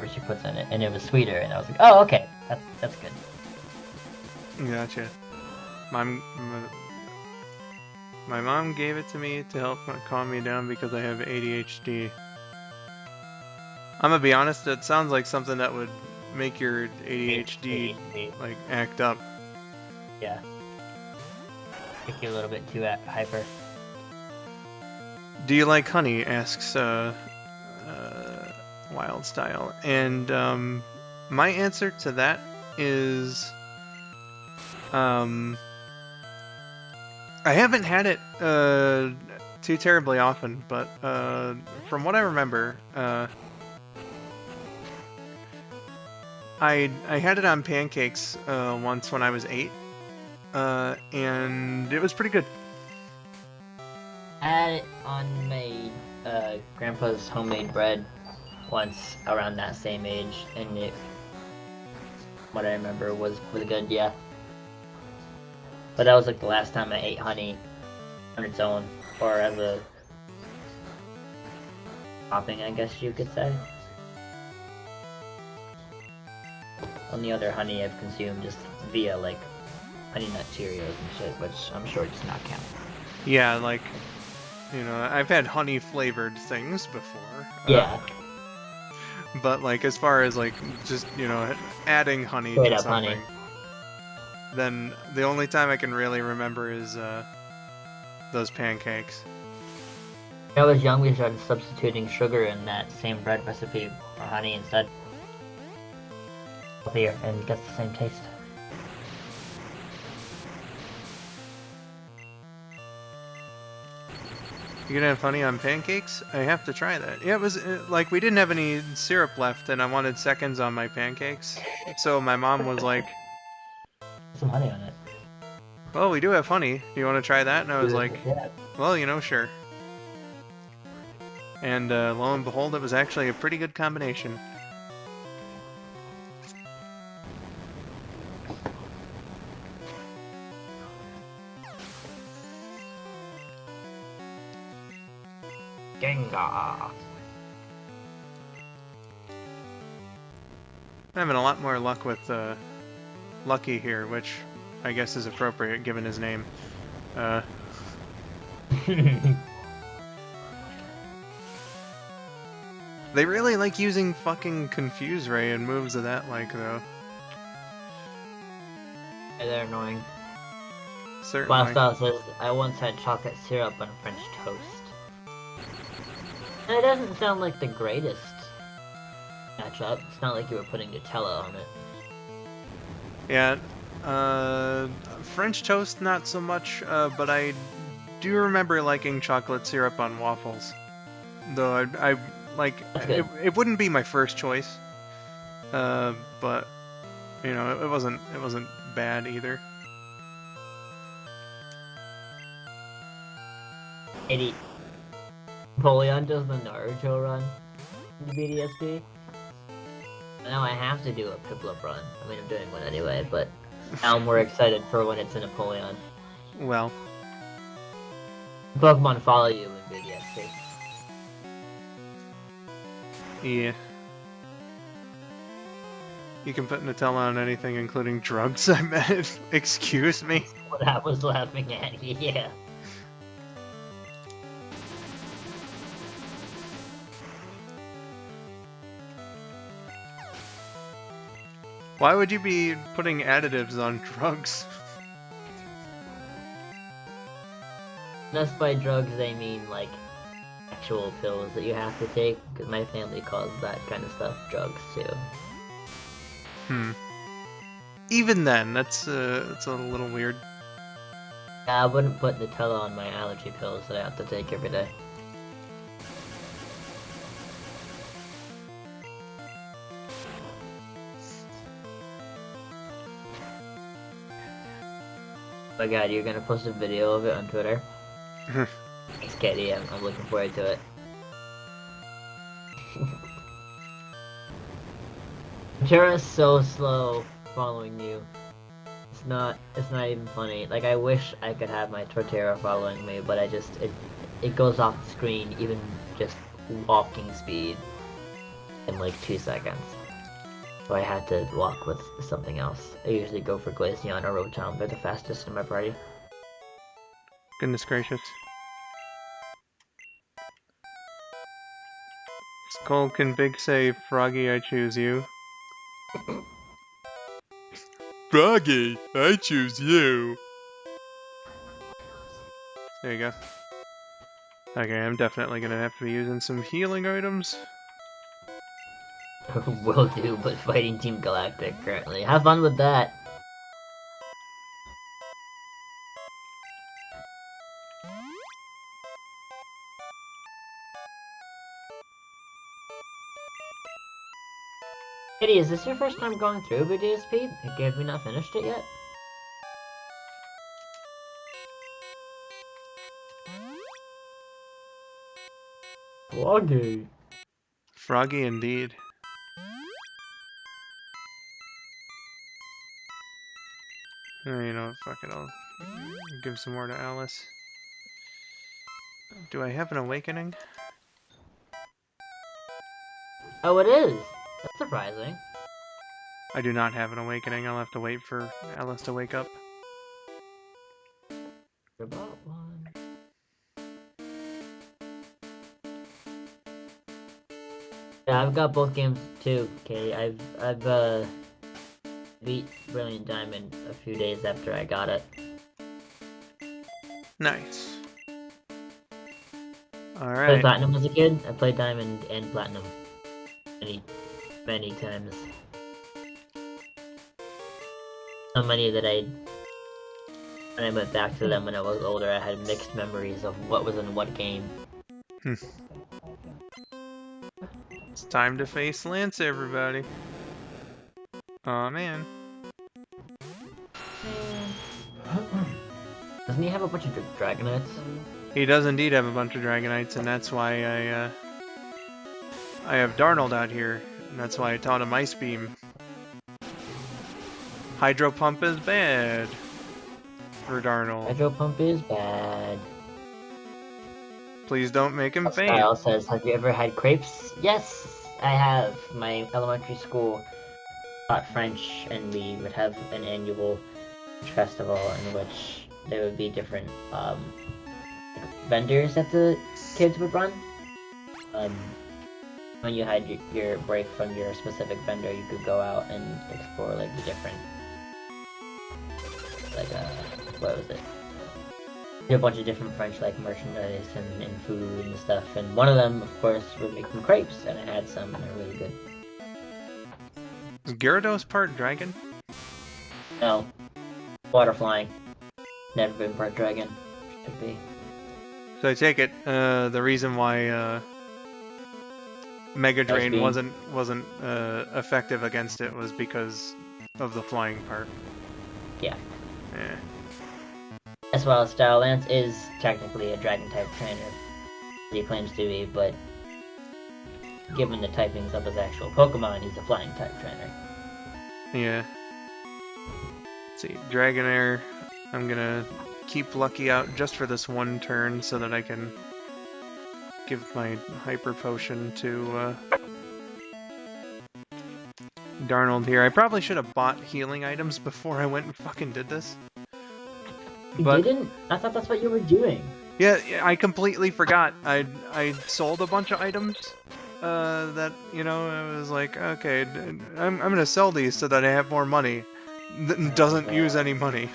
Speaker 2: she puts in it, and it was sweeter, and I was like, oh, okay, that's good.
Speaker 1: Gotcha. My mom gave it to me to help calm me down because I have ADHD. I'm gonna be honest, it sounds like something that would make your ADHD like act up.
Speaker 2: Yeah. Make you a little bit too hyper.
Speaker 1: Do you like honey? Asks Wild Style. And my answer to that is I haven't had it too terribly often, but from what I remember, I had it on pancakes once when I was 8, and it was pretty good.
Speaker 2: I had it on my grandpa's homemade bread once around that same age, and it, what I remember, was really good, yeah. But that was like the last time I ate honey on its own, or as a topping, I guess you could say. Only other honey I've consumed just via like Honey Nut Cheerios and shit, which I'm sure does not count.
Speaker 1: Yeah, like, you know, I've had honey flavored things before.
Speaker 2: Yeah.
Speaker 1: But like, as far as like just, you know, adding honey
Speaker 2: Straight
Speaker 1: to
Speaker 2: up
Speaker 1: something,
Speaker 2: honey.
Speaker 1: then the only time I can really remember is those pancakes.
Speaker 2: When I was young, we started substituting sugar in that same bread recipe for honey instead. Healthier and gets the same taste.
Speaker 1: You gonna have honey on pancakes? I have to try that. Yeah, it was like we didn't have any syrup left, and I wanted seconds on my pancakes. So my mom was like,
Speaker 2: Some honey on it.
Speaker 1: "Well, we do have honey. Do you want to try that?" And I was like,
Speaker 2: Yeah.
Speaker 1: "Well, you know, sure." And lo and behold, it was actually a pretty good combination.
Speaker 2: Gengar.
Speaker 1: I'm having a lot more luck with Lucky here, which I guess is appropriate given his name. They really like using fucking Confuse Ray and moves of that like, though.
Speaker 2: Yeah, they're annoying.
Speaker 1: certainly.
Speaker 2: Lifestyle says, I once had chocolate syrup on French toast. And it doesn't sound like the greatest matchup. It's not like you were putting Nutella on it.
Speaker 1: Yeah, French toast not so much, but I do remember liking chocolate syrup on waffles. Though I like it wouldn't be my first choice, but you know it wasn't bad either.
Speaker 2: 80. Napoleon does the Naruto run in the BDSP. Now I have to do a Piplup run. I mean, I'm doing one anyway, but now I'm more excited for when it's a Napoleon.
Speaker 1: Well,
Speaker 2: Pokemon follow you in BDSP.
Speaker 1: yeah. You can put Nutella on anything, including drugs, I meant. Excuse me.
Speaker 2: What I was laughing at, yeah.
Speaker 1: Why would you be putting additives on drugs?
Speaker 2: That's by drugs they mean, like, actual pills that you have to take, because my family calls that kind of stuff drugs, too.
Speaker 1: Even then, it's a little weird.
Speaker 2: Yeah, I wouldn't put Nutella on my allergy pills that I have to take every day. Oh my god, you're gonna post a video of it on Twitter? Thanks, Katie. I'm looking forward to it. Tara's so slow following you. It's not even funny. Like, I wish I could have my Torterra following me, but it goes off the screen even just walking speed in like 2 seconds. So I had to walk with something else. I usually go for Glaceon or Rotom. They're the fastest in my party.
Speaker 1: Goodness gracious. Skull can big say, Froggy, I choose you. Froggy, I choose you. There you go. Okay, I'm definitely gonna have to be using some healing items.
Speaker 2: Will do, but fighting Team Galactic currently. Have fun with that. Kitty, is this your first time going through BDSP? Have we not finished it yet? Froggy.
Speaker 1: Froggy indeed. You know, fuck it, I'll give some more to Alice. Do I have an awakening?
Speaker 2: Oh, it is! That's surprising.
Speaker 1: I do not have an awakening. I'll have to wait for Alice to wake up.
Speaker 2: About one. Yeah, I've got both games too, Katie. I've beat Brilliant Diamond a few days after I got it.
Speaker 1: Nice.
Speaker 2: I played
Speaker 1: Alright.
Speaker 2: Platinum as a kid. I played Diamond and Platinum many times. So many that when I went back to them when I was older, I had mixed memories of what was in what game.
Speaker 1: It's time to face Lance, everybody. Aw, man.
Speaker 2: Doesn't he have a bunch of Dragonites?
Speaker 1: He does indeed have a bunch of Dragonites, and that's why I have Darnold out here, and that's why I taught him Ice Beam. Hydro Pump is bad for Darnold.
Speaker 2: Hydro Pump is bad.
Speaker 1: Please don't make him faint.
Speaker 2: Kyle says, have you ever had crepes? Yes, I have. My elementary school taught French, and we would have an annual festival in which there would be different vendors that the kids would run. When you had your break from your specific vendor, you could go out and explore like the different, like what was it? a bunch of different French like merchandise and food and stuff. And one of them, of course, were making crepes, and I had some, and they're really good.
Speaker 1: Is Gyarados part dragon?
Speaker 2: No, water flying. Never been part dragon. Should be.
Speaker 1: So I take it the reason why Mega Drain wasn't effective against it was because of the flying part.
Speaker 2: Yeah.
Speaker 1: Yeah.
Speaker 2: As well as Style Lance is technically a dragon type trainer, he claims to be, but given the typings of his actual Pokemon, he's a flying type trainer.
Speaker 1: Yeah. Let's see, Dragonair, I'm gonna keep Lucky out just for this one turn so that I can give my Hyper Potion to Darnold here. I probably should have bought healing items before I went and fucking did this.
Speaker 2: You didn't? I thought that's what you were doing.
Speaker 1: Yeah, I completely forgot. I sold a bunch of items that, you know, I was like, okay, I'm gonna sell these so that I have more money. That doesn't use any money.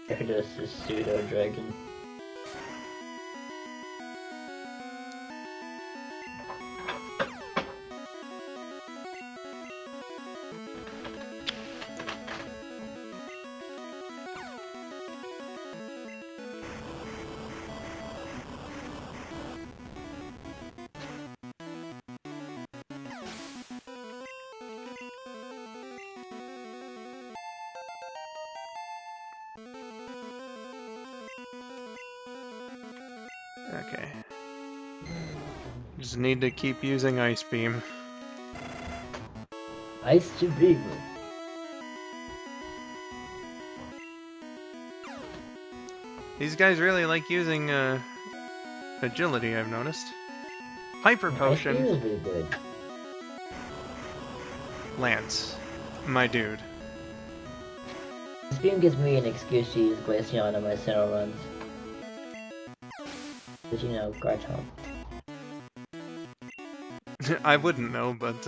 Speaker 2: Gyarados is pseudo dragon.
Speaker 1: Okay. Just need to keep using Ice Beam.
Speaker 2: Ice to Beam.
Speaker 1: These guys really like using agility, I've noticed. Hyper Potion.
Speaker 2: Ice Beam is really good.
Speaker 1: Lance, my dude.
Speaker 2: Ice Beam gives me an excuse to use Glaceon on my Sinnoh runs. Did you know, Garchomp?
Speaker 1: I wouldn't know, but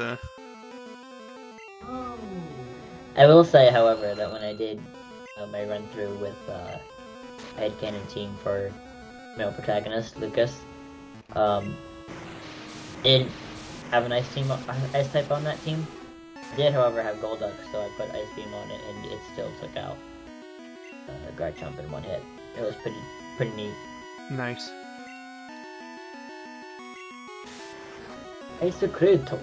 Speaker 2: I will say, however, that when I did my run through with Headcanon team for male protagonist Lucas, did have an ice type on that team. I did, however, have Golduck, so I put Ice Beam on it, and it still took out Garchomp in one hit. It was pretty neat.
Speaker 1: nice.
Speaker 2: Ice Crito.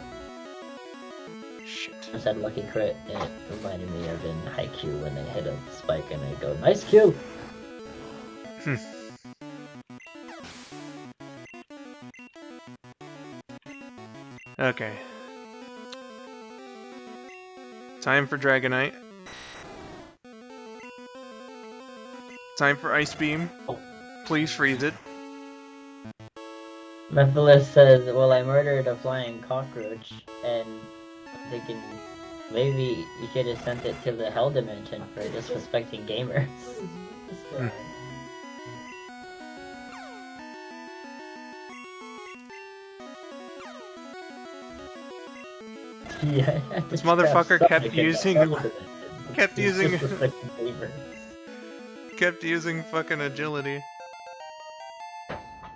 Speaker 1: Shit.
Speaker 2: I said Lucky Crit, and it reminded me of in Haikyuu when they hit a spike and they go, nice Q!
Speaker 1: Okay. Time for Dragonite. Time for Ice Beam. Please freeze it.
Speaker 2: Mephiles says, well, I murdered a flying cockroach, and I'm thinking maybe you should have sent it to the Hell Dimension for disrespecting gamers. Yeah,
Speaker 1: This motherfucker kept using fucking agility.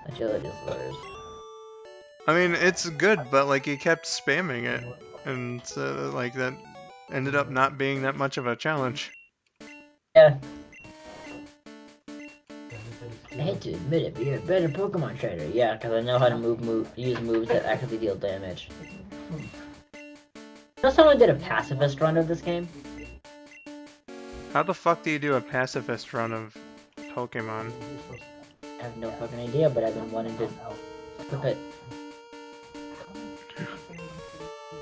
Speaker 2: Agility is worse.
Speaker 1: I mean, it's good, but like he kept spamming it, and like that ended up not being that much of a challenge.
Speaker 2: Yeah. I hate to admit it, but you're a better Pokemon trainer. Yeah, because I know how to use moves that actually deal damage. You know someone did a pacifist run of this game?
Speaker 1: How the fuck do you do a pacifist run of Pokemon?
Speaker 2: I have no fucking idea, but I've been wanting to equip it.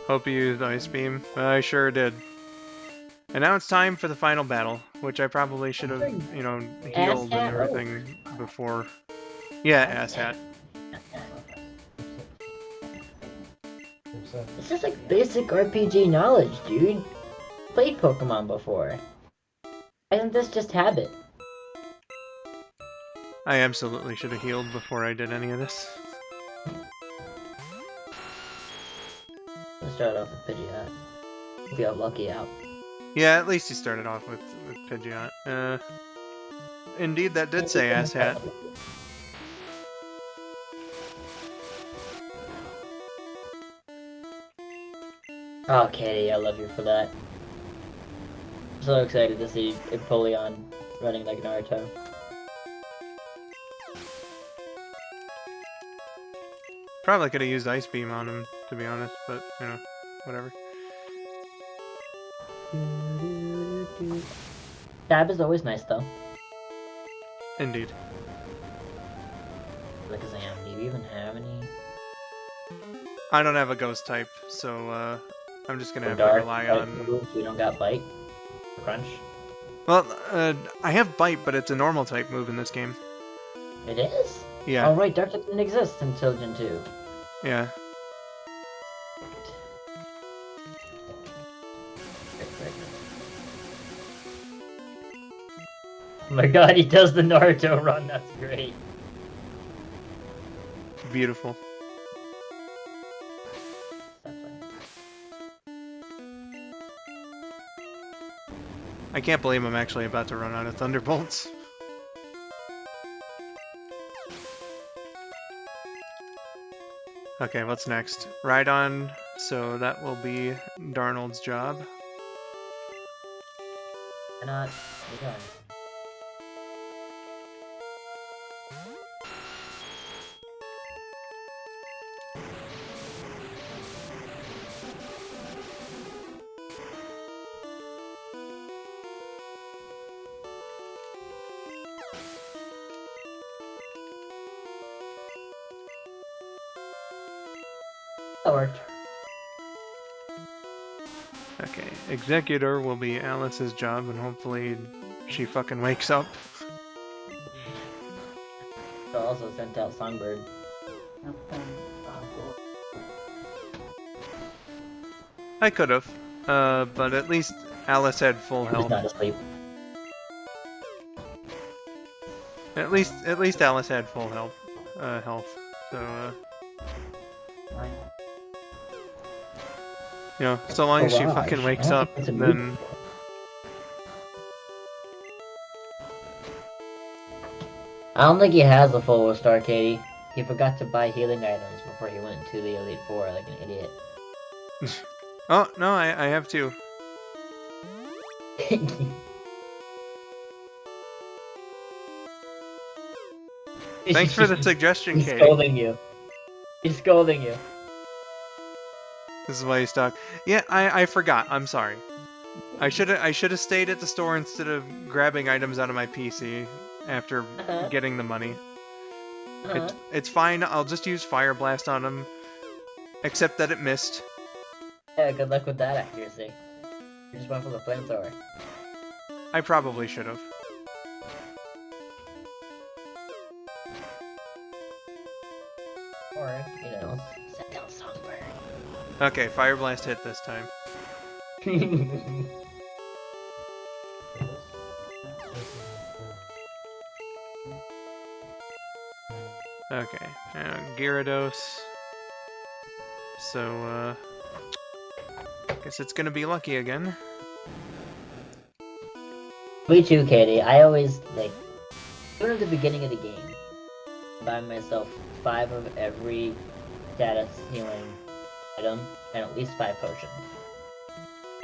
Speaker 1: Hope you used Ice Beam. I sure did. And now it's time for the final battle, which I probably should have, you know, healed and everything before. Yeah, Asshat.
Speaker 2: This is like basic RPG knowledge, dude. Played Pokemon before. Isn't this just habit?
Speaker 1: I absolutely should have healed before I did any of this.
Speaker 2: Let's start off with Pidgeot. We got Lucky out.
Speaker 1: Yeah, at least he started off with Pidgeot. Indeed, that did say asshat.
Speaker 2: Oh, Katie, I love you for that. I'm so excited to see Empoleon running like Naruto.
Speaker 1: Probably could have used Ice Beam on him, to be honest, but, you know, whatever.
Speaker 2: Dab is always nice, though.
Speaker 1: Indeed.
Speaker 2: Like, do you even have any?
Speaker 1: I don't have a ghost type, so, I'm just gonna have to
Speaker 2: Dark
Speaker 1: rely
Speaker 2: type
Speaker 1: on...
Speaker 2: moves? You don't got Bite? Crunch?
Speaker 1: Well, I have Bite, but it's a normal type move in this game.
Speaker 2: It is?
Speaker 1: Yeah.
Speaker 2: Oh, right, Dark type didn't exist until Gen 2.
Speaker 1: Yeah.
Speaker 2: Oh my god, he does the Naruto run, that's great.
Speaker 1: Beautiful. I can't believe I'm actually about to run out of Thunderbolts. Okay, what's next? Rhydon, so that will be Darnold's job.
Speaker 2: Not. That worked.
Speaker 1: Okay, Executor will be Alice's job, and hopefully she fucking wakes up.
Speaker 2: I also sent out Songbird.
Speaker 1: I could have, but at least Alice had full
Speaker 2: He was
Speaker 1: health.
Speaker 2: not asleep.
Speaker 1: At least Alice had full health. So, you know, so long as she fucking wakes up, then...
Speaker 2: I don't think he has a full star, Katie. He forgot to buy healing items before he went to the Elite Four like an idiot.
Speaker 1: Oh, no, I have two. Thanks for the suggestion,
Speaker 2: He's
Speaker 1: Katie.
Speaker 2: scolding you. He's scolding you.
Speaker 1: This is why you stuck. Yeah, I forgot. I'm sorry. I should have stayed at the store instead of grabbing items out of my PC after getting the money. It's fine. I'll just use Fire Blast on him. Except that it missed.
Speaker 2: Yeah, good luck with that accuracy. You just went for the flamethrower.
Speaker 1: I probably should have.
Speaker 2: Or, you know, set down Songbird.
Speaker 1: Okay, Fire Blast hit this time. Okay, Gyarados. So, guess it's gonna be lucky again.
Speaker 2: Me too, Katie. I always, like, even at the beginning of the game, buy myself 5 of every status healing item and at least 5 potions.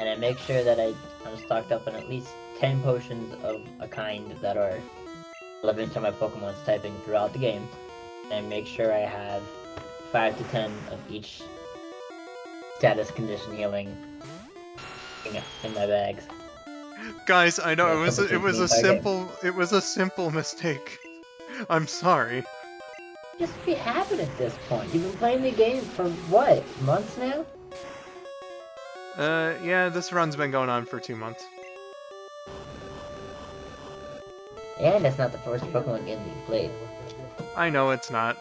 Speaker 2: And I make sure that I'm stocked up on at least 10 potions of a kind that are relevant to my Pokemon's typing throughout the game. And I make sure I have 5 to 10 of each status condition healing in my bags.
Speaker 1: Guys, I know
Speaker 2: Yeah,
Speaker 1: it was a simple mistake. I'm sorry.
Speaker 2: Just be happy at this point. You've been playing the game for what, months now?
Speaker 1: Yeah, this run's been going on for 2 months.
Speaker 2: And it's not the first Pokemon game that you played.
Speaker 1: I know it's not.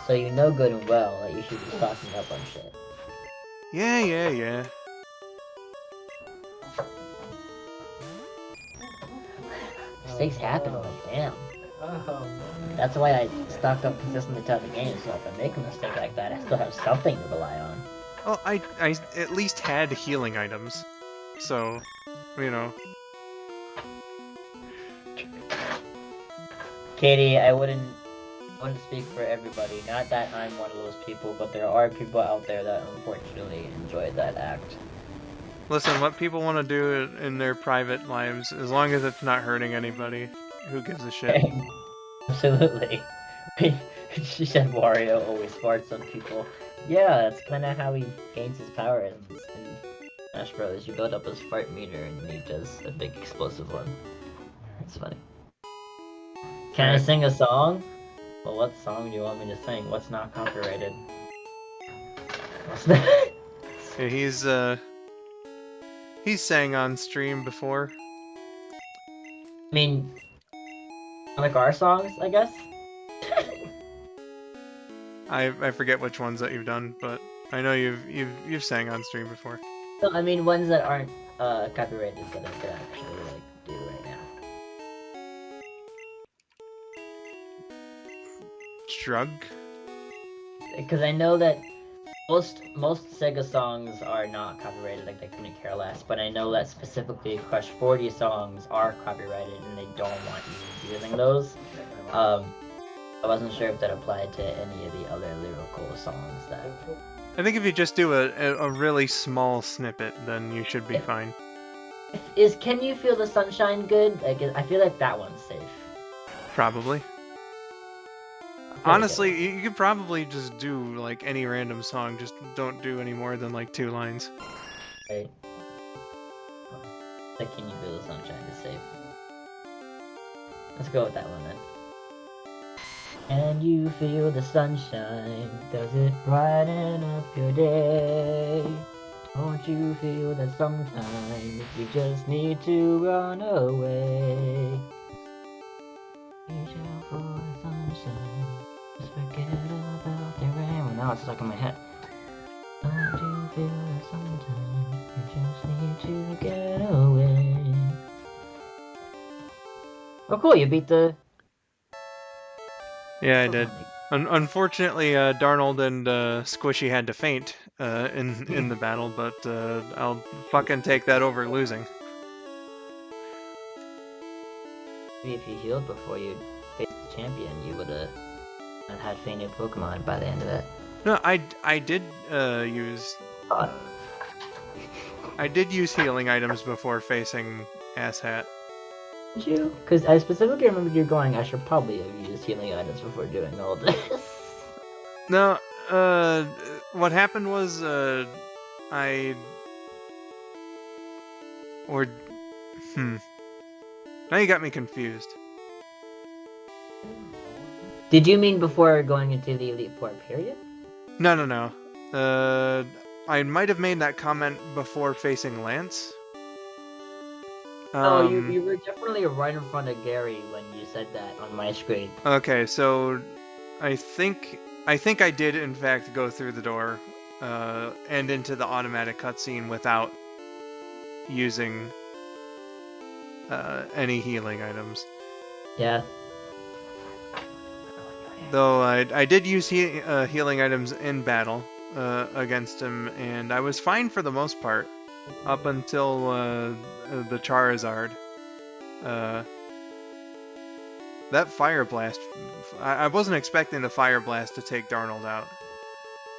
Speaker 2: So you know good and well that you should be stocking up on shit.
Speaker 1: Yeah.
Speaker 2: Mistakes happen, like, damn. That's why I stocked up consistently throughout the game, so if I make a mistake like that, I still have something to rely on.
Speaker 1: Well, I at least had healing items. So, you know.
Speaker 2: Katie, I wouldn't speak for everybody. Not that I'm one of those people, but there are people out there that unfortunately enjoy that act.
Speaker 1: Listen, what people want to do in their private lives, as long as it's not hurting anybody, who gives a shit?
Speaker 2: Absolutely. She said Wario always farts on people. Yeah, that's kind of how he gains his power in Smash Bros. You build up his fart meter and he does a big explosive one. It's funny. Can I sing a song? Well, what song do you want me to sing? What's not copyrighted? What's that?
Speaker 1: Yeah, he's sang on stream before.
Speaker 2: I mean, like our songs, I guess?
Speaker 1: I forget which ones that you've done, but I know you've sang on stream before.
Speaker 2: No, I mean ones that aren't copyrighted that I could actually like do right now.
Speaker 1: Shrug?
Speaker 2: Because I know that most Sega songs are not copyrighted, like they couldn't care less. But I know that specifically Crush 40 songs are copyrighted, and they don't want you using those. I wasn't sure if that applied to any of the other lyrical songs that.
Speaker 1: I think if you just do a really small snippet, then you should be fine.
Speaker 2: Is Can You Feel the Sunshine good? Like, I feel like that one's safe.
Speaker 1: Probably. Honestly, you could probably just do like any random song, just don't do any more than like 2 lines.
Speaker 2: Right. Like Can You Feel the Sunshine is safe. Let's go with that one then. Can you feel the sunshine? Does it brighten up your day? Don't you feel that sometimes you just need to run away? Reach out for the sunshine. Just forget about the rain. Well, now it's stuck in my head. Don't you feel that sometimes you just need to get away? Oh, cool! You beat the.
Speaker 1: Yeah, I did. Unfortunately, Darnold and Squishy had to faint in the battle, but I'll fucking take that over losing.
Speaker 2: Maybe if you healed before you faced the champion, you would have had fainted Pokemon by the end of it.
Speaker 1: No, I did use. I did use healing items before facing Asshat.
Speaker 2: Did you? Because I specifically remember you going, I should probably have used healing items before doing all this.
Speaker 1: No, what happened was, now you got me confused.
Speaker 2: Did you mean before going into the Elite Four period?
Speaker 1: No. I might have made that comment before facing Lance.
Speaker 2: Oh, you were definitely right in front of Gary when you said that on my screen.
Speaker 1: Okay, so I think I did in fact go through the door and into the automatic cutscene without using any healing items.
Speaker 2: Yeah.
Speaker 1: Though I did use healing items in battle against him, and I was fine for the most part up until the Charizard. That Fire Blast, I wasn't expecting the Fire Blast to take Darnold out.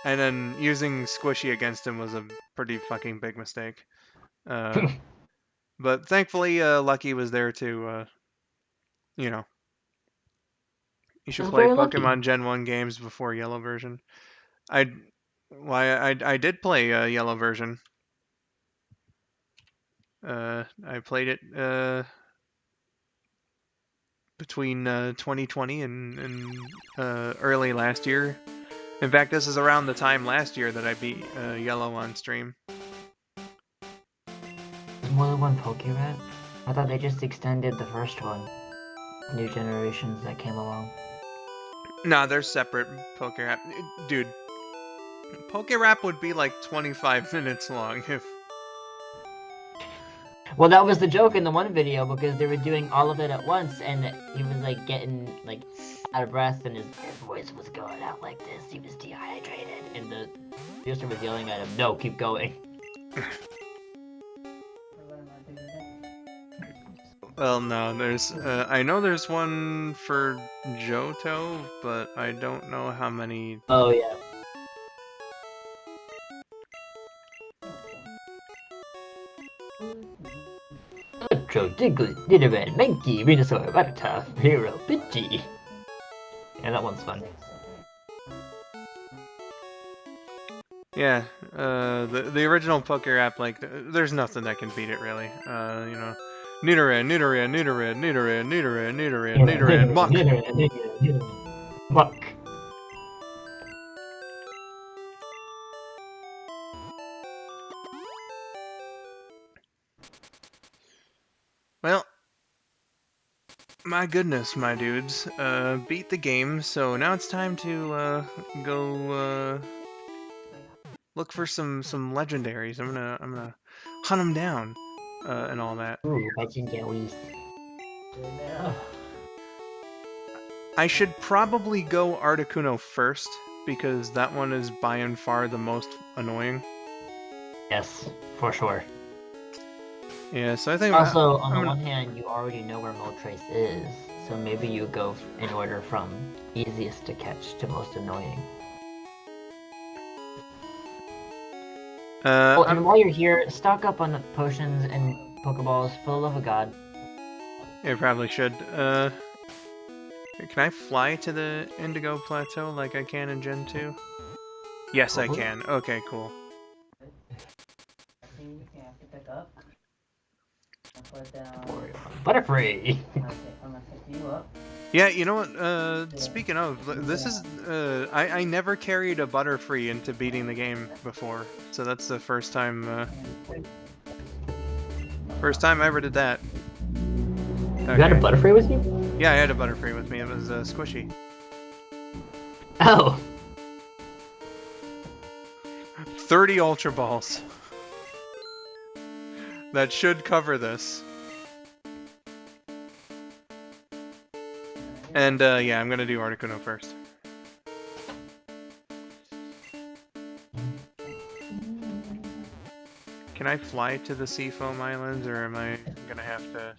Speaker 1: And then using Squishy against him was a pretty fucking big mistake. But thankfully, Lucky was there to, you know. You should play Pokemon Gen 1 games before Yellow version. I did play Yellow version. I played it between 2020 and early last year. In fact, this is around the time last year that I beat Yellow on stream.
Speaker 2: There's more than one Pokérat? I thought they just extended the first one. New generations that came along.
Speaker 1: Nah, they're separate Pokérap. Dude, Pokérap would be like 25 minutes long if...
Speaker 2: Well, that was the joke in the one video because they were doing all of it at once, and he was like getting like out of breath, and his voice was going out like this. He was dehydrated, and the producer was yelling at him, "No, keep going."
Speaker 1: Well, no, there's, I know there's one for Johto, but I don't know how many...
Speaker 2: Oh, yeah. Electro, Diglett, Nidoran, Mankey, Venusaur, Rattata, Hero, Pidgey. Yeah, that one's fun.
Speaker 1: Yeah, the original Poké app, like, there's nothing that can beat it, really. You know, Nidoran, Muck!
Speaker 2: Muck.
Speaker 1: Well, my goodness, my dudes, beat the game, so now it's time to, go, look for some legendaries. I'm gonna hunt them down, and all that.
Speaker 2: Ooh, legendaries.
Speaker 1: I should probably go Articuno first, because that one is by and far the most annoying.
Speaker 2: Yes, for sure.
Speaker 1: Yeah, so I think
Speaker 2: Also, on the one hand, you already know where Moltres is, so maybe you go in order from easiest to catch to most annoying. And while you're here, stock up on the potions and Pokeballs for the love of God.
Speaker 1: Yeah, probably should. Can I fly to the Indigo Plateau like I can in Gen 2? Yes, I can. Okay, cool.
Speaker 2: Butterfree!
Speaker 1: Yeah, you know what, speaking of, this is, I never carried a Butterfree into beating the game before, so that's the first time I ever did that. Okay.
Speaker 2: You had a Butterfree with you?
Speaker 1: Yeah, I had a Butterfree with me, it was, squishy.
Speaker 2: Oh!
Speaker 1: 30 Ultra Balls. That should cover this. And, yeah, I'm gonna do Articuno first. Can I fly to the Seafoam Islands, or am I gonna have to...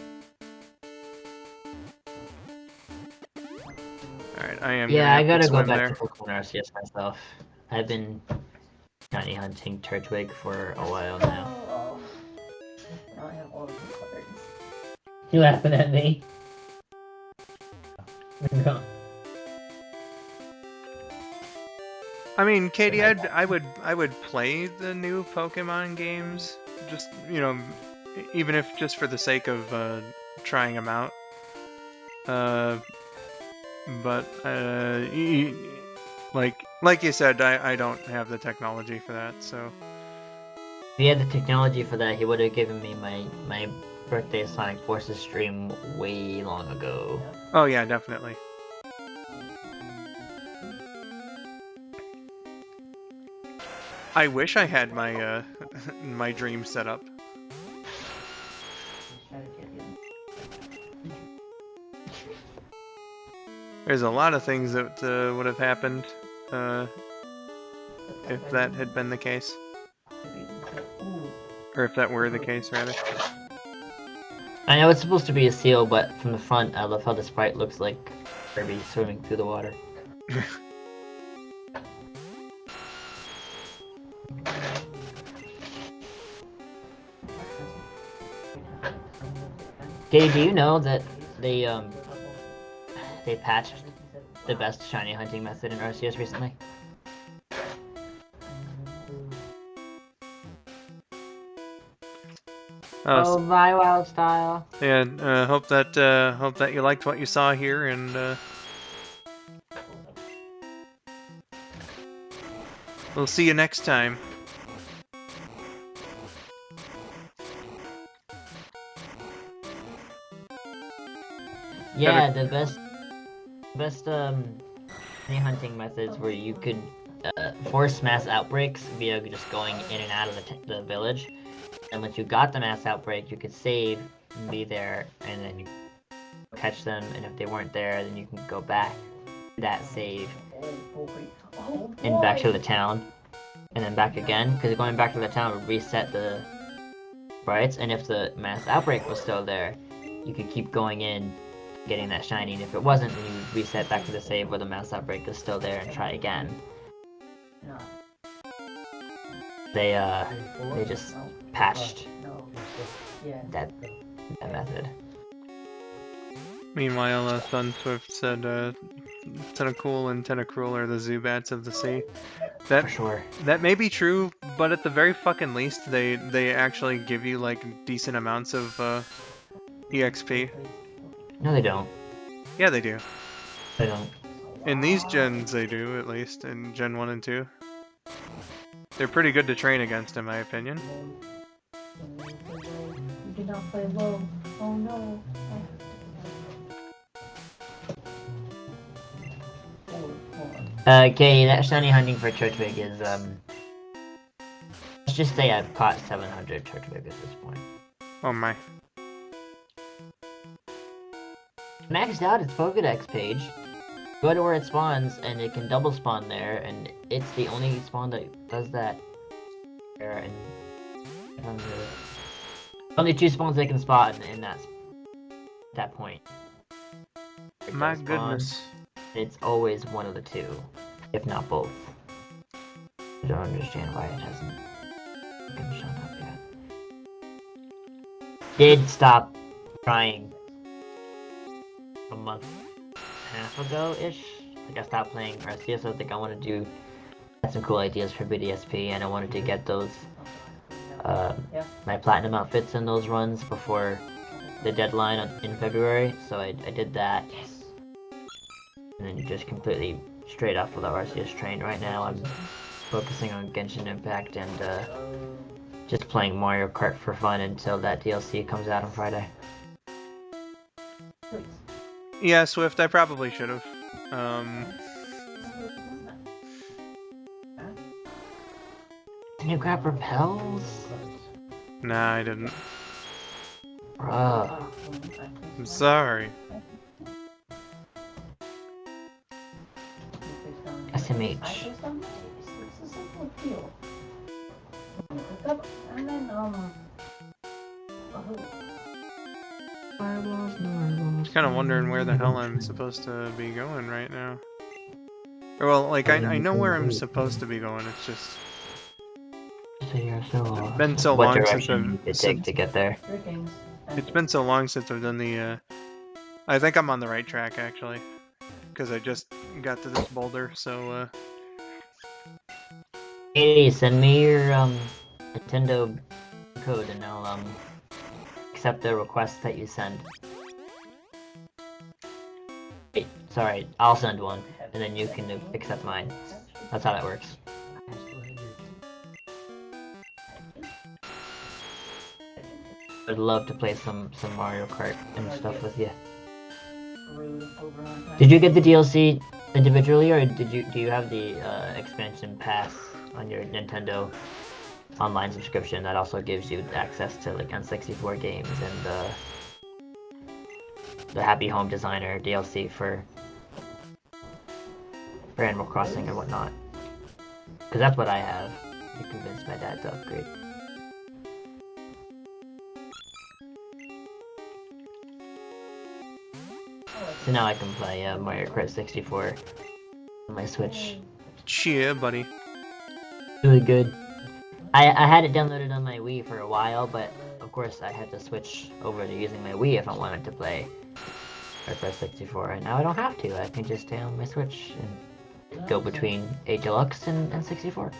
Speaker 1: Alright, I am.
Speaker 2: Yeah, I gotta go back
Speaker 1: there.
Speaker 2: to Pokemon RCS myself. I've been shiny hunting Turtwig for a while now. You laughing at me? No.
Speaker 1: I mean, Katie, I would play the new Pokemon games, just, you know, even if just for the sake of trying them out. But like you said, I don't have the technology for that, so.
Speaker 2: If he had the technology for that, he would have given me my birthday Sonic Forces stream way long ago.
Speaker 1: Oh yeah, definitely. I wish I had my my dream set up. There's a lot of things that would have happened if that had been the case. Or if that were the case, rather.
Speaker 2: I know it's supposed to be a seal, but from the front, I love how the sprite looks like Kirby swimming through the water. Katie, do you know that they patched the best shiny hunting method in RCS recently? Oh, my wild style.
Speaker 1: Yeah, hope that you liked what you saw here, and we'll see you next time.
Speaker 2: Yeah, the best shiny hunting methods where you could force mass outbreaks via just going in and out of the village. And once you got the mass outbreak, you could save and be there, and then you catch them, and if they weren't there, then you can go back to that save and back to the town, and then back again, because going back to the town would reset the sprites, and if the mass outbreak was still there, you could keep going in, getting that shiny, and if it wasn't, then you reset back to the save where the mouse outbreak is still there and try again. They just patched that method.
Speaker 1: Meanwhile, Sunswift said Tentacool and Tentacruel are the Zubats of the sea.
Speaker 2: For sure.
Speaker 1: That may be true, but at the very fucking least, they actually give you like decent amounts of EXP.
Speaker 2: No, they don't.
Speaker 1: Yeah, they do.
Speaker 2: They don't.
Speaker 1: In these gens, they do, at least in Gen 1 and 2. They're pretty good to train against, in my opinion.
Speaker 3: You did not play low. Oh no.
Speaker 2: Okay, that shiny hunting for Turtwig is, let's just say I've caught 700 Turtwig at this point.
Speaker 1: Oh my.
Speaker 2: Maxed out its Pokedex page. Go to where it spawns, and it can double spawn there, and it's the only spawn that does that. And only 2 spawns they can spot in that point.
Speaker 1: My goodness.
Speaker 2: It's always one of the 2, if not both. I don't understand why it hasn't fucking shown up yet. Did stop trying a month and a half ago-ish. Like I stopped playing Arceus, so I think I want to had some cool ideas for BDSP, and I wanted to get those my platinum outfits in those runs before the deadline in February, so I did that. And then just completely straight off of the Arceus train. Right now I'm focusing on Genshin Impact and just playing Mario Kart for fun until that DLC comes out on Friday.
Speaker 1: Yeah, Swift, I probably should have.
Speaker 2: Can you grab repels?
Speaker 1: Nah, I didn't.
Speaker 2: Bruh.
Speaker 1: I'm sorry.
Speaker 2: SMH.
Speaker 3: And then,
Speaker 1: Kind of wondering where the hell I'm supposed to be going right now. Or, well, like, I know where I'm supposed to be going, it's just... It's been so long since I've...
Speaker 2: take to get there?
Speaker 1: It's been so long since I've done the, I think I'm on the right track, actually. Because I just got to this boulder, so,
Speaker 2: Hey, send me your, Nintendo code and I'll, accept the request that you send. Wait, sorry, I'll send one, and then you can accept mine. That's how that works. I'd love to play some Mario Kart and stuff with you. Did you get the DLC individually, or do you have the expansion pass on your Nintendo online subscription that also gives you access to like N64 games and the Happy Home Designer DLC for Animal Crossing and whatnot? Because that's what I have. You convinced my dad to upgrade. So now I can play Mario Kart 64 on my Switch.
Speaker 1: cheer, buddy.
Speaker 2: Really good. I had it downloaded on my Wii for a while, but of course I had to switch over to using my Wii if I wanted to play Mario Kart 64, and now I don't have to. I can just stay on my Switch and go between 8 Deluxe and 64.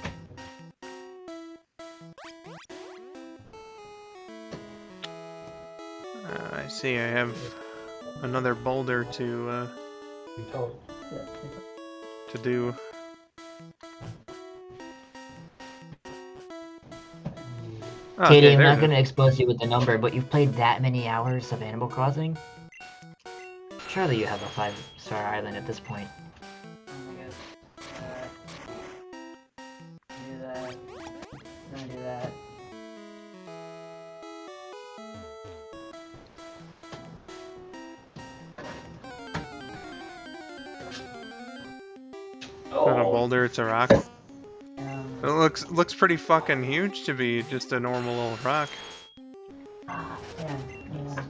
Speaker 1: I see, I have another boulder to do.
Speaker 2: Katie,
Speaker 1: Okay,
Speaker 2: I'm not
Speaker 1: there.
Speaker 2: going to expose you with the number, but you've played that many hours of Animal Crossing? Surely you have a 5-star island at this point.
Speaker 3: Do that. Don't do that.
Speaker 1: It's not a boulder, it's a rock. It looks pretty fucking huge to be just a normal old rock.
Speaker 3: Yeah, yeah.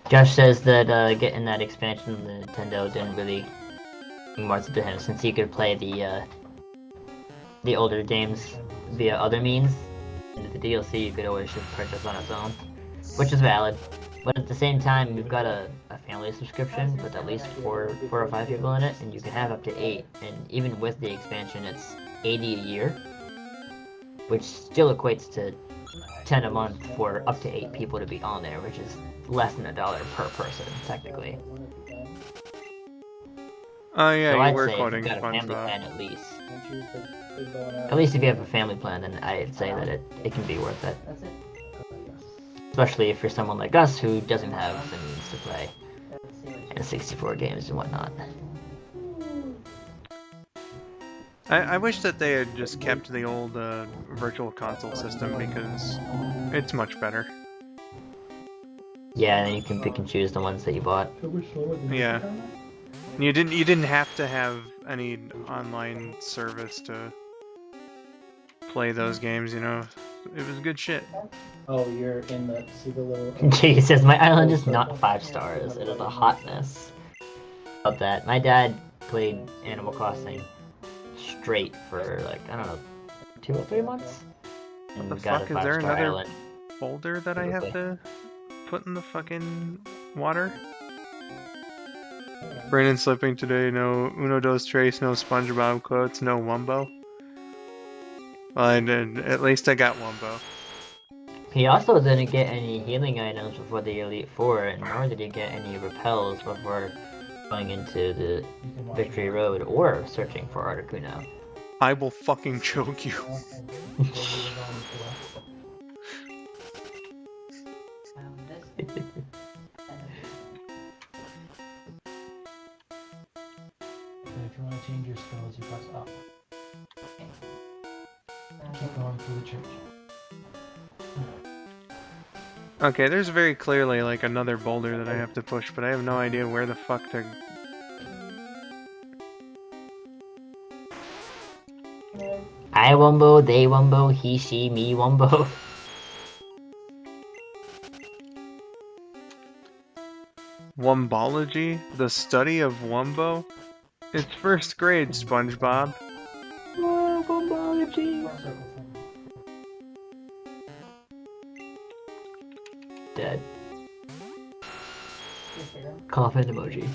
Speaker 2: Josh says that getting that expansion on the Nintendo didn't really mean much to him since he could play the older games via other means. And the DLC you could always just purchase on its own, which is valid. But at the same time, we've got a family subscription with at least four or five people in it, and you can have up to 8. And even with the expansion, it's $80 a year, which still equates to $10 a month for up to 8 people to be on there, which is less than $1 per person, technically.
Speaker 1: Oh yeah,
Speaker 2: So
Speaker 1: you
Speaker 2: I'd
Speaker 1: were
Speaker 2: say if
Speaker 1: quoting
Speaker 2: you've got a family
Speaker 1: SpongeBob.
Speaker 2: plan at least. At least if you have a family plan, then I'd say that it can be worth it. Especially if you're someone like us who doesn't have the means to play and 64 games and whatnot.
Speaker 1: I wish that they had just kept the old virtual console system because it's much better.
Speaker 2: Yeah, and you can pick and choose the ones that you bought.
Speaker 1: Yeah. You didn't have to have any online service to play those games, you know. It was good shit.
Speaker 4: Oh, you're in the super little.
Speaker 2: He says, my island is not 5 stars, it is a hotness. About that. My dad played Animal Crossing straight for like, I don't know, 2 or 3 months. And
Speaker 1: What the
Speaker 2: got
Speaker 1: fuck,
Speaker 2: a
Speaker 1: is there
Speaker 2: 5-star
Speaker 1: another
Speaker 2: island.
Speaker 1: folder that I have to put in the fucking water? Brandon slipping today, no Uno Dos Tres, no SpongeBob quotes, no Wumbo. Well, I did. At least I got Wumbo.
Speaker 2: He also didn't get any healing items before the Elite Four, and nor did he get any repels before going into the Victory Road or searching for Articuno.
Speaker 1: I will fucking choke you.
Speaker 4: If you want to change your skills, you press up. Keep going through the church.
Speaker 1: Okay, there's very clearly like another boulder that I have to push, but I have no idea where the fuck to...
Speaker 2: I Wumbo, they Wumbo, he, she, me Wumbo.
Speaker 1: Wumbology? The study of Wumbo? It's first grade, SpongeBob.
Speaker 2: Wumbology. Dead. Coffin emoji.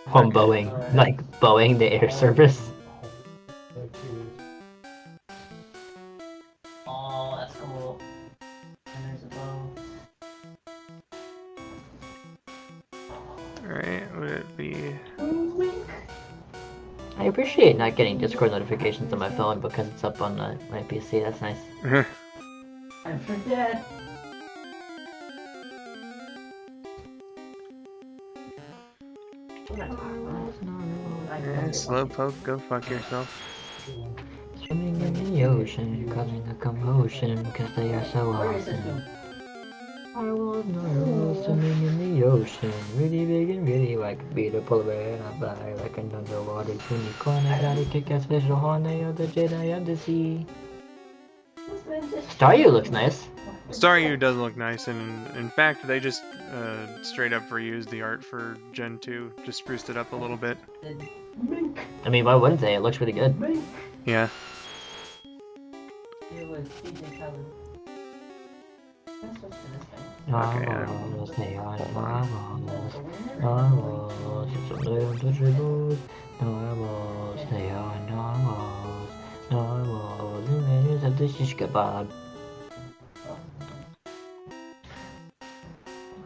Speaker 2: Wumboing, like Boeing the air service.
Speaker 3: Oh, that's cool. And there's a bow.
Speaker 1: Alright, would it be...
Speaker 2: I appreciate not getting Discord notifications on my phone because it's up on my PC, that's nice.
Speaker 3: I forget.
Speaker 1: Slowpoke, go fuck yourself.
Speaker 2: Swimming in the ocean, causing a commotion because they are so awesome. I was not swimming in the ocean, really big and really like be the polar bear and I fly like an underwater unicorn. I got a kick-ass special horn, I am the Jedi of the sea. Staryu looks nice.
Speaker 1: Staryu does look nice, and in fact, they just straight up reused the art for Gen 2, just spruced it up a little bit.
Speaker 2: I mean, why wouldn't they? It looks really good.
Speaker 1: Yeah.
Speaker 3: It was CJ Cover. That's what's in this thing.
Speaker 2: Marvels, they are marvels. Marvels, it's a little touchables. Marvels, they are marvels. Marvels, the menus of the shish kebab.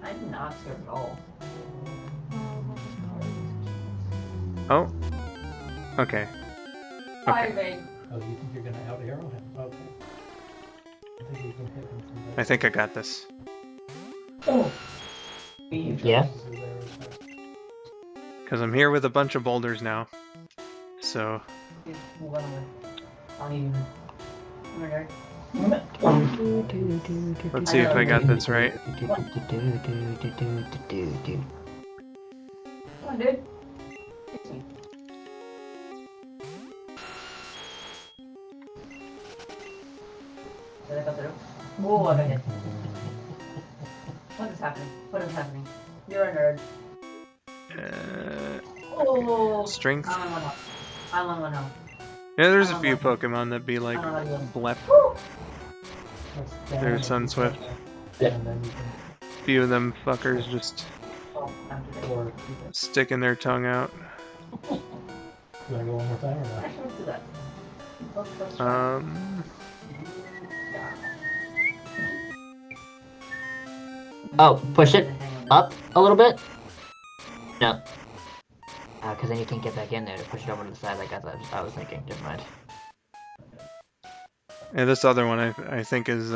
Speaker 3: I did not scared at all.
Speaker 1: Oh. Okay.
Speaker 3: Fire bait.
Speaker 4: Oh, you think you're gonna out arrow him? Okay. I think you can hit him from there.
Speaker 1: I think I got this.
Speaker 3: Oh.
Speaker 2: Yeah?
Speaker 1: Because I'm here with a bunch of boulders now. So...
Speaker 3: I'll even.
Speaker 1: let's see if I got this right.
Speaker 3: Come on, dude. Whoa, I got hit. What is happening? What is happening? You're a nerd. Oh!
Speaker 1: Strength.
Speaker 3: I'm on 1 health. I'm on 1 health.
Speaker 1: Yeah, there's a few Pokemon that be like blep.
Speaker 3: Woo!
Speaker 1: There's Sunswift.
Speaker 4: And then you can,
Speaker 1: Few of them fuckers just
Speaker 3: Oh, I'm too late.
Speaker 4: or
Speaker 1: sticking their tongue out.
Speaker 4: you wanna go one more time or not?
Speaker 3: Actually, let's do that. Let's
Speaker 2: Oh, push it up a little bit? No. Because then you can't get back in there to push it over to the side like I was thinking. Never mind.
Speaker 1: Yeah, this other one I think is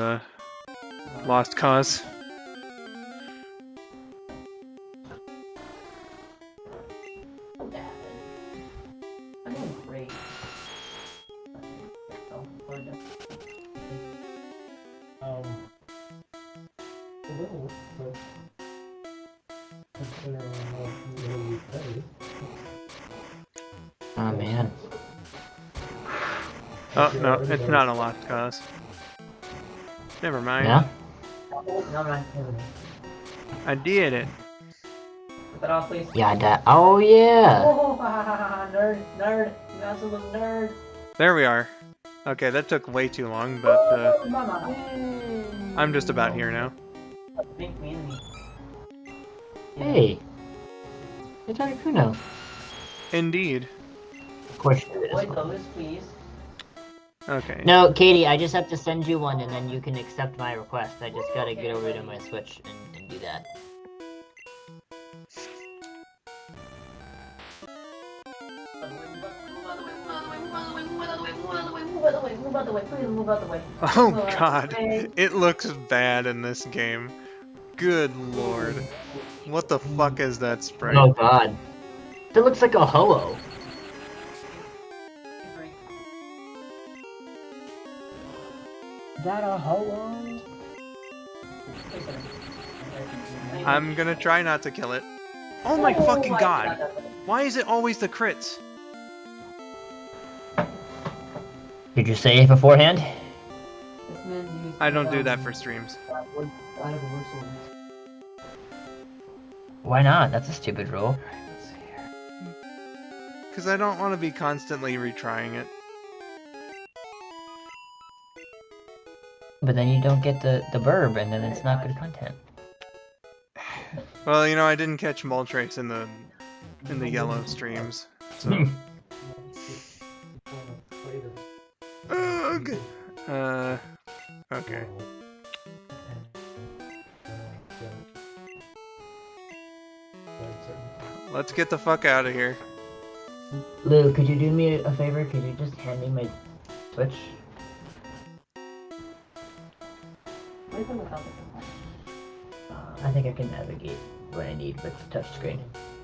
Speaker 1: Lost Cause.
Speaker 3: I'm doing great.
Speaker 4: A little, but considering how little we pay.
Speaker 2: Oh man.
Speaker 1: Oh no, it's not a Lost Cause. Never mind.
Speaker 2: Yeah?
Speaker 3: No, man.
Speaker 1: I did it.
Speaker 3: Put that off, please.
Speaker 2: Yeah, oh yeah!
Speaker 3: Oh, nerd, nerd, you absolute nerd.
Speaker 1: There we are. Okay, that took way too long, but
Speaker 3: Mama.
Speaker 1: I'm just about here now.
Speaker 3: Think me and me.
Speaker 2: Hey! It's Articuno.
Speaker 1: Indeed.
Speaker 2: Of course it is.
Speaker 3: Avoid those, please.
Speaker 1: Okay.
Speaker 2: No, Katie, I just have to send you one and then you can accept my request. I just gotta get over to my Switch and do that.
Speaker 3: Move out the way, please move out the way.
Speaker 1: Oh
Speaker 3: Move out the
Speaker 1: god,
Speaker 3: way.
Speaker 1: it looks bad in this game. Good lord. What the fuck is that sprite?
Speaker 2: Oh god. That looks like a Ho-Oh.
Speaker 4: Is that a Ho-Oh?
Speaker 1: I'm gonna try not to kill it. Oh my fucking god! Why is it always the crits?
Speaker 2: Did you save beforehand?
Speaker 3: This man used
Speaker 1: I don't do that for streams.
Speaker 2: Why not? That's a stupid rule.
Speaker 1: Because I don't want to be constantly retrying it.
Speaker 2: But then you don't get the burb and then it's not good content.
Speaker 1: Well, you know, I didn't catch Moltres in the yellow streams, so... Ugh. Okay. Let's get the fuck out of here.
Speaker 2: Lou, could you do me a favor? Could you just hand me my Switch? I think I can navigate what I need with the touchscreen.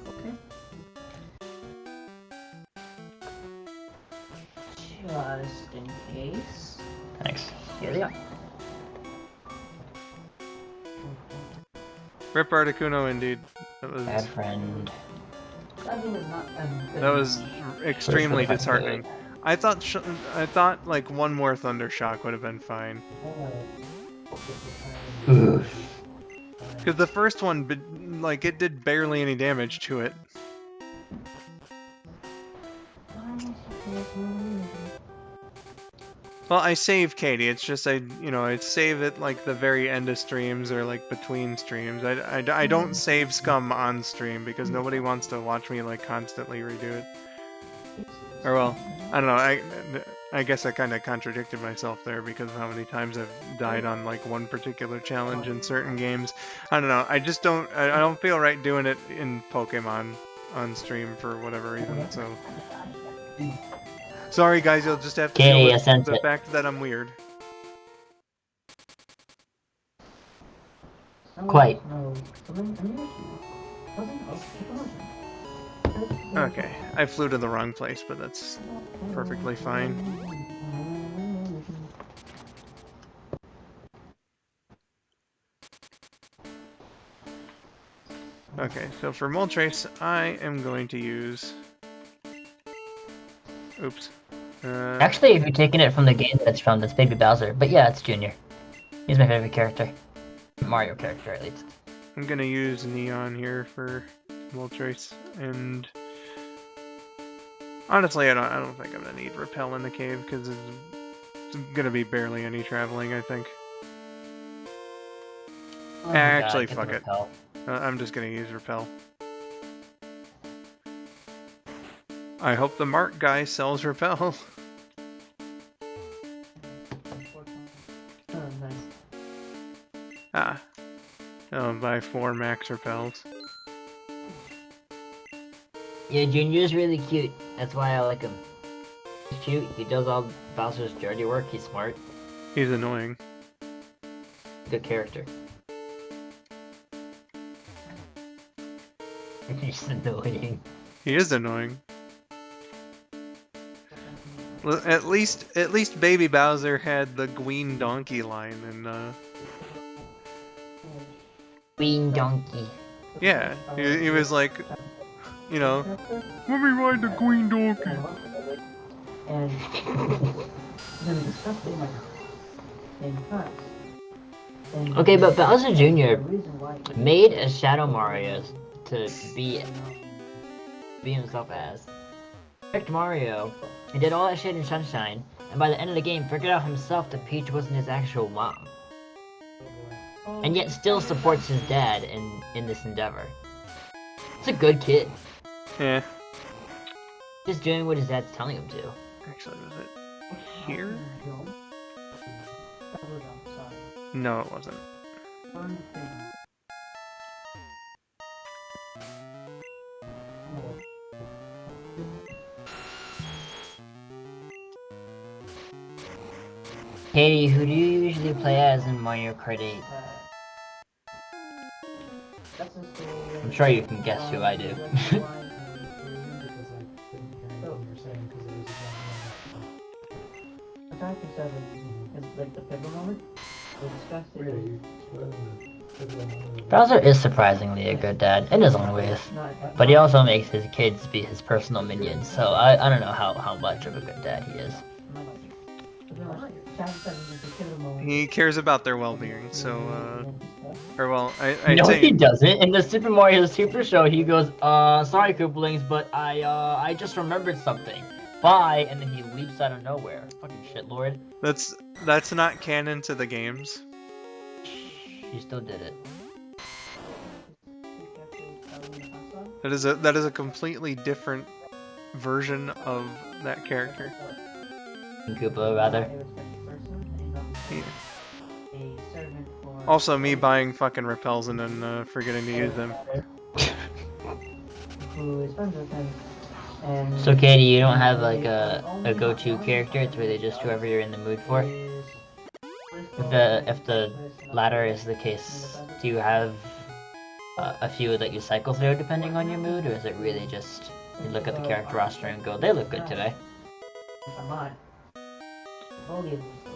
Speaker 3: Okay. Just in case.
Speaker 2: Thanks.
Speaker 3: Here they are.
Speaker 1: Rip Articuno, indeed.
Speaker 2: Bad friend.
Speaker 3: That thing is not good.
Speaker 1: That was extremely disheartening. I thought like one more Thunder Shock would have been fine. Because the first one, like, it did barely any damage to it. Well, I save Katie. It's just I save it like the very end of streams or like between streams. I don't save scum on stream because nobody wants to watch me like constantly redo it. Or well, I don't know. I guess I kind of contradicted myself there because of how many times I've died on like one particular challenge in certain games. I don't know. I just don't. I don't feel right doing it in Pokemon on stream for whatever reason. So. Sorry guys, you'll just have to deal with the fact that I'm weird.
Speaker 2: Quite.
Speaker 1: Okay, I flew to the wrong place, but that's perfectly fine. Okay, so for Moltres, I am going to use... Oops.
Speaker 2: Actually, if you're taking it from the game that it's from, that's Baby Bowser. But yeah, it's Junior. He's my favorite character. Mario character, at least.
Speaker 1: I'm gonna use Neon here for Moltres, and honestly, I don't think I'm gonna need Repel in the cave because it's gonna be barely any traveling. I think.
Speaker 2: Oh my God,
Speaker 1: Actually,
Speaker 2: get
Speaker 1: fuck
Speaker 2: the
Speaker 1: it.
Speaker 2: Repel.
Speaker 1: I'm just gonna use Repel. I hope the Mark guy sells Repel.
Speaker 3: Oh, nice.
Speaker 1: Ah. I'll buy 4 max Repels.
Speaker 2: Yeah, Junior's really cute. That's why I like him. He's cute. He does all Bowser's dirty work. He's smart.
Speaker 1: He's annoying.
Speaker 2: Good character. He's annoying.
Speaker 1: He is annoying. At least Baby Bowser had the Gween Donkey line, and
Speaker 2: Green donkey.
Speaker 1: yeah, he was like, you know, let me ride the Gween Donkey.
Speaker 3: And then disgusting like in class. And
Speaker 2: Okay, but Bowser
Speaker 3: the
Speaker 2: Jr.
Speaker 3: reason why
Speaker 2: made a Shadow Mario to be himself as. Picked Mario, and did all that shit in Sunshine, and by the end of the game figured out himself that Peach wasn't his actual mom. And yet still supports his dad in this endeavor. It's a good kid.
Speaker 1: Yeah.
Speaker 2: Just doing what his dad's telling him to.
Speaker 1: Actually, was it here?
Speaker 3: Sorry.
Speaker 1: No, it wasn't.
Speaker 3: One thing.
Speaker 2: Katie, who do you usually play as in Mario Kart 8? I'm sure you can guess who I do.
Speaker 4: Because I couldn't hear anything you were saying because there was a giant
Speaker 3: Attack 7 is like the pivotal moment. We discussed it.
Speaker 4: Really?
Speaker 2: Bowser is surprisingly a good dad in his own ways. But he also makes his kids be his personal minions, so I don't know how much of a good dad he is.
Speaker 1: He cares about their well-being, so, or well, I
Speaker 2: No,
Speaker 1: say,
Speaker 2: he doesn't. In the Super Mario Super Show, he goes, sorry, Koopalings, but I just remembered something. Bye, and then he leaps out of nowhere. Fucking shitlord.
Speaker 1: that's not canon to the games.
Speaker 2: He still did it.
Speaker 1: That is a completely different version of that character.
Speaker 2: Koopa, rather.
Speaker 1: Yeah. Also, me buying fucking repels and then forgetting to use them.
Speaker 2: So, Katie, you don't have like a go-to character? It's really just whoever you're in the mood for? If the latter is the case, do you have a few that you cycle through depending on your mood, or is it really just you look at the character roster and go, they look good today?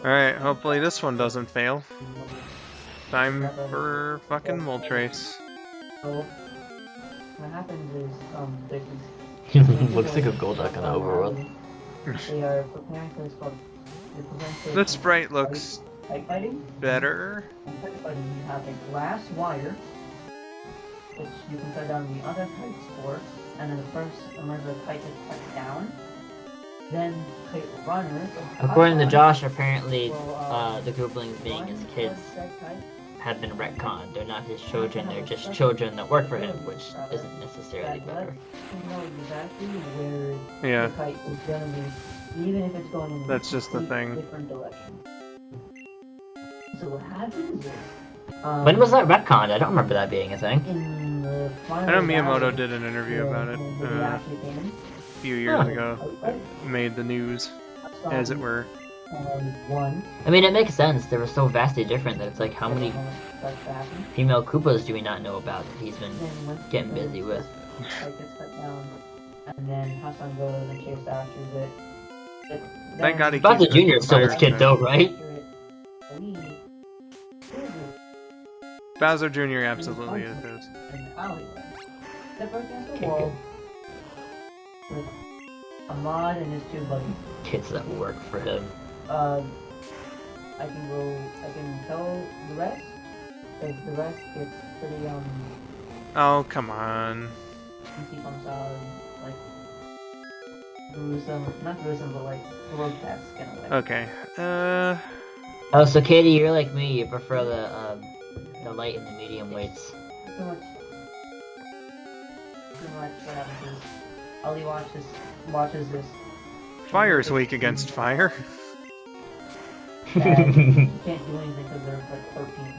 Speaker 1: Alright, hopefully this one doesn't fail. Time for fucking Moltres.
Speaker 3: So, what happens is,
Speaker 2: Looks like a Golduck in the overworld.
Speaker 3: they are preparing for this called.
Speaker 1: The sprite looks
Speaker 3: Kite fighting.
Speaker 1: better.
Speaker 3: And kite fighting, you have a glass wire, which you can put down the other kites for, and then the first emerger kite is cut down. Then kite runners.
Speaker 2: According to Josh, apparently the Kooplings being his kids have been retconned. They're not his children, they're just children that work for him, which isn't necessarily better.
Speaker 3: You know exactly where
Speaker 1: Yeah,
Speaker 3: the kite is gonna be, even if it's going in
Speaker 1: that's just the thing.
Speaker 3: different direction. So what happens is,
Speaker 2: When was that retconned? I don't remember that being a thing.
Speaker 3: in the
Speaker 1: I know
Speaker 3: final
Speaker 1: Miyamoto
Speaker 3: battle,
Speaker 1: did an interview about it
Speaker 3: when they actually came in,
Speaker 1: a few years ago. It made the news, as it were.
Speaker 3: One.
Speaker 2: I mean, it makes sense. They were so vastly different that it's like, how many
Speaker 3: Starts to happen.
Speaker 2: female Koopas do we not know about that he's been
Speaker 3: Then once
Speaker 2: getting
Speaker 3: the
Speaker 2: busy with?
Speaker 3: kite gets cut down, and then Hassan goes and chases after it.
Speaker 1: Thank God he
Speaker 2: Bowser
Speaker 1: keeps
Speaker 2: Jr. is still his
Speaker 1: fire
Speaker 2: kid
Speaker 1: in
Speaker 2: though, right?
Speaker 1: Bowser Jr. absolutely is his.
Speaker 3: In the alleyway. Step right against the
Speaker 2: Okay,
Speaker 3: wall with Ahmad and his two buddies.
Speaker 2: Kids that work for him.
Speaker 3: I can tell the rest, because the rest gets pretty,
Speaker 1: Oh, come on.
Speaker 3: once he comes out, like, gruesome, not gruesome, but like, grotesque in a way.
Speaker 1: Okay.
Speaker 2: Oh, so Katie, you're like me. You prefer the light and the medium weights.
Speaker 3: Pretty much what happens is, Ollie watches this.
Speaker 1: Fire's weak against fire.
Speaker 3: And he can't do anything because they're like 13.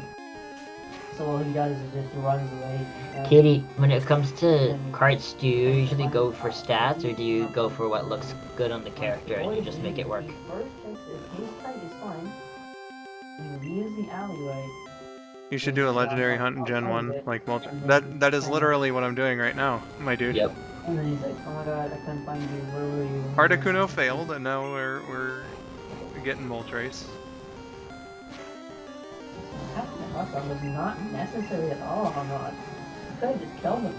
Speaker 3: So all he does is just runs away.
Speaker 2: Katie, when it comes to carts, do you usually go for stats, or do you go for what looks good on the character and you just make it work?
Speaker 3: First checks if his kite is fine. When he leaves the alleyway,
Speaker 1: You should do a legendary hunt in Gen 1, like multi. That is literally what I'm doing right now, my dude.
Speaker 2: Yep.
Speaker 3: and then he's like, "Oh my god, I couldn't find you. Where were you?"
Speaker 1: Articuno failed, and now we're getting Moltres.
Speaker 3: Having the hustle was not necessary at all, Hamad. You could have just killed him.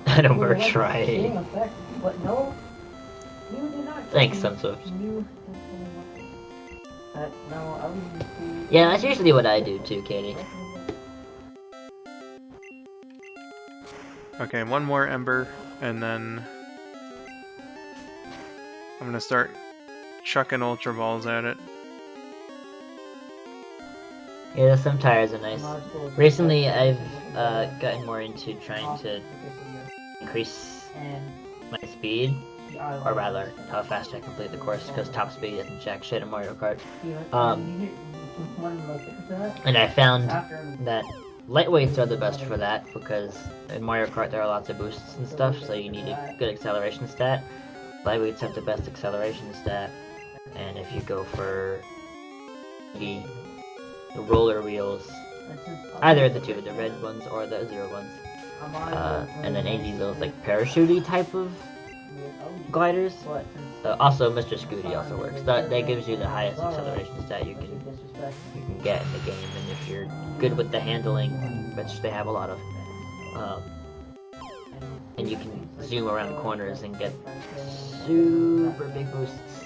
Speaker 2: I don't
Speaker 3: It would
Speaker 2: work
Speaker 3: have had the
Speaker 2: try.
Speaker 3: same effect, but no, you did not. kill
Speaker 2: Thanks,
Speaker 3: him.
Speaker 2: Sunsoft.
Speaker 3: You no, I was.
Speaker 2: Yeah, that's usually what I do too, Katie.
Speaker 1: Okay, one more Ember, and then I'm gonna start chucking Ultra Balls at it.
Speaker 2: Yeah, some tires are nice. Recently, I've gotten more into trying to increase my speed, or rather, how fast I complete the course, because top speed isn't jack shit in Mario Kart. And I found that lightweights are the best for that, because in Mario Kart there are lots of boosts and stuff, so you need a good acceleration stat. Lightweights have the best acceleration stat, and if you go for the roller wheels, either of the two, the red ones or the zero ones, and then any of those like parachute type of gliders. Also, Mr. Scooty also works. That gives you the highest acceleration stat you can get in the game, and if you're good with the handling, which they have a lot of, and you can zoom around corners and get super big boosts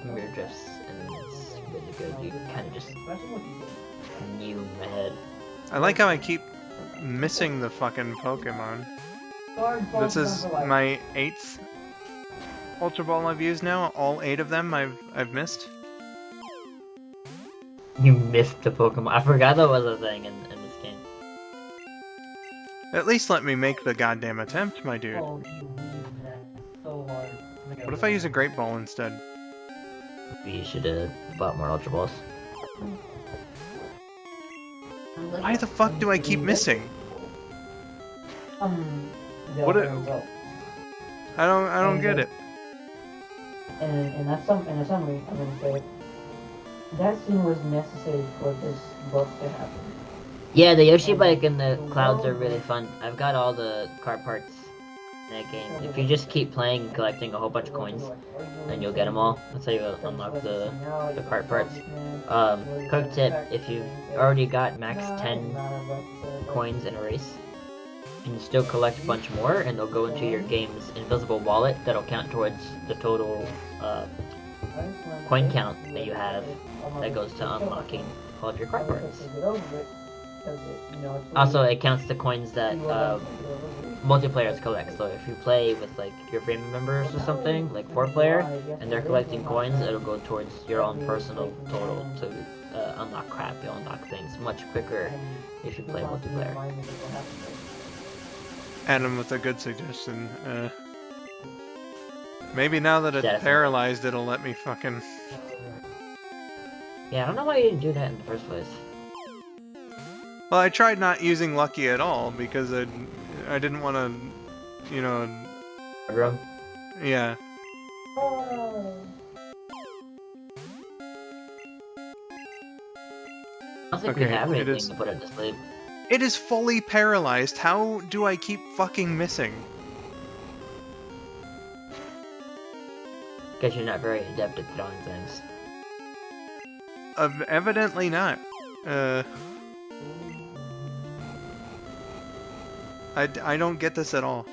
Speaker 2: from your drifts, and it's really good. You kind of just new ahead.
Speaker 1: I like how I keep missing the fucking Pokemon. This is my 8th Ultra Ball I've used now. All 8 of them I've missed.
Speaker 2: You missed the Pokemon. I forgot that was a thing in this game.
Speaker 1: At least let me make the goddamn attempt, my dude.
Speaker 3: Oh,
Speaker 1: What if I use a Great Ball instead?
Speaker 2: You should have bought more Ultra Balls.
Speaker 1: Why the fuck do I keep missing? What I don't get it.
Speaker 3: And in a summary, I'm gonna say that scene was necessary for this book to happen.
Speaker 2: Yeah, the Yoshi bike and the clouds are really fun. I've got all the car parts in that game. If you just keep playing and collecting a whole bunch of coins, then you'll get them all. That's how you unlock the cart parts. Quick tip, if you've already got max 10 coins in a race, and you still collect a bunch more, and they'll go into your game's invisible wallet that'll count towards the total coin count that you have that goes to unlocking all of your cart parts. Also, it counts the coins that multiplayers collect. So if you play with like your family members or something, like 4-player, and they're collecting coins, it'll go towards your own personal total to unlock crap. You'll unlock things much quicker if you play multiplayer.
Speaker 1: Adam with a good suggestion. Maybe now that it's
Speaker 2: Definitely.
Speaker 1: paralyzed, it'll let me fucking...
Speaker 2: Yeah, I don't know why you didn't do that in the first place.
Speaker 1: Well, I tried not using Lucky at all because I didn't want to, you know...
Speaker 2: Bro?
Speaker 1: Yeah.
Speaker 2: I don't think we
Speaker 1: Okay,
Speaker 2: have
Speaker 1: it
Speaker 2: anything
Speaker 1: is-
Speaker 2: to put it to sleep.
Speaker 1: It is fully paralyzed. How do I keep fucking missing?
Speaker 2: Because you're not very adept at throwing things.
Speaker 1: Evidently not. I don't get this at all.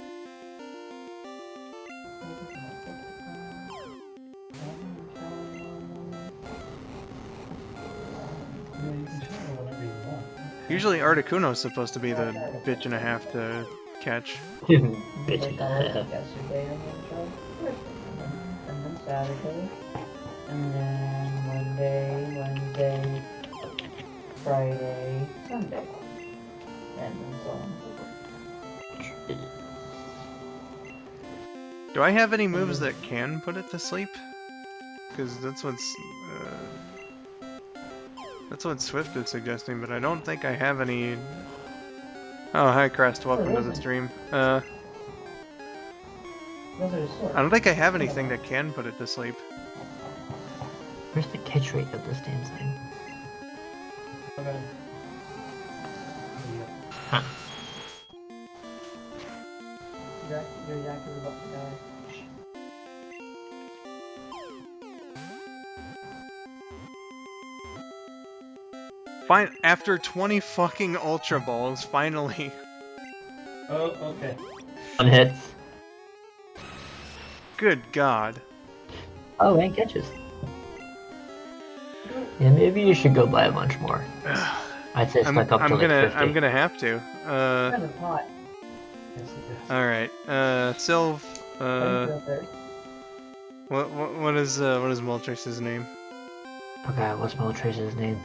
Speaker 4: You can channel whenever you want.
Speaker 1: Usually Articuno's supposed to be the bitch and a half to catch.
Speaker 2: Bitch in the
Speaker 3: Yesterday,
Speaker 2: head.
Speaker 3: I made a show. And then Saturday. And then Monday, Wednesday, Friday, Sunday. And then so on and so forth.
Speaker 1: Do I have any moves that can put it to sleep? Because that's what Swift is suggesting, but I don't think I have any. Oh, hi Crest, welcome to the stream.
Speaker 3: Those are the
Speaker 1: I don't think I have anything that can put it to sleep.
Speaker 2: Where's the catch rate of this damn thing?
Speaker 4: Okay.
Speaker 2: Huh.
Speaker 3: Your Yak is about to die.
Speaker 1: Fine. After 20 fucking Ultra Balls, finally.
Speaker 4: Oh, okay.
Speaker 2: One hits.
Speaker 1: Good God.
Speaker 2: Oh, and catches. Yeah, maybe you should go buy a bunch more. I'd say stuck up to like 50.
Speaker 1: I'm gonna have to.
Speaker 3: Kind of hot.
Speaker 4: Yes, yes.
Speaker 1: All right. Silv. What is Moltrix's name?
Speaker 2: Okay, what's Moltrace's name?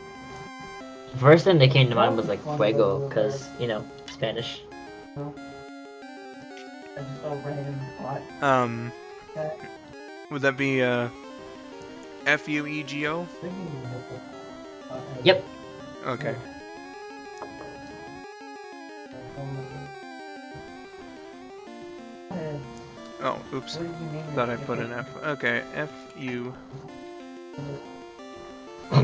Speaker 2: The first thing that came to mind was like Fuego, cause you know Spanish.
Speaker 3: I just saw random hot. Okay.
Speaker 1: Would that be Fuego?
Speaker 2: Yep.
Speaker 1: Okay. Oh, oops.
Speaker 3: What did you name
Speaker 1: Thought
Speaker 3: it?
Speaker 1: I put an F. Okay, Fu.
Speaker 3: I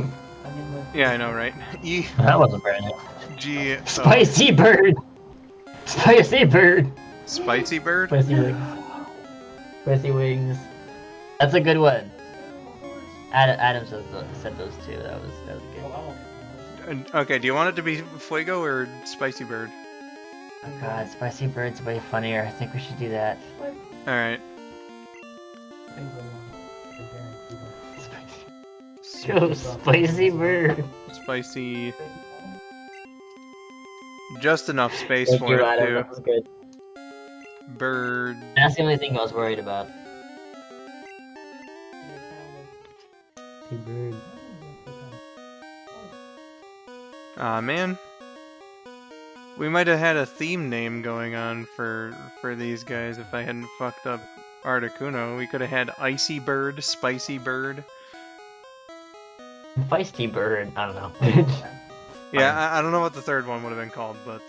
Speaker 3: mean, like,
Speaker 1: Yeah, I know, right? E
Speaker 2: That wasn't very nice.
Speaker 1: G. O.
Speaker 2: Spicy bird. Spicy bird.
Speaker 1: Spicy bird.
Speaker 2: Spicy wings. Spicy wings. That's a good one. Adam said those two. That was good.
Speaker 1: Okay, do you want it to be Fuego or Spicy Bird?
Speaker 2: Oh god, spicy bird's way funnier. I think we should do that.
Speaker 1: Alright.
Speaker 2: Go spicy bird.
Speaker 1: Spicy. Just enough space
Speaker 2: Thank
Speaker 1: for
Speaker 2: you,
Speaker 1: it,
Speaker 2: Adam.
Speaker 1: too.
Speaker 2: That was good.
Speaker 1: Bird.
Speaker 2: That's the only thing I was worried about. Bird.
Speaker 1: Aw, man. We might have had a theme name going on for these guys if I hadn't fucked up Articuno. We could have had Icy Bird, Spicy Bird.
Speaker 2: Feisty bird. I don't know.
Speaker 1: Yeah, I don't know what the third one would have been called, but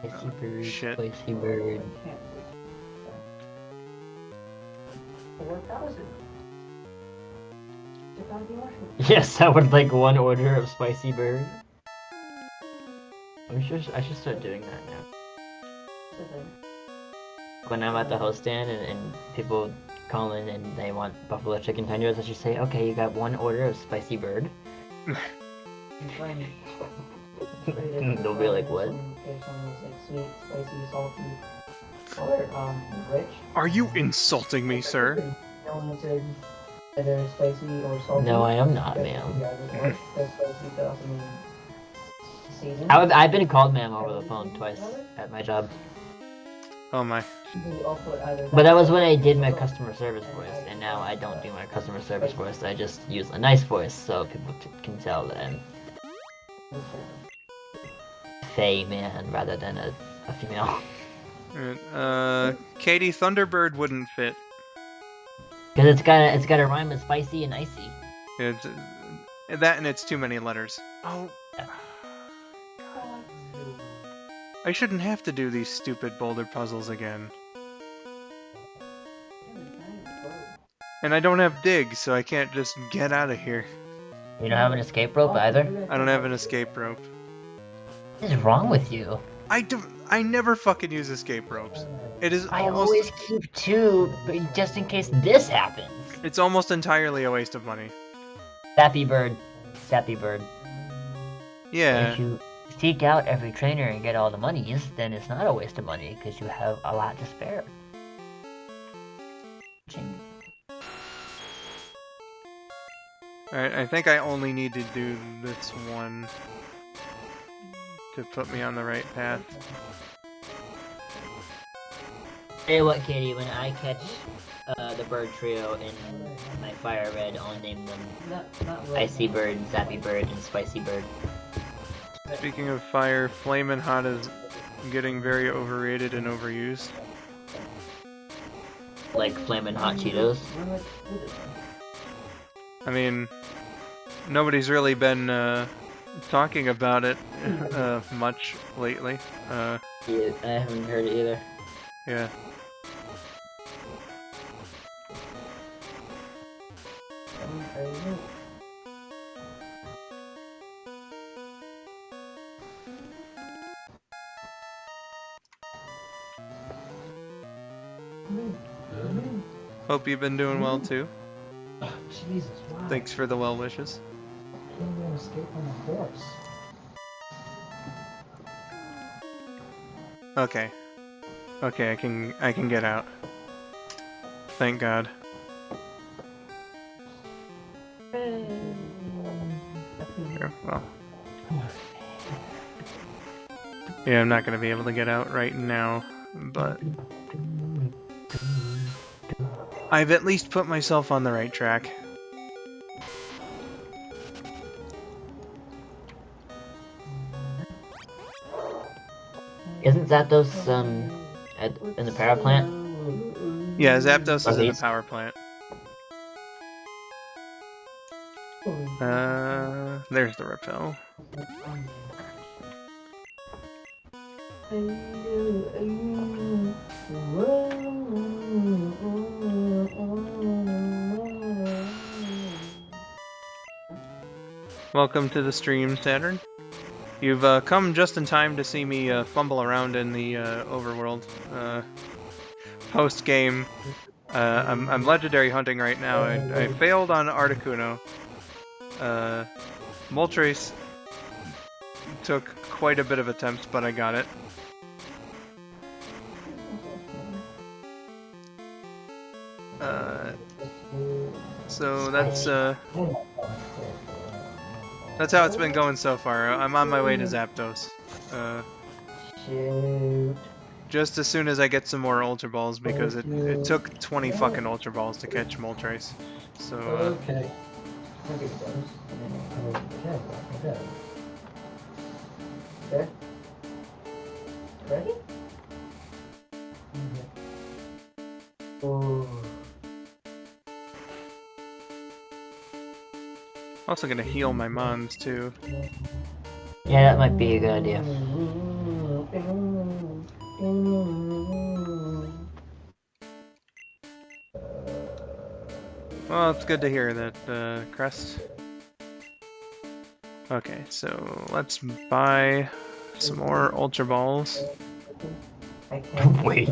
Speaker 2: Spicy bird.
Speaker 1: shit.
Speaker 2: Spicy bird. Yes, I would like one order of spicy bird. I should start doing that now. When I'm at the host stand and people call in and they want buffalo chicken tenders, I should say, okay, you got one order of spicy bird. They'll be like, what?
Speaker 3: Sweet, spicy, salty, or rich.
Speaker 1: Are you insulting me, sir?
Speaker 3: Unlimited, either spicy or salty.
Speaker 2: No, I am not, ma'am.
Speaker 3: Season.
Speaker 2: I've been called ma'am over the phone twice at my job.
Speaker 1: Oh my.
Speaker 2: But that was when I did my customer service voice, and now I don't do my customer service voice. I just use a nice voice so people can tell that I'm Faye man rather than a female.
Speaker 1: Katie, Thunderbird wouldn't fit.
Speaker 2: Because it's got a rhyme with spicy and icy.
Speaker 1: It's, that and it's too many letters. Oh.
Speaker 2: Yeah.
Speaker 1: I shouldn't have to do these stupid boulder puzzles again. And I don't have dig, so I can't just get out of here.
Speaker 2: You don't have an escape rope either?
Speaker 1: I don't have an escape rope.
Speaker 2: What is wrong with you?
Speaker 1: I never fucking use escape ropes. It is
Speaker 2: I
Speaker 1: almost...
Speaker 2: always keep two, but just in case this happens.
Speaker 1: It's almost entirely a waste of money.
Speaker 2: Sappy bird. Sappy bird.
Speaker 1: Yeah.
Speaker 2: If you seek out every trainer and get all the monies, then it's not a waste of money, because you have a lot to spare.
Speaker 1: Alright, I think I only need to do this one to put me on the right path.
Speaker 2: Hey, what, Katie? When I catch the bird trio in my fire red, I'll name them
Speaker 3: Not really.
Speaker 2: Icy Bird, Zappy Bird, and Spicy Bird.
Speaker 1: Speaking of fire, Flamin' Hot is getting very overrated and overused.
Speaker 2: Like Flamin' Hot Cheetos.
Speaker 1: I mean, nobody's really been talking about it much lately.
Speaker 2: Yeah, I haven't heard it either.
Speaker 1: Yeah. Hope you've been doing well too.
Speaker 3: Jesus, wow.
Speaker 1: Thanks for the well wishes.
Speaker 3: I can't even escape on the horse.
Speaker 1: Okay. Okay, I can get out. Thank God. Here, well. Yeah, I'm not gonna be able to get out right now, but I've at least put myself on the right track.
Speaker 2: Isn't Zapdos in the power plant?
Speaker 1: Yeah, Zapdos is in the
Speaker 2: Please.
Speaker 1: power plant. There's the repel. Welcome to the stream, Saturn. You've come just in time to see me fumble around in the overworld. Post-game, I'm legendary hunting right now. I failed on Articuno. Moltres took quite a bit of attempts, but I got it. So that's how it's been going so far. I'm on my way to Zapdos.
Speaker 3: Shoot.
Speaker 1: Just as soon as I get some more Ultra Balls, because it took 20 fucking Ultra Balls to catch Moltres. So,
Speaker 4: Okay. Okay. Okay.
Speaker 3: Okay. Ready? Oh.
Speaker 1: also gonna heal my Mons too.
Speaker 2: Yeah, that might be a good idea.
Speaker 1: Well, it's good to hear that, Crest. Okay, so let's buy some more Ultra Balls.
Speaker 3: I can't
Speaker 2: Wait.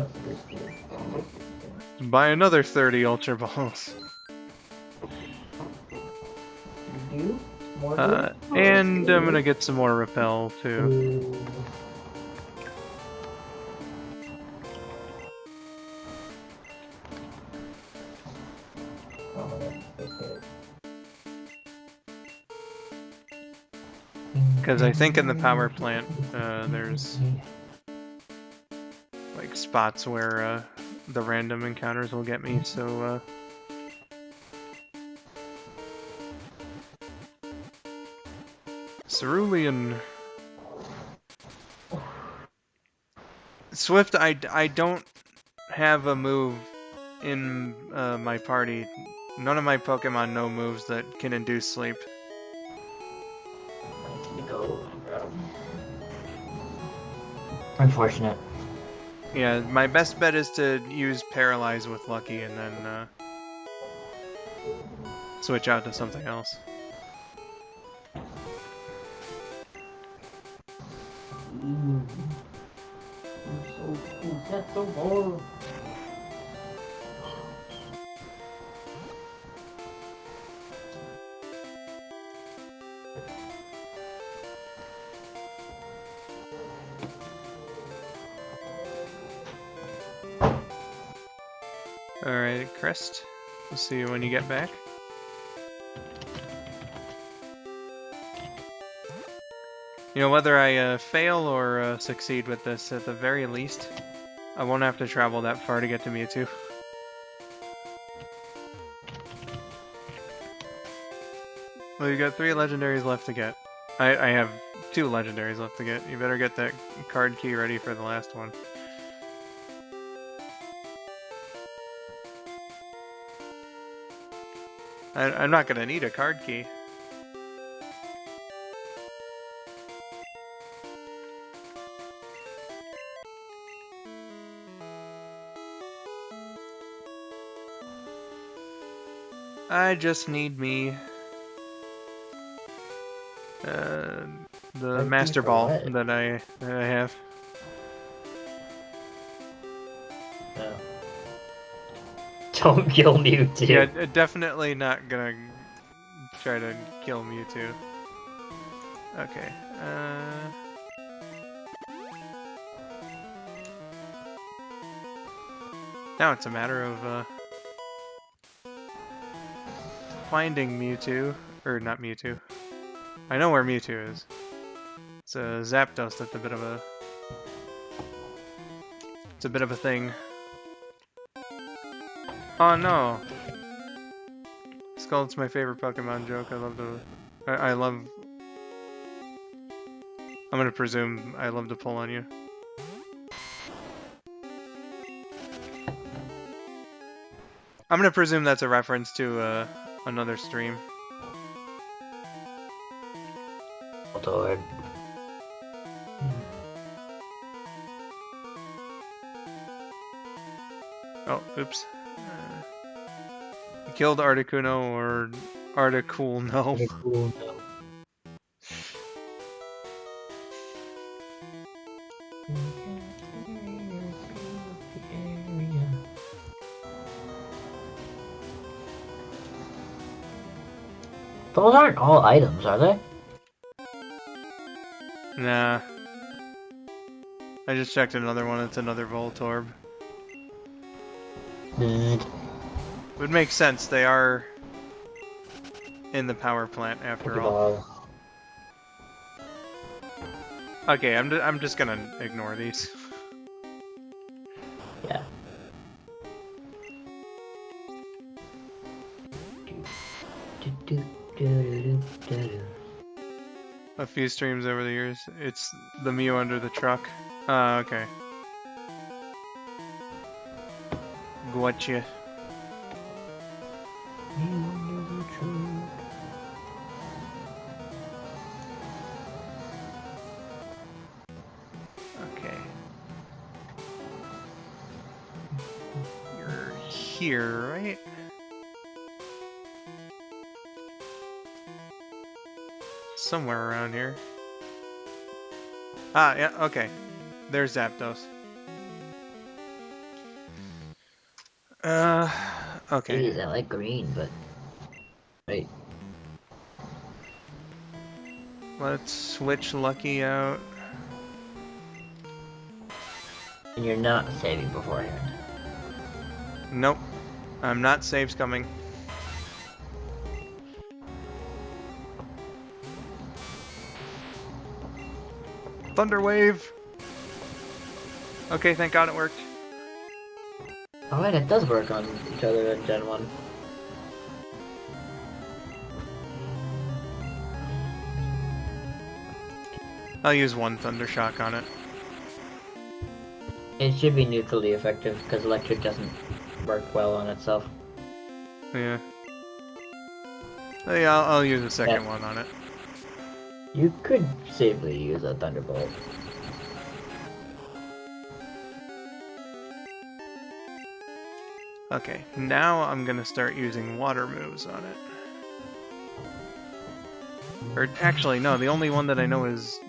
Speaker 1: Buy another 30 Ultra Balls.
Speaker 3: do more.
Speaker 1: And I'm gonna get some more Repel too. Because I think in the power plant, there's like spots where the random encounters will get me, so Cerulean Swift, I don't have a move in my party. None of my Pokemon know moves that can induce sleep.
Speaker 2: Unfortunate.
Speaker 1: Yeah, my best bet is to use Paralyze with Lucky and then switch out to something else.
Speaker 3: That's so bored.
Speaker 1: Alright, Crest. We'll see you when you get back. You know, whether I fail or succeed with this, at the very least, I won't have to travel that far to get to Mewtwo. Well, you got 3 legendaries left to get. I have 2 legendaries left to get. You better get that card key ready for the last one. I'm not gonna need a card key. I just need me the
Speaker 2: Card key
Speaker 1: Master
Speaker 2: for
Speaker 1: Ball
Speaker 2: what?
Speaker 1: that I have.
Speaker 2: No. Don't kill Mewtwo.
Speaker 1: Yeah, definitely not gonna try to kill Mewtwo. Okay. Now it's a matter of finding Mewtwo, or not Mewtwo. I know where Mewtwo is. It's a Zapdos that's a bit of a... It's a bit of a thing. Oh no! Skull's my favorite Pokemon joke. I love to... I love... I'm gonna presume I love to pull on you. I'm gonna presume that's a reference to another stream.
Speaker 2: Lord.
Speaker 1: Oh, oops. You killed Articuno or Articool, no.
Speaker 2: Cool, no. Those aren't all items, are they?
Speaker 1: Nah. I just checked another one, it's another Voltorb. Would make sense, they are in the power plant after all. Okay, I'm just gonna ignore these.
Speaker 2: Yeah.
Speaker 1: A few streams over the years. It's the Mew under the truck. Okay. Gotcha. Okay. You're here, right? Somewhere around here. Ah, yeah, okay. There's Zapdos. Okay.
Speaker 2: Jeez, I like green, but... Wait.
Speaker 1: Let's switch Lucky out.
Speaker 2: And you're not saving beforehand.
Speaker 1: Nope. I'm not saves coming. Thunder Wave! Okay, thank God it worked.
Speaker 2: Oh wait, it does work on each other in Gen 1.
Speaker 1: I'll use one Thunder Shock on it.
Speaker 2: It should be neutrally effective, because electric doesn't work well on itself.
Speaker 1: Yeah. Yeah, I'll use a second
Speaker 2: Yeah.
Speaker 1: one on it.
Speaker 2: You could safely use a Thunderbolt.
Speaker 1: Okay, now I'm gonna start using water moves on it. Or actually, no, the only one that I know is,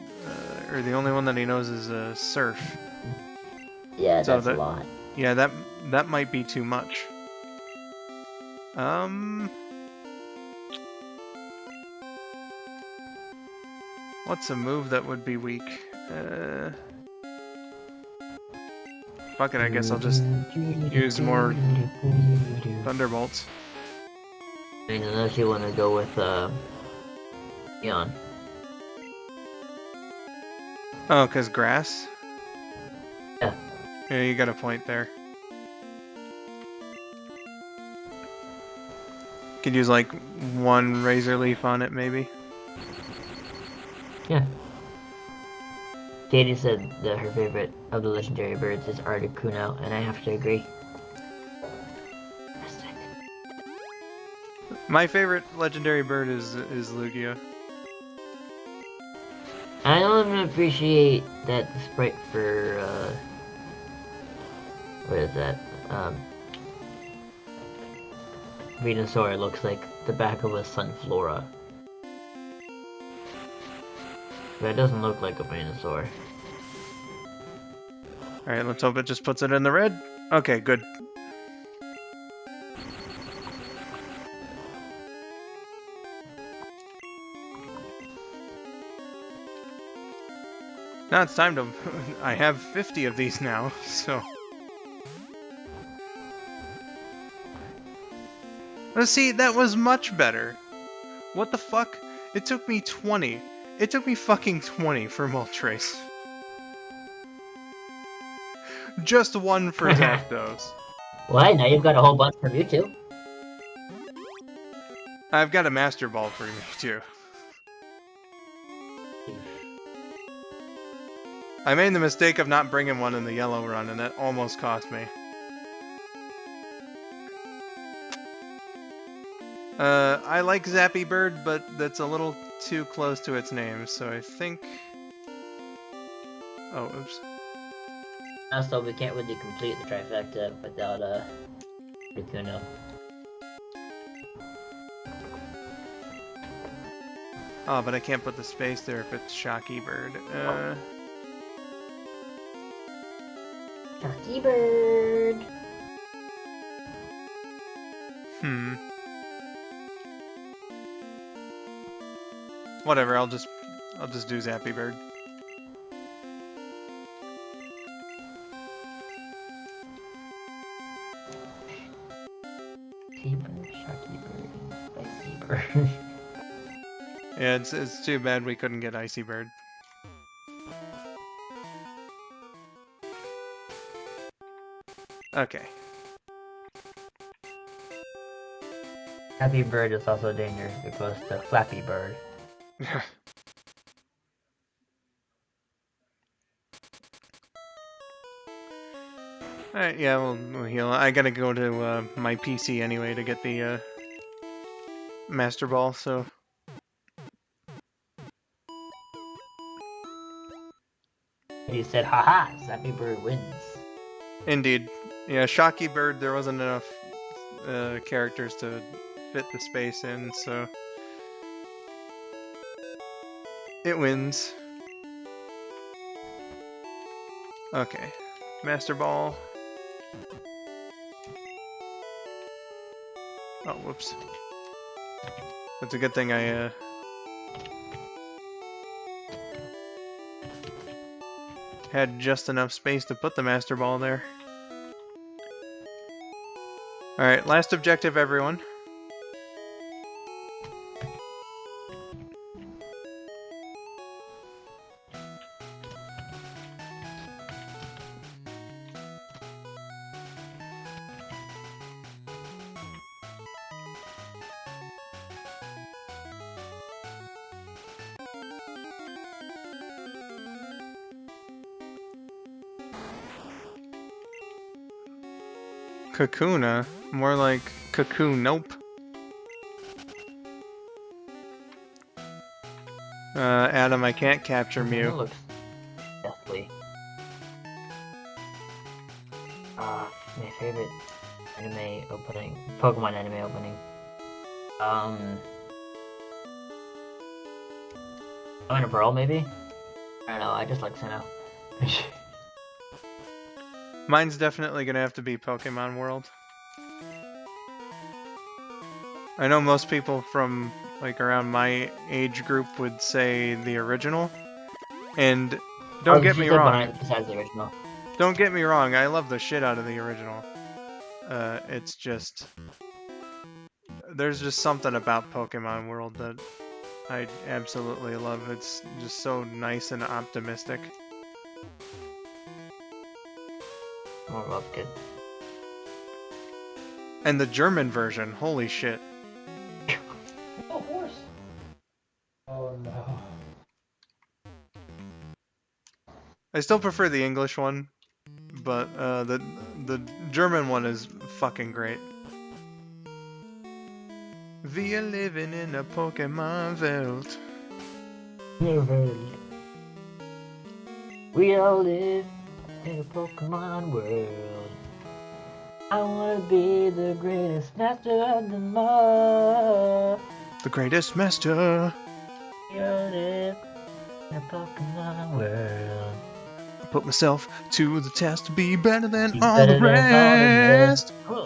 Speaker 1: or the only one that he knows is Surf.
Speaker 2: Yeah,
Speaker 1: So
Speaker 2: that's a lot.
Speaker 1: Yeah, that might be too much. What's a move that would be weak? Fuck it, I guess I'll just use more Thunderbolts.
Speaker 2: I mean, unless you want to go with, Eon.
Speaker 1: Oh, 'cause grass?
Speaker 2: Yeah.
Speaker 1: Yeah, you got a point there. Could use like one razor leaf on it, maybe.
Speaker 2: Yeah. Katie said that her favorite of the legendary birds is Articuno, and I have to agree.
Speaker 1: My favorite legendary bird is Lugia.
Speaker 2: I don't even appreciate that the sprite for, what is that? Venusaur looks like the back of a Sunflora. That doesn't look like a Venusaur.
Speaker 1: Alright, let's hope it just puts it in the red. Okay, good. Now it's time to... I have 50 of these now, so... Let's see, that was much better. What the fuck? It took me 20. It took me fucking 20 for Moltres. Just one for Zapdos.
Speaker 2: Why? Now you've got a whole bunch from Mewtwo.
Speaker 1: I've got a Master Ball for you, too. I made the mistake of not bringing one in the yellow run, and that almost cost me. I like Zappy Bird, but that's a little too close to its name, so I think... Oh, oops.
Speaker 2: Also, we can't really complete the trifecta without, Articuno.
Speaker 1: Oh, but I can't put the space there if it's Shocky Bird.
Speaker 2: Shocky Bird!
Speaker 1: Whatever, I'll just do Zappy Bird.
Speaker 2: T-Bird, Shocky Bird, and Icy Bird.
Speaker 1: Yeah, it's too bad we couldn't get Icy Bird. Okay.
Speaker 2: Happy Bird is also dangerous because the Flappy Bird.
Speaker 1: Alright, yeah, we'll heal. I gotta go to my PC anyway to get the Master Ball, so...
Speaker 2: He said, haha, Zappy Bird wins.
Speaker 1: Indeed. Yeah, Shocky Bird, there wasn't enough characters to fit the space in, so... It wins. Okay. Master Ball. Oh, whoops. That's a good thing I, had just enough space to put the Master Ball there. Alright, last objective, everyone. Kakuna? More like Cocoon, nope. Adam, I can't capture
Speaker 2: That
Speaker 1: Mew.
Speaker 2: looks deathly. My favorite anime opening, Pokemon anime opening. Diamond and Pearl, maybe? I don't know, I just like Sinnoh.
Speaker 1: Mine's definitely gonna have to be Pokemon World. I know most people from like around my age group would say the original, and don't get me wrong.
Speaker 2: Besides the original.
Speaker 1: Don't get me wrong. I love the shit out of the original. It's just there's just something about Pokemon World that I absolutely love. It's just so nice and optimistic.
Speaker 2: More love, kid.
Speaker 1: And the German version, holy shit.
Speaker 3: Oh, horse.
Speaker 4: Oh no.
Speaker 1: I still prefer the English one, but the German one is fucking great. We are living in a Pokémon world.
Speaker 2: We all live in a Pokemon world. I wanna be the greatest master of them all.
Speaker 1: The greatest master.
Speaker 2: We all live in a Pokemon world.
Speaker 1: I put myself to the test to be better than
Speaker 2: Be
Speaker 1: all
Speaker 2: better
Speaker 1: the
Speaker 2: than all the
Speaker 1: rest.
Speaker 2: Huh.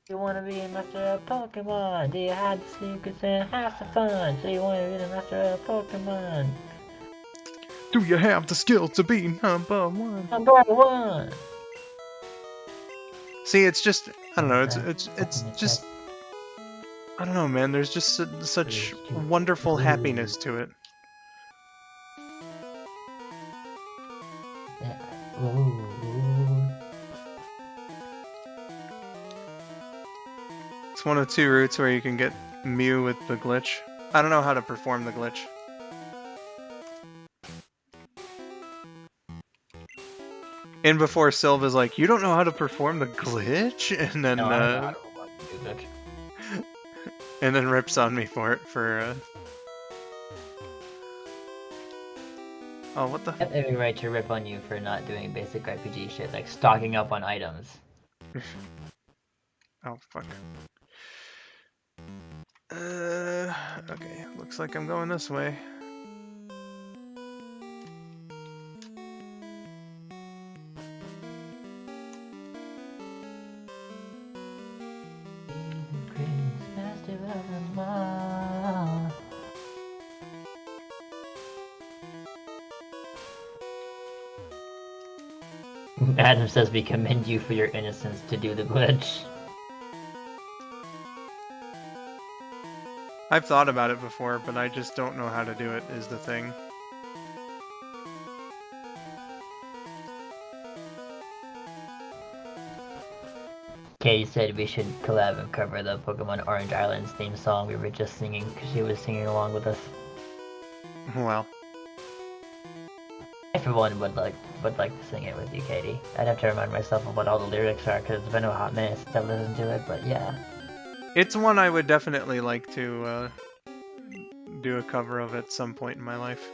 Speaker 2: You wanna be a master of Pokemon? Do you have the secrets and have some fun? So you wanna be the master of Pokemon?
Speaker 1: Do you have the skill to be number one?
Speaker 2: Number one!
Speaker 1: See, it's just, I don't know, it's just, I don't know, man, there's just such wonderful happiness to it.
Speaker 2: Ooh.
Speaker 1: It's one of two routes where you can get Mew with the glitch. I don't know how to perform the glitch. And before Silv is like, you don't know how to perform the glitch? And then,
Speaker 2: No, I don't know how to do that.
Speaker 1: and then rips on me for it, Oh, what the?
Speaker 2: I have every right to rip on you for not doing basic RPG shit, like stocking up on items.
Speaker 1: Oh, fuck. Okay, looks like I'm going this way.
Speaker 2: Adam says we commend you for your innocence to do the glitch.
Speaker 1: I've thought about it before, but I just don't know how to do it, is the thing.
Speaker 2: Katie said we should collab and cover the Pokemon Orange Islands theme song we were just singing because she was singing along with us.
Speaker 1: Well.
Speaker 2: I for one would like to sing it with you, Katie. I'd have to remind myself of what all the lyrics are because it's been a hot minute since I've listened to it, but yeah.
Speaker 1: It's one I would definitely like to do a cover of at some point in my life.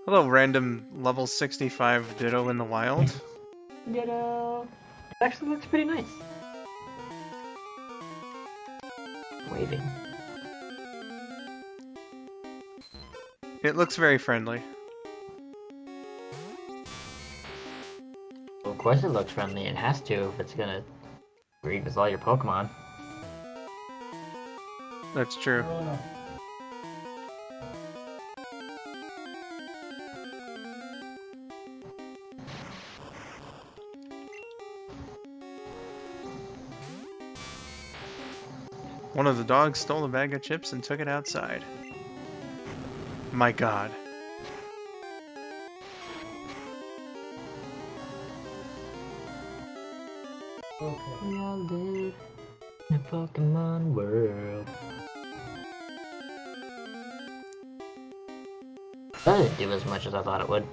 Speaker 1: Hello, random level 65 Ditto in the wild.
Speaker 2: Ditto! It actually looks pretty nice. Waving.
Speaker 1: It looks very friendly.
Speaker 2: Well, of course it looks friendly, it has to if it's gonna breed with all your Pokemon.
Speaker 1: That's true.
Speaker 3: Oh no.
Speaker 1: One of the dogs stole a bag of chips and took it outside. My god.
Speaker 3: Okay.
Speaker 2: We all live in a Pokemon world. That didn't do as much as I thought it would.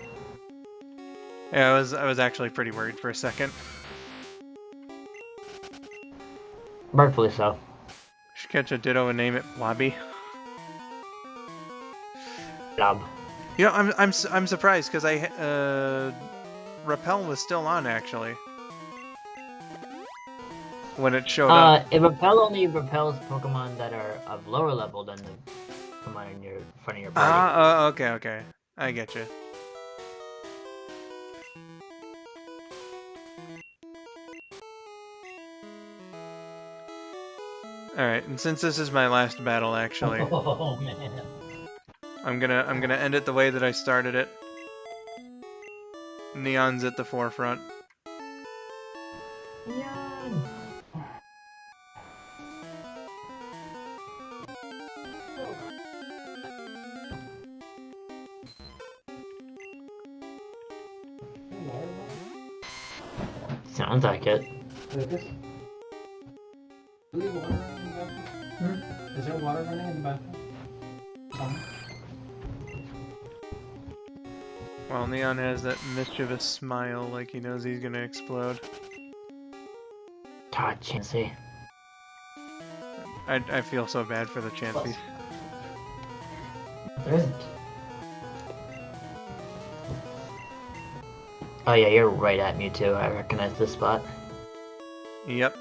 Speaker 1: Yeah, I was actually pretty worried for a second.
Speaker 2: Rightfully so.
Speaker 1: Should catch a Ditto and name it Blobby.
Speaker 2: Blob.
Speaker 1: You know, I'm surprised because Repel was still on actually when it showed up.
Speaker 2: It repel only repels Pokemon that are of lower level than the Pokemon in your front of your party.
Speaker 1: Okay, I get you. All right, and since this is my last battle, actually,
Speaker 2: Oh man.
Speaker 1: I'm gonna end it the way that I started it. Neon's at the forefront.
Speaker 2: Neon. Sounds like it.
Speaker 4: Lucas? Do we have water running in the bathroom? Is there water running in the bathroom? Some?
Speaker 1: Well, Neon has that mischievous smile like he knows he's gonna explode.
Speaker 2: God, Chansey.
Speaker 1: I feel so bad for the Chanseys.
Speaker 2: There isn't. Oh yeah, you're right at me too. I recognize this spot.
Speaker 1: Yep.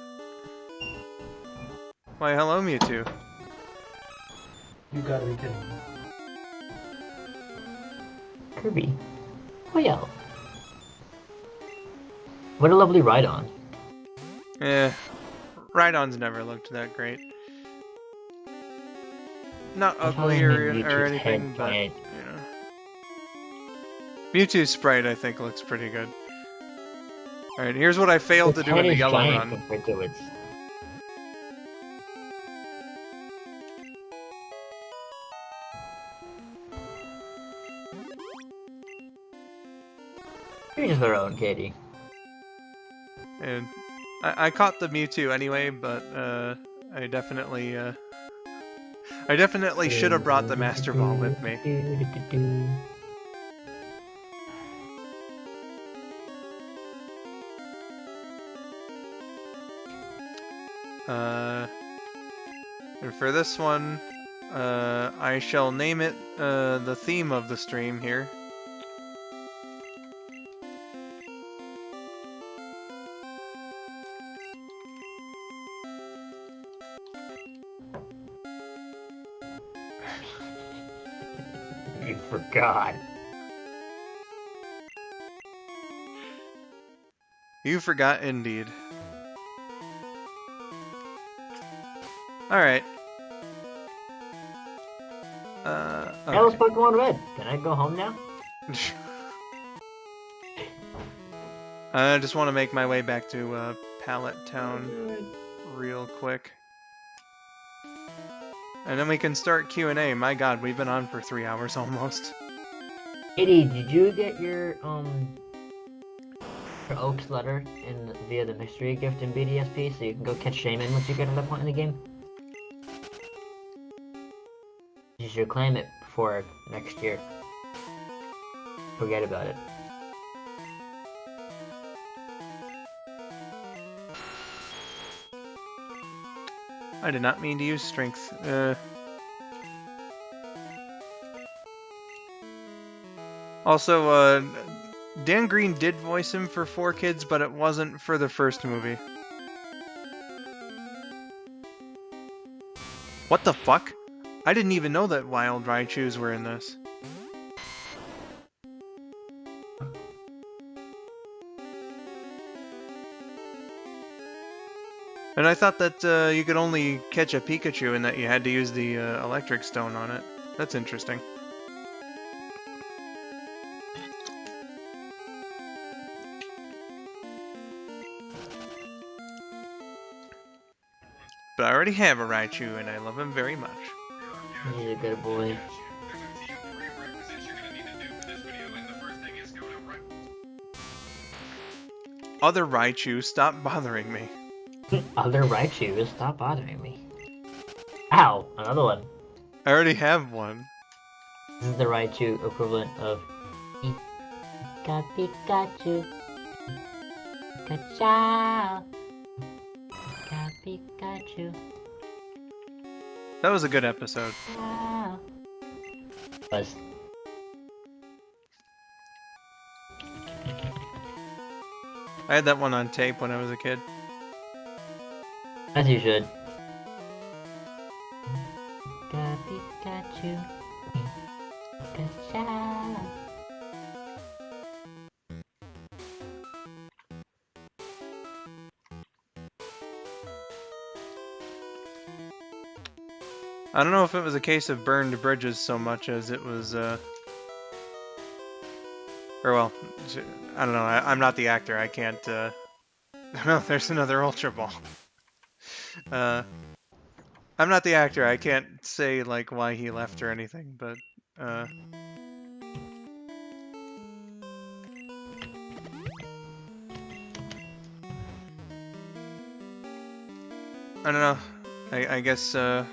Speaker 1: Why, hello, Mewtwo.
Speaker 4: You gotta be kidding me.
Speaker 2: Kirby. Oh yeah. What a lovely ride-on.
Speaker 1: Rhydon's never looked that great. Not
Speaker 2: That's
Speaker 1: ugly
Speaker 2: why I
Speaker 1: or,
Speaker 2: made
Speaker 1: or
Speaker 2: Mewtwo's
Speaker 1: anything,
Speaker 2: head
Speaker 1: but,
Speaker 2: giant.
Speaker 1: you know. Mewtwo's sprite, I think, looks pretty good. Alright, here's what I failed to
Speaker 2: Its
Speaker 1: do in
Speaker 2: head
Speaker 1: the
Speaker 2: is
Speaker 1: yellow
Speaker 2: giant
Speaker 1: run.
Speaker 2: compared to its... You're just their own, Katie.
Speaker 1: And I caught the Mewtwo anyway, but I definitely should have brought the Master Ball with me. And for this one, I shall name it the theme of the stream here.
Speaker 2: You forgot.
Speaker 1: You forgot indeed. Alright.
Speaker 2: That was Pokemon Red. Can I go home now?
Speaker 1: I just want to make my way back to Pallet Town real quick. And then we can start Q&A. My god, we've been on for 3 hours almost.
Speaker 2: Katie, did you get your Oaks letter via the mystery gift in BDSP so you can go catch Shaman once you get to that point in the game? You should claim it before next year. Forget about it.
Speaker 1: I did not mean to use strength. Also, Dan Green did voice him for 4Kids, but it wasn't for the first movie. What the fuck? I didn't even know that wild Raichus were in this. And I thought that you could only catch a Pikachu and that you had to use the electric stone on it. That's interesting. But I already have a Raichu and I love him very much.
Speaker 2: He's a good boy.
Speaker 1: Other Raichu, stop bothering me.
Speaker 2: Other Raichus, stop bothering me. Ow! Another one.
Speaker 1: I already have one.
Speaker 2: This is the Raichu equivalent of Pikachu. Pikachu. Pikachu.
Speaker 1: That was a good episode.
Speaker 2: Was.
Speaker 1: I had that one on tape when I was a kid.
Speaker 2: As you should. Pikachu. Pikachu.
Speaker 1: I don't know if it was a case of burned bridges so much as it was, or well, I don't know, I'm not the actor, I can't, no, there's another Ultra Ball. I'm not the actor, I can't say, like, why he left or anything, but, I don't know. I guess the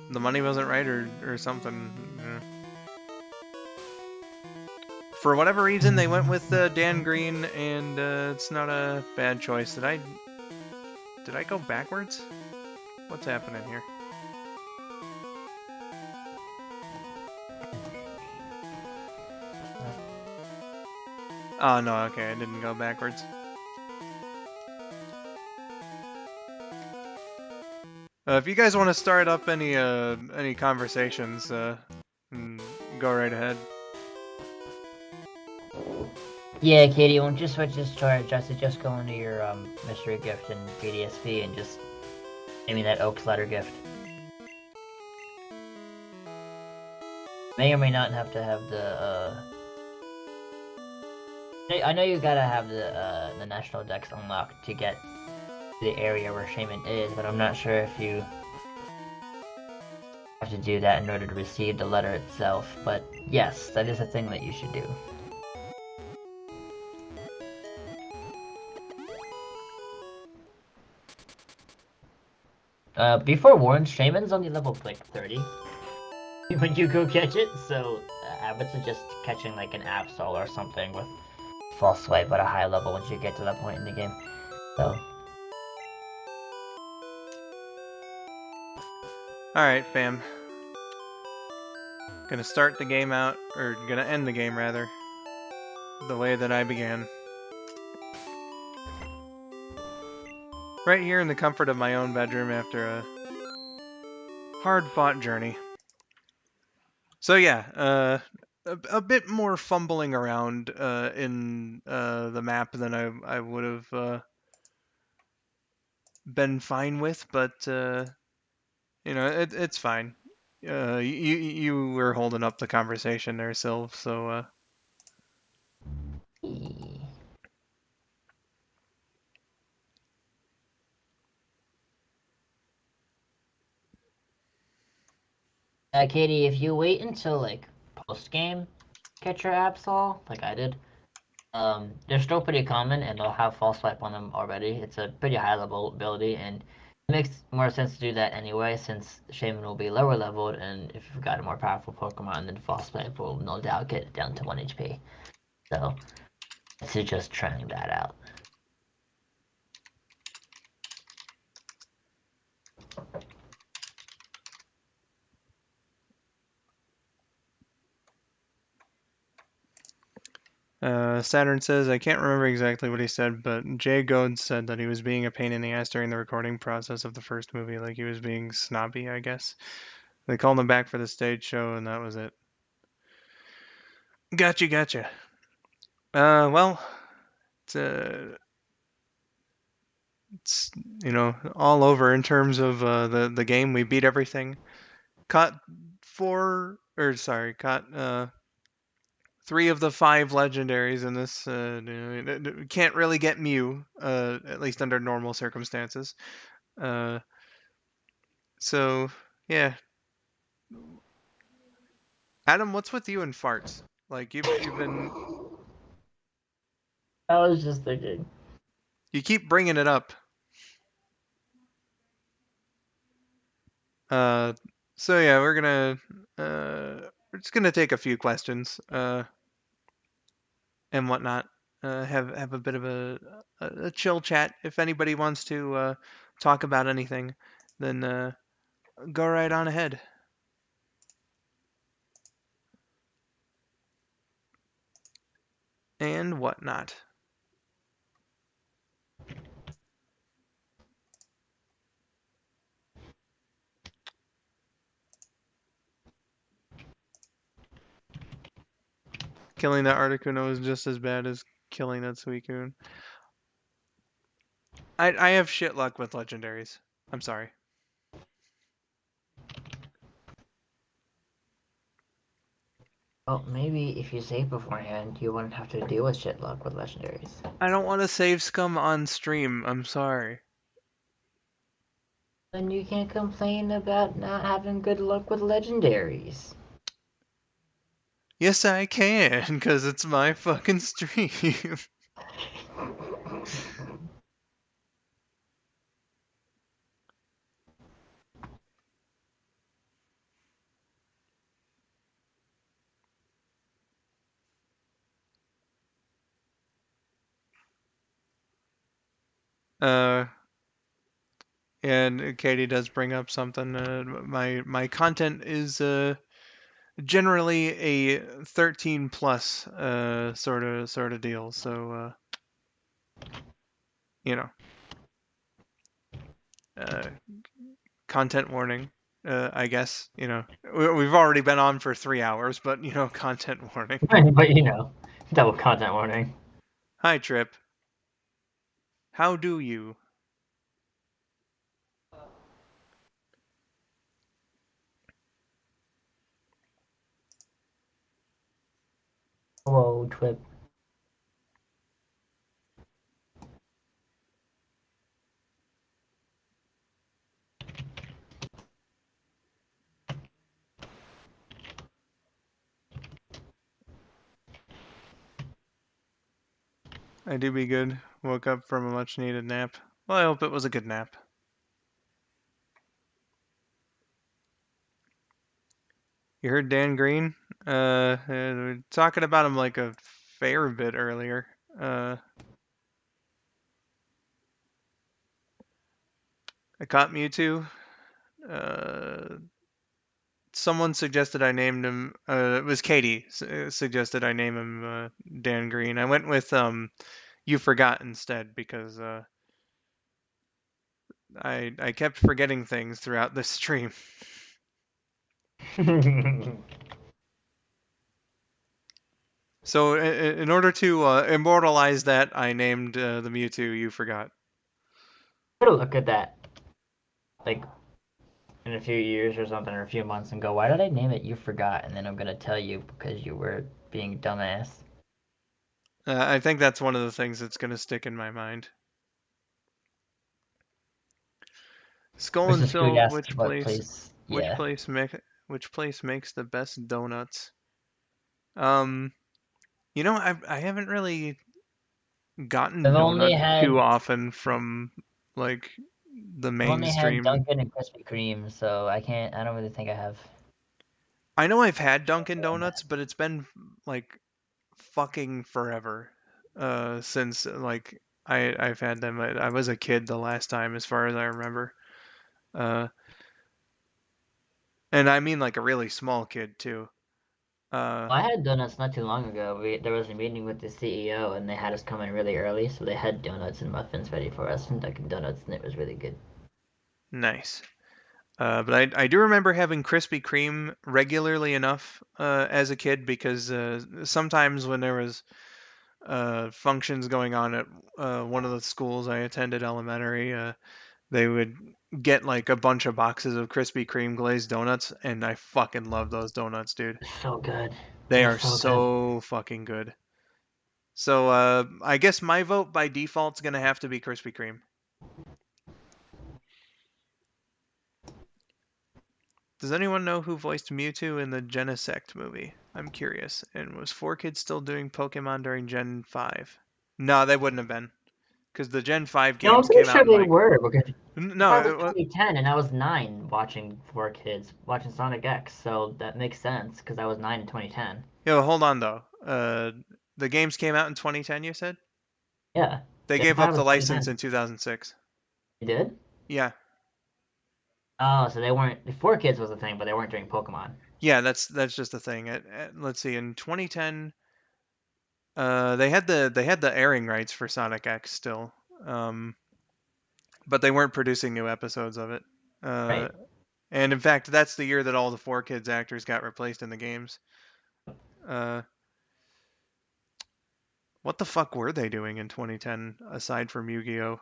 Speaker 1: money wasn't right or something. Yeah. For whatever reason, they went with Dan Green, and it's not a bad choice. Did I go backwards? What's happening here? Oh no, okay, I didn't go backwards. If you guys want to start up any conversations, go right ahead.
Speaker 2: Yeah, Katie, won't you switch this charge? I suggest going to your mystery gift and BDSP and just give me that Oaks letter gift. May or may not have to have the I know you gotta have the national dex unlocked to get to the area where Shaman is, but I'm not sure if you have to do that in order to receive the letter itself. But yes, that is a thing that you should do. Be forewarned, Shaman's only level like 30 when you go catch it, so I would suggest catching like an Absol or something with False Swipe at a high level once you get to that point in the game. So.
Speaker 1: Alright, fam. Gonna start the game out, or gonna end the game rather, the way that I began. Right here in the comfort of my own bedroom after a hard-fought journey. So yeah, a bit more fumbling around in the map than I would have been fine with, but you know, it's fine. You were holding up the conversation there, Silv, so
Speaker 2: Katie, if you wait until like post-game, catch your Absol, like I did, they're still pretty common and they'll have false swipe on them already. It's a pretty high level ability and it makes more sense to do that anyway since Shaman will be lower leveled and if you've got a more powerful Pokemon then false swipe will no doubt get it down to 1 HP. So, it's just trying that out.
Speaker 1: Saturn says, I can't remember exactly what he said, but Jay Goad said that he was being a pain in the ass during the recording process of the first movie, like he was being snobby, I guess. They called him back for the stage show, and that was it. Gotcha. Well, it's you know, all over in terms of the game. We beat everything. Caught three of the five legendaries in this. Can't really get Mew, at least under normal circumstances. So yeah, Adam, what's with you and farts? Like you've been
Speaker 2: I was just thinking.
Speaker 1: you keep bringing it up. So yeah, we're just gonna take a few questions and whatnot. Have a bit of a chill chat. If anybody wants to talk about anything, then go right on ahead. And whatnot. Killing that Articuno is just as bad as killing that Suicune. I have shit luck with legendaries. I'm sorry.
Speaker 2: Well, maybe if you save beforehand, you wouldn't have to deal with shit luck with legendaries.
Speaker 1: I don't want to save scum on stream. I'm sorry.
Speaker 2: Then you can't complain about not having good luck with legendaries.
Speaker 1: Yes, I can, because it's my fucking stream. Uh, and Katie does bring up something. My content is generally a 13 plus sort of deal. So you know, uh, content warning. I guess we've already been on for 3 hours, but content warning.
Speaker 2: But double content warning.
Speaker 1: Hi Trip, how do you?
Speaker 2: Hello, Twip.
Speaker 1: I do be good. Woke up from a much needed nap. Well, I hope it was a good nap. You heard Dan Green? We were talking about him like a fair bit earlier. I caught Mewtwo. Uh, Someone suggested I named him. It was Katie suggested I name him Dan Green. I went with You Forgot instead because I kept forgetting things throughout the stream. So in order to immortalize that, I named the Mewtwo You Forgot.
Speaker 2: Gotta look at that, like in a few years or something, or a few months, and go, "Why did I name it? You forgot." And then I'm gonna tell you because you were being dumbass.
Speaker 1: I think that's one of the things that's going to stick in my mind. Skull and
Speaker 2: Versus Food
Speaker 1: Silv,
Speaker 2: asks what place.
Speaker 1: which
Speaker 2: Yeah,
Speaker 1: place make, which place makes the best donuts? Um, I haven't really gotten
Speaker 2: I've only
Speaker 1: donuts too
Speaker 2: had
Speaker 1: often from like the
Speaker 2: I've only had
Speaker 1: mainstream.
Speaker 2: Dunkin' and Krispy Kreme, so I can't. I don't really think I have.
Speaker 1: I know I've had Dunkin' Donuts, but it's been like fucking forever since like I've had them. I was a kid the last time, as far as I remember. Uh, and I mean like a really small kid too. Uh,
Speaker 2: Well, I had donuts not too long ago. There was a meeting with the CEO, and they had us come in really early, so they had donuts and muffins ready for us from Dunkin' Donuts, and it was really good.
Speaker 1: nice. But I do remember having Krispy Kreme regularly enough as a kid because sometimes when there was functions going on at one of the schools I attended elementary, they would get like a bunch of boxes of Krispy Kreme glazed donuts, and I fucking love those donuts, dude.
Speaker 2: So good.
Speaker 1: They
Speaker 2: They're
Speaker 1: are
Speaker 2: so good.
Speaker 1: so fucking good. So I guess my vote by default is gonna have to be Krispy Kreme. Does anyone know who voiced Mewtwo in the Genesect movie? I'm curious. And was 4Kids still doing Pokemon during Gen 5? No, they wouldn't have been. Because the Gen 5
Speaker 2: No, I'm
Speaker 1: games
Speaker 2: pretty
Speaker 1: came out
Speaker 2: sure
Speaker 1: in
Speaker 2: they
Speaker 1: like.
Speaker 2: were because
Speaker 1: No,
Speaker 2: I was 2010 and I was 9 watching 4Kids watching Sonic X, so that makes sense because I was 9 in 2010.
Speaker 1: yo, hold on though. The games came out in 2010, you said?
Speaker 2: Yeah,
Speaker 1: They
Speaker 2: Gen
Speaker 1: gave
Speaker 2: 5
Speaker 1: up
Speaker 2: was
Speaker 1: the license
Speaker 2: 2010.
Speaker 1: in 2006.
Speaker 2: You did?
Speaker 1: Yeah.
Speaker 2: Oh, so they weren't. The 4Kids was a thing, but they weren't doing Pokemon.
Speaker 1: Yeah, that's just the thing. Let's see. In 2010, they had the airing rights for Sonic X still. But they weren't producing new episodes of it. Uh,
Speaker 2: Right.
Speaker 1: and in fact, that's the year that all the 4Kids actors got replaced in the games. Uh, what the fuck were they doing in 2010 aside from Yu-Gi-Oh?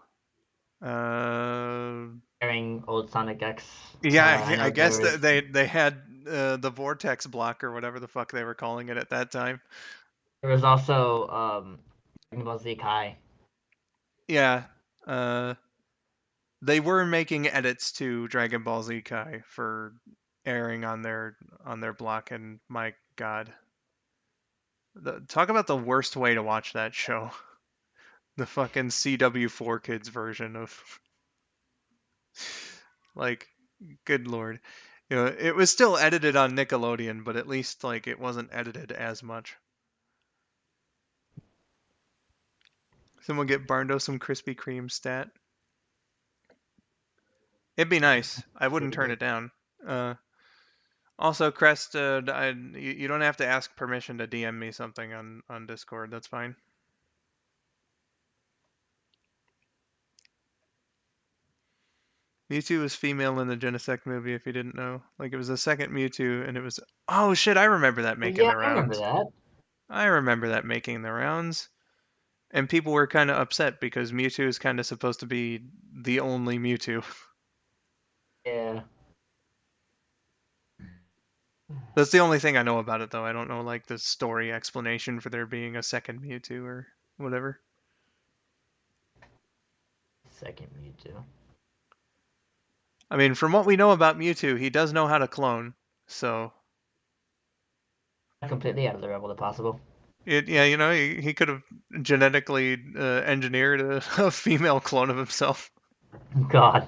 Speaker 1: Uh,
Speaker 2: Airing old Sonic X.
Speaker 1: yeah,
Speaker 2: I
Speaker 1: I
Speaker 2: know there
Speaker 1: guess that
Speaker 2: was
Speaker 1: they had the vortex block or whatever the fuck they were calling it at that time.
Speaker 2: there was also Dragon Ball Z Kai.
Speaker 1: Yeah, uh, they were making edits to Dragon Ball Z Kai for airing on their block, and my god, talk about the worst way to watch that show. The fucking CW4 Kids version of like, good lord. It was still edited on Nickelodeon, but at least like it wasn't edited as much. Someone get Barndo some Krispy Kreme stat. It'd be nice. I wouldn't turn
Speaker 4: Really
Speaker 1: it down. Also, Crest, you don't have to ask permission to DM me something on Discord. That's fine. Mewtwo was female in the Genesect movie, if you didn't know. Like, it was the second Mewtwo, and it was... Oh, shit, I remember that making
Speaker 2: Yeah,
Speaker 1: the
Speaker 2: I remember
Speaker 1: rounds.
Speaker 2: that.
Speaker 1: I remember that making the rounds. And people were kind of upset because Mewtwo is kind of supposed to be the only Mewtwo.
Speaker 2: Yeah.
Speaker 1: That's the only thing I know about it, though. I don't know, like, the story explanation for there being a second Mewtwo or whatever.
Speaker 2: Second Mewtwo.
Speaker 1: I mean, from what we know about Mewtwo, he does know how to clone, so...
Speaker 2: Completely out of the realm of the possible.
Speaker 1: Yeah, you know, he could have genetically engineered a female clone of himself.
Speaker 2: God.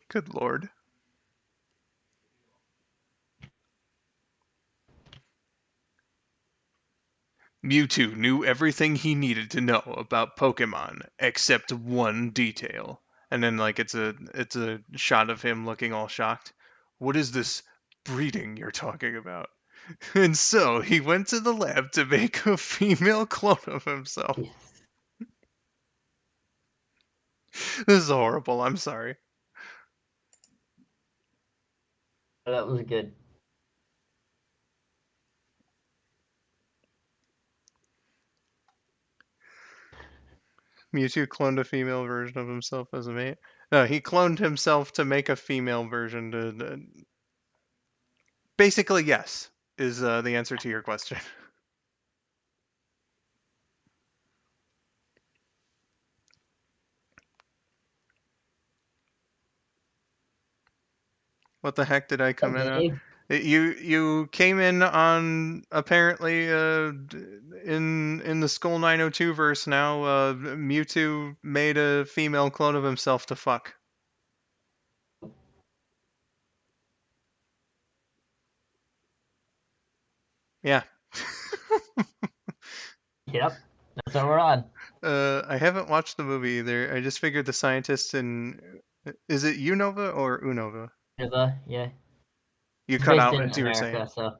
Speaker 1: Good lord. Mewtwo knew everything he needed to know about Pokemon except one detail. And then like it's a shot of him looking all shocked. What is this breeding you're talking about? And so he went to the lab to make a female clone of himself.
Speaker 2: Yes.
Speaker 1: This is horrible. I'm sorry.
Speaker 2: That was good.
Speaker 1: Mewtwo cloned a female version of himself as a mate. No, he cloned himself to make a female version to... Basically, yes, is the answer to your question. What the heck did I come in on?
Speaker 2: Okay.
Speaker 1: You came in on apparently in the skull902 verse now. Mewtwo made a female clone of himself to fuck. Yeah.
Speaker 2: Yep. That's what we're on.
Speaker 1: I haven't watched the movie either. I just figured the scientists in... Is it Unova or Unova?
Speaker 2: Yeah.
Speaker 1: You
Speaker 2: It's
Speaker 1: cut
Speaker 2: based
Speaker 1: out
Speaker 2: in
Speaker 1: as you were saying.
Speaker 2: America, so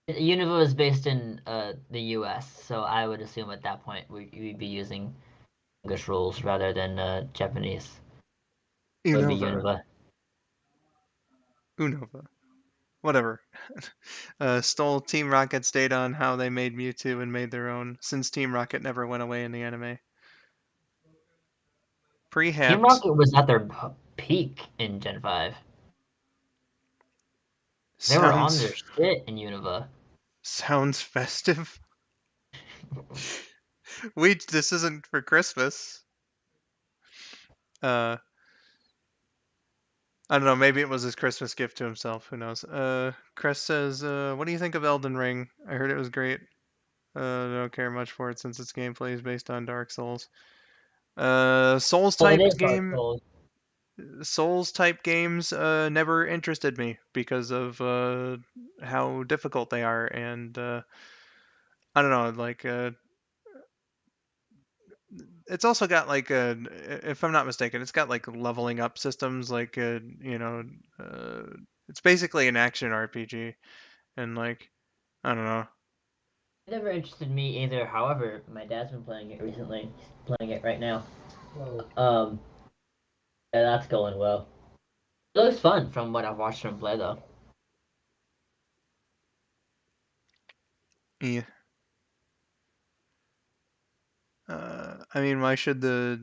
Speaker 2: Unova is based in the U.S., so I would assume at that point we'd be using English rules rather than Japanese. It would be
Speaker 1: Unova.
Speaker 2: Unova.
Speaker 1: Unova. Whatever. Stole Team Rocket's data on how they made Mewtwo and made their own, since Team Rocket never went away in the anime.
Speaker 2: Team
Speaker 1: Prehaps
Speaker 2: Rocket was at their peak in Gen 5. They were on
Speaker 1: sounds
Speaker 2: their shit in Unova.
Speaker 1: sounds festive. This isn't for Christmas. I don't know, maybe it was his Christmas gift to himself, who knows. Crest says, what do you think of Elden Ring? I heard it was great. I don't care much for it since its gameplay is based on Dark Souls. Souls
Speaker 2: Well, it
Speaker 1: type
Speaker 2: is Dark
Speaker 1: game
Speaker 2: Souls.
Speaker 1: Souls type games never interested me because of how difficult they are, and I don't know, like it's also got like if I'm not mistaken, it's got like leveling up systems, like uh, it's basically an action RPG, and like I don't know.
Speaker 2: It never interested me either. However, my dad's been playing it recently. He's playing it right now.
Speaker 4: Whoa.
Speaker 2: And that's going well. It looks fun from what I've watched him play, though.
Speaker 1: Yeah. I mean, why should the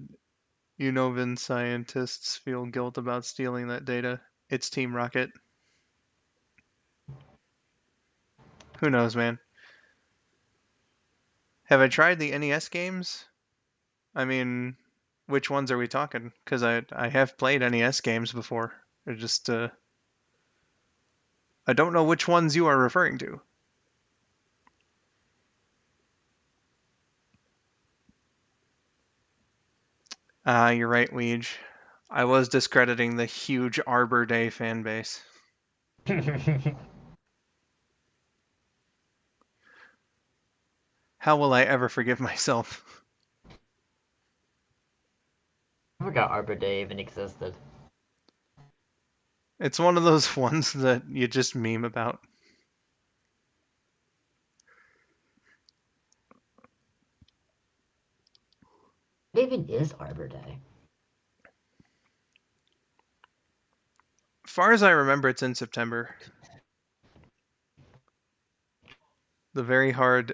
Speaker 1: Unovan scientists feel guilt about stealing that data? It's Team Rocket. Who knows, man? Have I tried the NES games? I mean, which ones are we talking? Because I have played NES games before. They're just I don't know which ones you are referring to. Ah, you're right, Weege. I was discrediting the huge Arbor Day fan base. How will I ever forgive myself?
Speaker 2: I forgot Arbor Day even existed.
Speaker 1: It's one of those ones that you just meme about.
Speaker 2: What even is Arbor Day?
Speaker 1: As far as I remember, it's in September. The very hard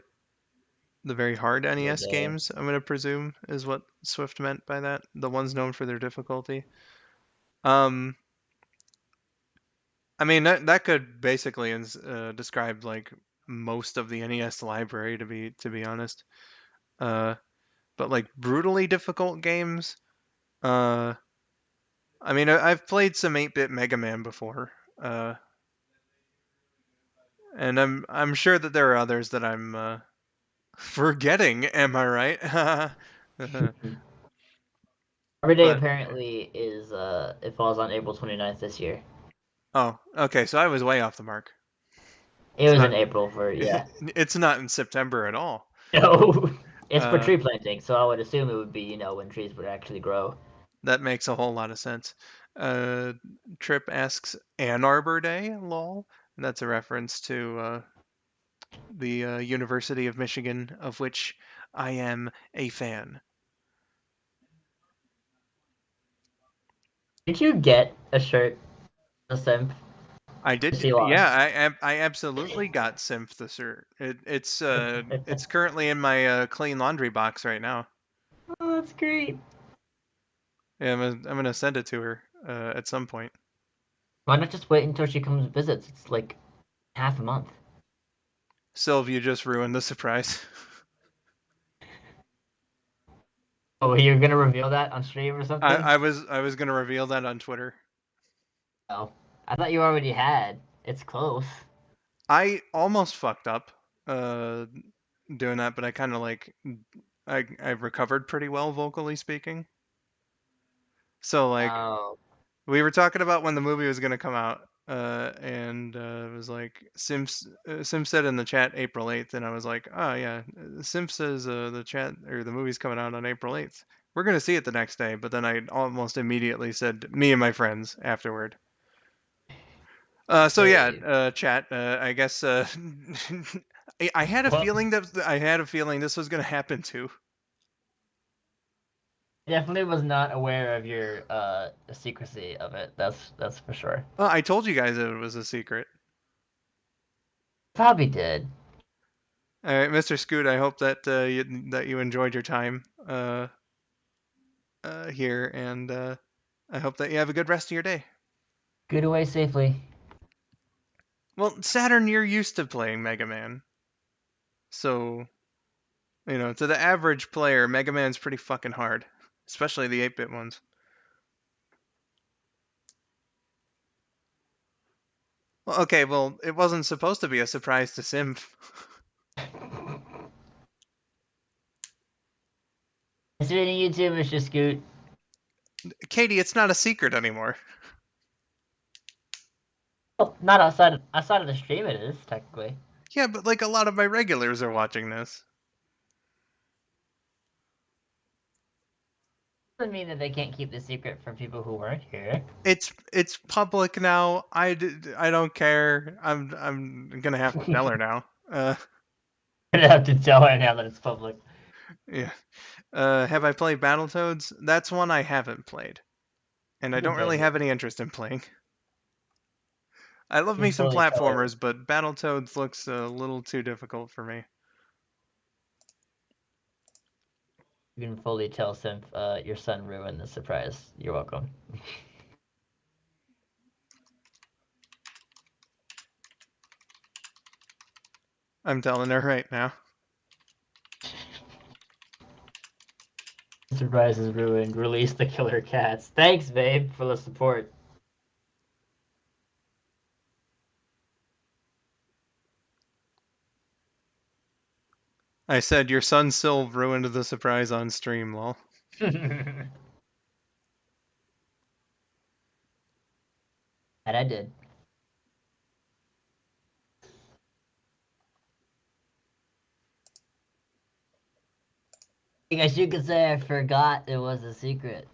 Speaker 2: Arbor
Speaker 1: NES
Speaker 2: Day.
Speaker 1: games, I'm gonna presume, is what Swift meant by that. The ones known for their difficulty. Um, I mean that could basically describe like most of the NES library to be honest. Uh, but like brutally difficult games. Uh, I mean I've played some 8-bit Mega Man before. And I'm sure that there are others that I'm forgetting. Am I right?
Speaker 2: Arbor Day
Speaker 1: But
Speaker 2: apparently is it falls on April 29th this year.
Speaker 1: oh, okay. So I was way off the mark.
Speaker 2: It
Speaker 1: It's
Speaker 2: was
Speaker 1: not.
Speaker 2: in April for yeah.
Speaker 1: It's not in September at all.
Speaker 2: No. It's for
Speaker 1: Uh,
Speaker 2: tree planting, so I would assume it would be, when trees would actually grow.
Speaker 1: that makes a whole lot of sense. Uh, Trip asks Ann Arbor Day, lol. And that's a reference to the University of Michigan, of which I am a fan.
Speaker 2: Did you get a shirt, a simp?
Speaker 1: I did,
Speaker 2: She
Speaker 1: yeah.
Speaker 2: lost.
Speaker 1: I absolutely got Symph. It's currently in my clean laundry box right now.
Speaker 2: Oh, that's great.
Speaker 1: Yeah, I'm gonna send it to her at some point.
Speaker 2: Why not just wait until she comes and visits? It's like half a month.
Speaker 1: Silv, you just ruined the surprise.
Speaker 2: Oh, you're gonna reveal that on stream or
Speaker 1: I,
Speaker 2: something?
Speaker 1: I was I was gonna reveal that on Twitter.
Speaker 2: Oh, I thought you already had. It's close.
Speaker 1: I almost fucked up uh, doing that, but I kind of like I've recovered pretty well vocally speaking. So like
Speaker 2: Oh,
Speaker 1: we were talking about when the movie was gonna come out, and it was like Sim said in the chat April 8th, and I was like, oh yeah, Sim says the chat or the movie's coming out on April 8th. We're gonna see it the next day, but then I almost immediately said me and my friends afterward. So yeah,
Speaker 2: hey.
Speaker 1: chat. I guess I had a
Speaker 2: Well,
Speaker 1: feeling this was gonna happen too.
Speaker 2: definitely was not aware of your secrecy of it. That's for sure.
Speaker 1: I told you guys that it was a secret.
Speaker 2: Probably did.
Speaker 1: All right, Mr. Scoot. I hope that you enjoyed your time here, and I hope that you have a good rest of your day.
Speaker 2: Get away safely.
Speaker 1: Well, Saturn, you're used to playing Mega Man, so to the average player, Mega Man's pretty fucking hard, especially the 8-bit ones. Well, okay, well, it wasn't supposed to be a surprise to Simf.
Speaker 2: Nice meeting you too, Mr. Scoot.
Speaker 1: Katie, it's not a secret anymore.
Speaker 2: Well, not outside of the stream. It is technically.
Speaker 1: Yeah, but like a lot of my regulars are watching this.
Speaker 2: Doesn't mean that they can't keep the secret from people who weren't here.
Speaker 1: It's public now. I don't care. I'm gonna have to tell her now.
Speaker 2: I'm gonna have to tell her now that it's public.
Speaker 1: Yeah. Have I played Battletoads? That's one I haven't played, and I
Speaker 2: You
Speaker 1: don't really
Speaker 2: can
Speaker 1: have any interest in playing. I love me some
Speaker 2: fully tell her.
Speaker 1: platformers, but Battletoads looks a little too difficult for me.
Speaker 2: You can fully tell Synth, your son ruined the surprise. You're welcome.
Speaker 1: I'm telling her right now.
Speaker 2: Surprise is ruined. Release the killer cats. Thanks, babe, for the support.
Speaker 1: I said your son Silv ruined the surprise on stream, lol.
Speaker 2: And I did. guess you could say I forgot it was a secret.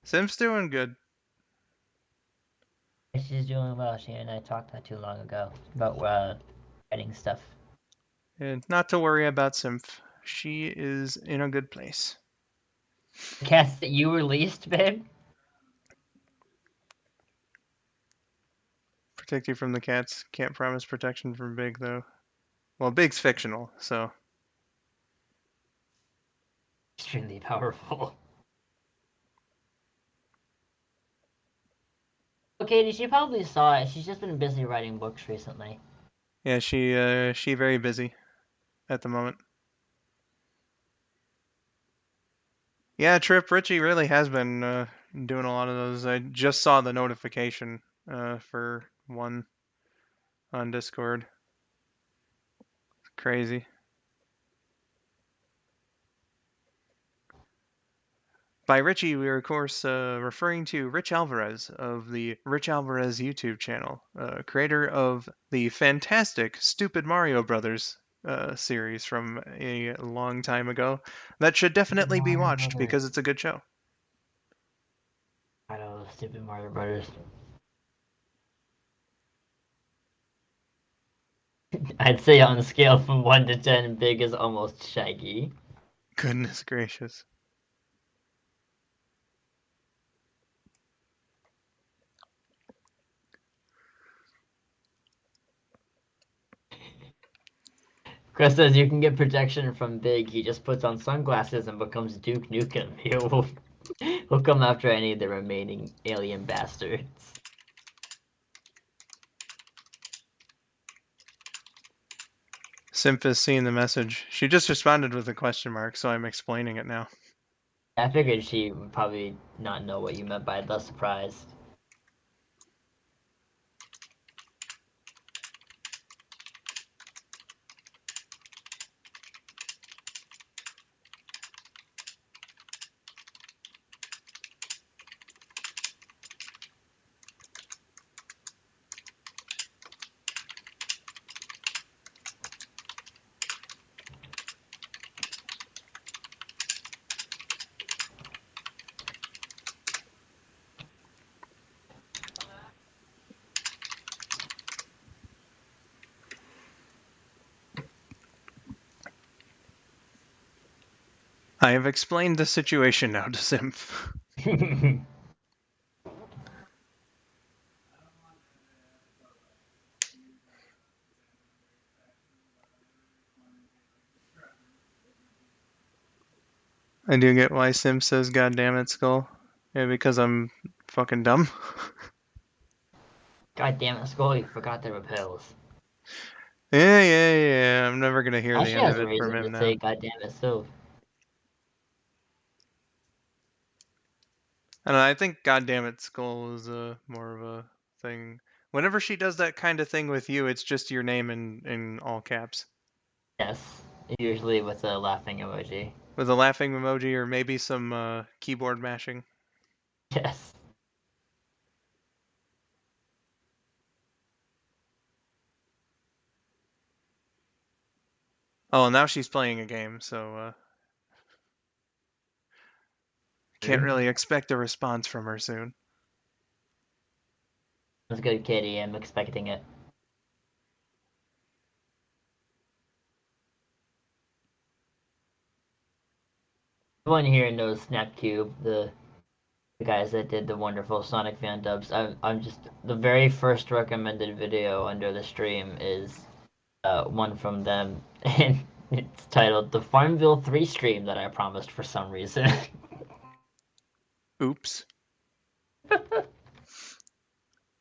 Speaker 1: Sim's doing good.
Speaker 2: She's doing well. She and I talked not too long ago about writing stuff.
Speaker 1: And not to worry about Symph. She is in a good place.
Speaker 2: Cats that you released, babe?
Speaker 1: Protect you from the cats. Can't promise protection from Big, though. Well, Big's fictional, so.
Speaker 2: Extremely powerful. Okay, she probably saw it. She's just been busy writing books recently.
Speaker 1: Yeah, she very busy at the moment. Yeah, Trip Richie really has been doing a lot of those. I just saw the notification for one on Discord. Crazy. By Richie, we are of course referring to Rich Alvarez of the Rich Alvarez YouTube channel, creator of the fantastic Stupid Mario Brothers series from a long time ago. That should definitely be watched because it's a good show.
Speaker 2: I know, stupid Mario Brothers. I'd say on a scale from 1 to 10, Big is almost Shaggy.
Speaker 1: Goodness gracious.
Speaker 2: Chris says you can get protection from Big. He just puts on sunglasses and becomes Duke Nukem. He'll come after any of the remaining alien bastards.
Speaker 1: Symph has seen the message. She just responded with a question mark, so I'm explaining it now.
Speaker 2: I figured she would probably not know what you meant by the surprise.
Speaker 1: I have explained the situation now to Symph. I do get why Symph says "God damn it, Skull." Yeah, because I'm fucking dumb.
Speaker 2: God damn it, Skull, you forgot there were pills.
Speaker 1: Yeah. I'm never gonna hear
Speaker 2: Now
Speaker 1: the
Speaker 2: she
Speaker 1: end
Speaker 2: has
Speaker 1: of
Speaker 2: a
Speaker 1: it from
Speaker 2: reason
Speaker 1: him
Speaker 2: to
Speaker 1: now.
Speaker 2: say God damn it, Silv.
Speaker 1: I don't know, I think "God damn it, Skull" is more of a thing. Whenever she does that kind of thing with you, it's just your name in all caps.
Speaker 2: Yes, usually with a laughing emoji.
Speaker 1: With a laughing emoji or maybe some keyboard mashing.
Speaker 2: Yes.
Speaker 1: Oh, now she's playing a game, so can't really expect a response from her soon.
Speaker 2: That's good, Katie. I'm expecting it. Everyone here knows Snapcube, the guys that did the wonderful Sonic fan dubs. I'm just the very first recommended video under the stream is one from them, and it's titled "The Farmville 3 Stream" that I promised for some reason.
Speaker 1: Oops.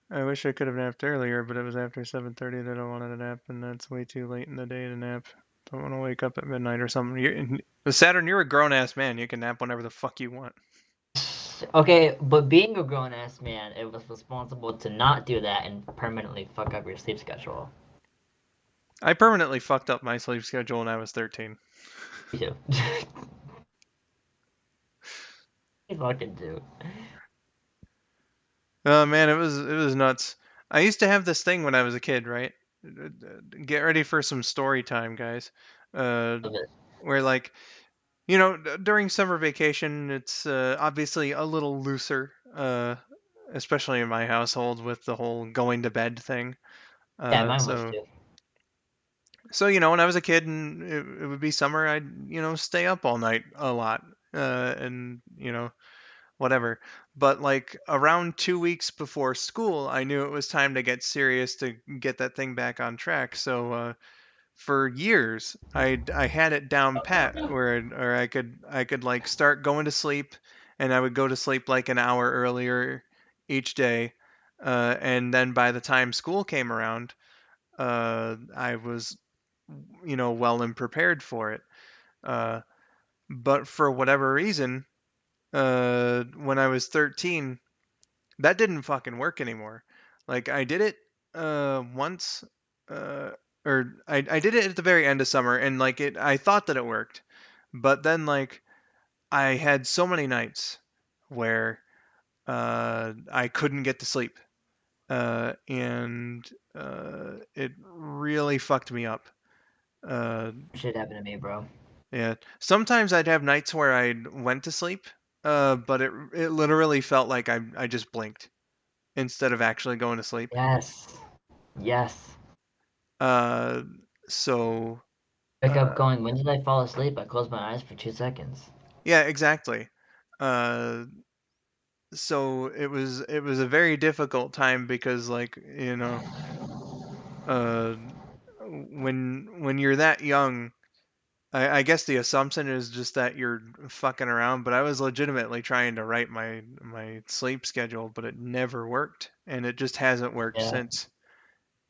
Speaker 1: I wish I could have napped earlier, but it was after 7:30 that I wanted to nap, and that's way too late in the day to nap. Don't want to wake up at midnight or something. Saturn, you're a grown-ass man. You can nap whenever the fuck you want.
Speaker 2: Okay, but being a grown ass man, it was responsible to not do that and permanently fuck up your sleep schedule.
Speaker 1: I permanently fucked up my sleep schedule when I was 13.
Speaker 2: Me too. You fucking do.
Speaker 1: Oh man, it was nuts. I used to have this thing when I was a kid, right? get ready for some story time, guys. Uh,
Speaker 2: Love it.
Speaker 1: where like during summer vacation, it's obviously a little looser, especially in my household with the whole going to bed thing.
Speaker 2: Yeah,
Speaker 1: Uh,
Speaker 2: mine was
Speaker 1: so
Speaker 2: too.
Speaker 1: so when I was a kid and it would be summer, I'd stay up all night a lot, and whatever. But like around 2 weeks before school, I knew it was time to get serious to get that thing back on track. So for years, I had it down pat where or I could like start going to sleep, and I would go to sleep like an hour earlier each day, and then by the time school came around, I was well and prepared for it. Uh, but for whatever reason, when I was 13, that didn't fucking work anymore. Like I did it once, uh, or I did it at the very end of summer, and like I thought that it worked, but then like I had so many nights where I couldn't get to sleep, and it really fucked me up. Uh,
Speaker 2: Shit happened to me, bro.
Speaker 1: yeah, sometimes I'd have nights where I went to sleep, but it literally felt like I just blinked instead of actually going to sleep.
Speaker 2: Yes. Yes.
Speaker 1: Uh, so
Speaker 2: Wake up
Speaker 1: uh,
Speaker 2: going, when did I fall asleep? I closed my eyes for 2 seconds.
Speaker 1: yeah, exactly. Uh, so it was a very difficult time because like uh, when you're that young, I guess the assumption is just that you're fucking around, but I was legitimately trying to write my sleep schedule, but it never worked, and it just hasn't worked
Speaker 2: Yeah.
Speaker 1: since.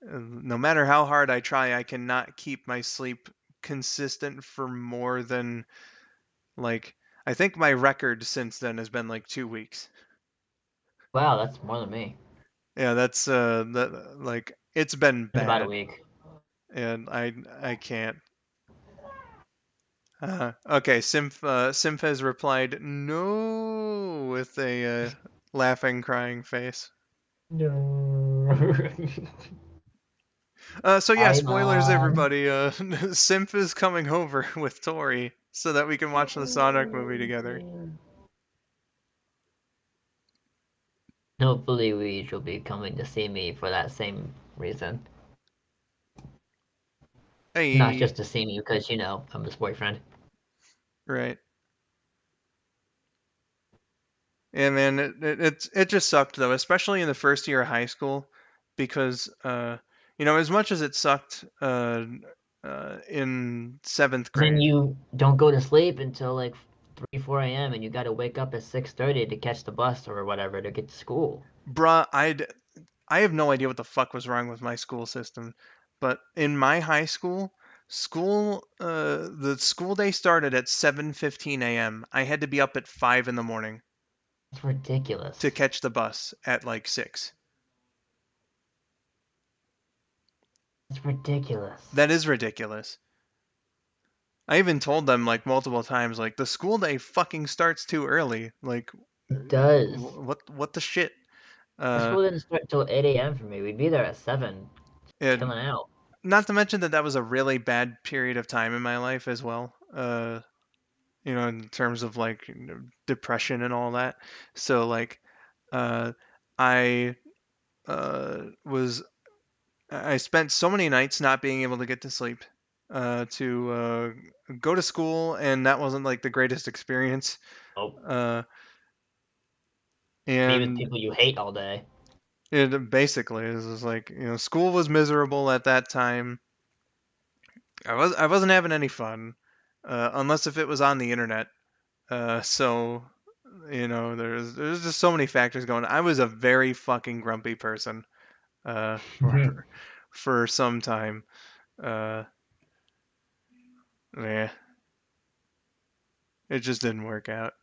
Speaker 1: No matter how hard I try, I cannot keep my sleep consistent for more than like I think my record since then has been like 2 weeks.
Speaker 2: Wow, that's more than me.
Speaker 1: Yeah, that's that like it's been
Speaker 2: It's about a
Speaker 1: bad,
Speaker 2: week.
Speaker 1: and I can't. Okay, Simph has replied no with a laughing, crying face.
Speaker 2: No.
Speaker 1: So yeah,
Speaker 2: Hi,
Speaker 1: spoilers,
Speaker 2: Mom.
Speaker 1: everybody. Simph is coming over with Tori so that we can watch the Sonic movie together.
Speaker 2: Hopefully, we will be coming to see me for that same reason. Not
Speaker 1: Hey,
Speaker 2: just to see me because, I'm his boyfriend.
Speaker 1: right. Yeah, man, it just sucked though, especially in the first year of high school, because as much as it sucked in seventh
Speaker 2: Then
Speaker 1: grade,
Speaker 2: you don't go to sleep until like 3, 4 a.m. and you gotta wake up at 6:30 to catch the bus or whatever to get to school.
Speaker 1: bruh, I have no idea what the fuck was wrong with my school system, but in my high school, the school day started at 7:15 a.m. I had to be up at 5 in the morning
Speaker 2: It's
Speaker 1: to
Speaker 2: ridiculous.
Speaker 1: catch the bus at like 6.
Speaker 2: It's ridiculous.
Speaker 1: That is ridiculous. I even told them like multiple times, like the school day fucking starts too early. Like,
Speaker 2: It does.
Speaker 1: what the shit?
Speaker 2: Our
Speaker 1: Uh,
Speaker 2: school didn't start till 8 a.m. for me. We'd be there at 7,
Speaker 1: and
Speaker 2: chilling out.
Speaker 1: not to mention that that was a really bad period of time in my life as well. In terms of like depression and all that. So like, uh, I was I spent so many nights not being able to get to sleep, to go to school, and that wasn't like the greatest experience.
Speaker 2: Oh,
Speaker 1: Uh,
Speaker 2: be with
Speaker 1: and
Speaker 2: people you hate all day.
Speaker 1: it basically is like school was miserable at that time. I wasn't having any fun, unless if it was on the internet. So there's just so many factors going on. I was a very fucking grumpy person, for for some time. Uh, yeah, it just didn't work out.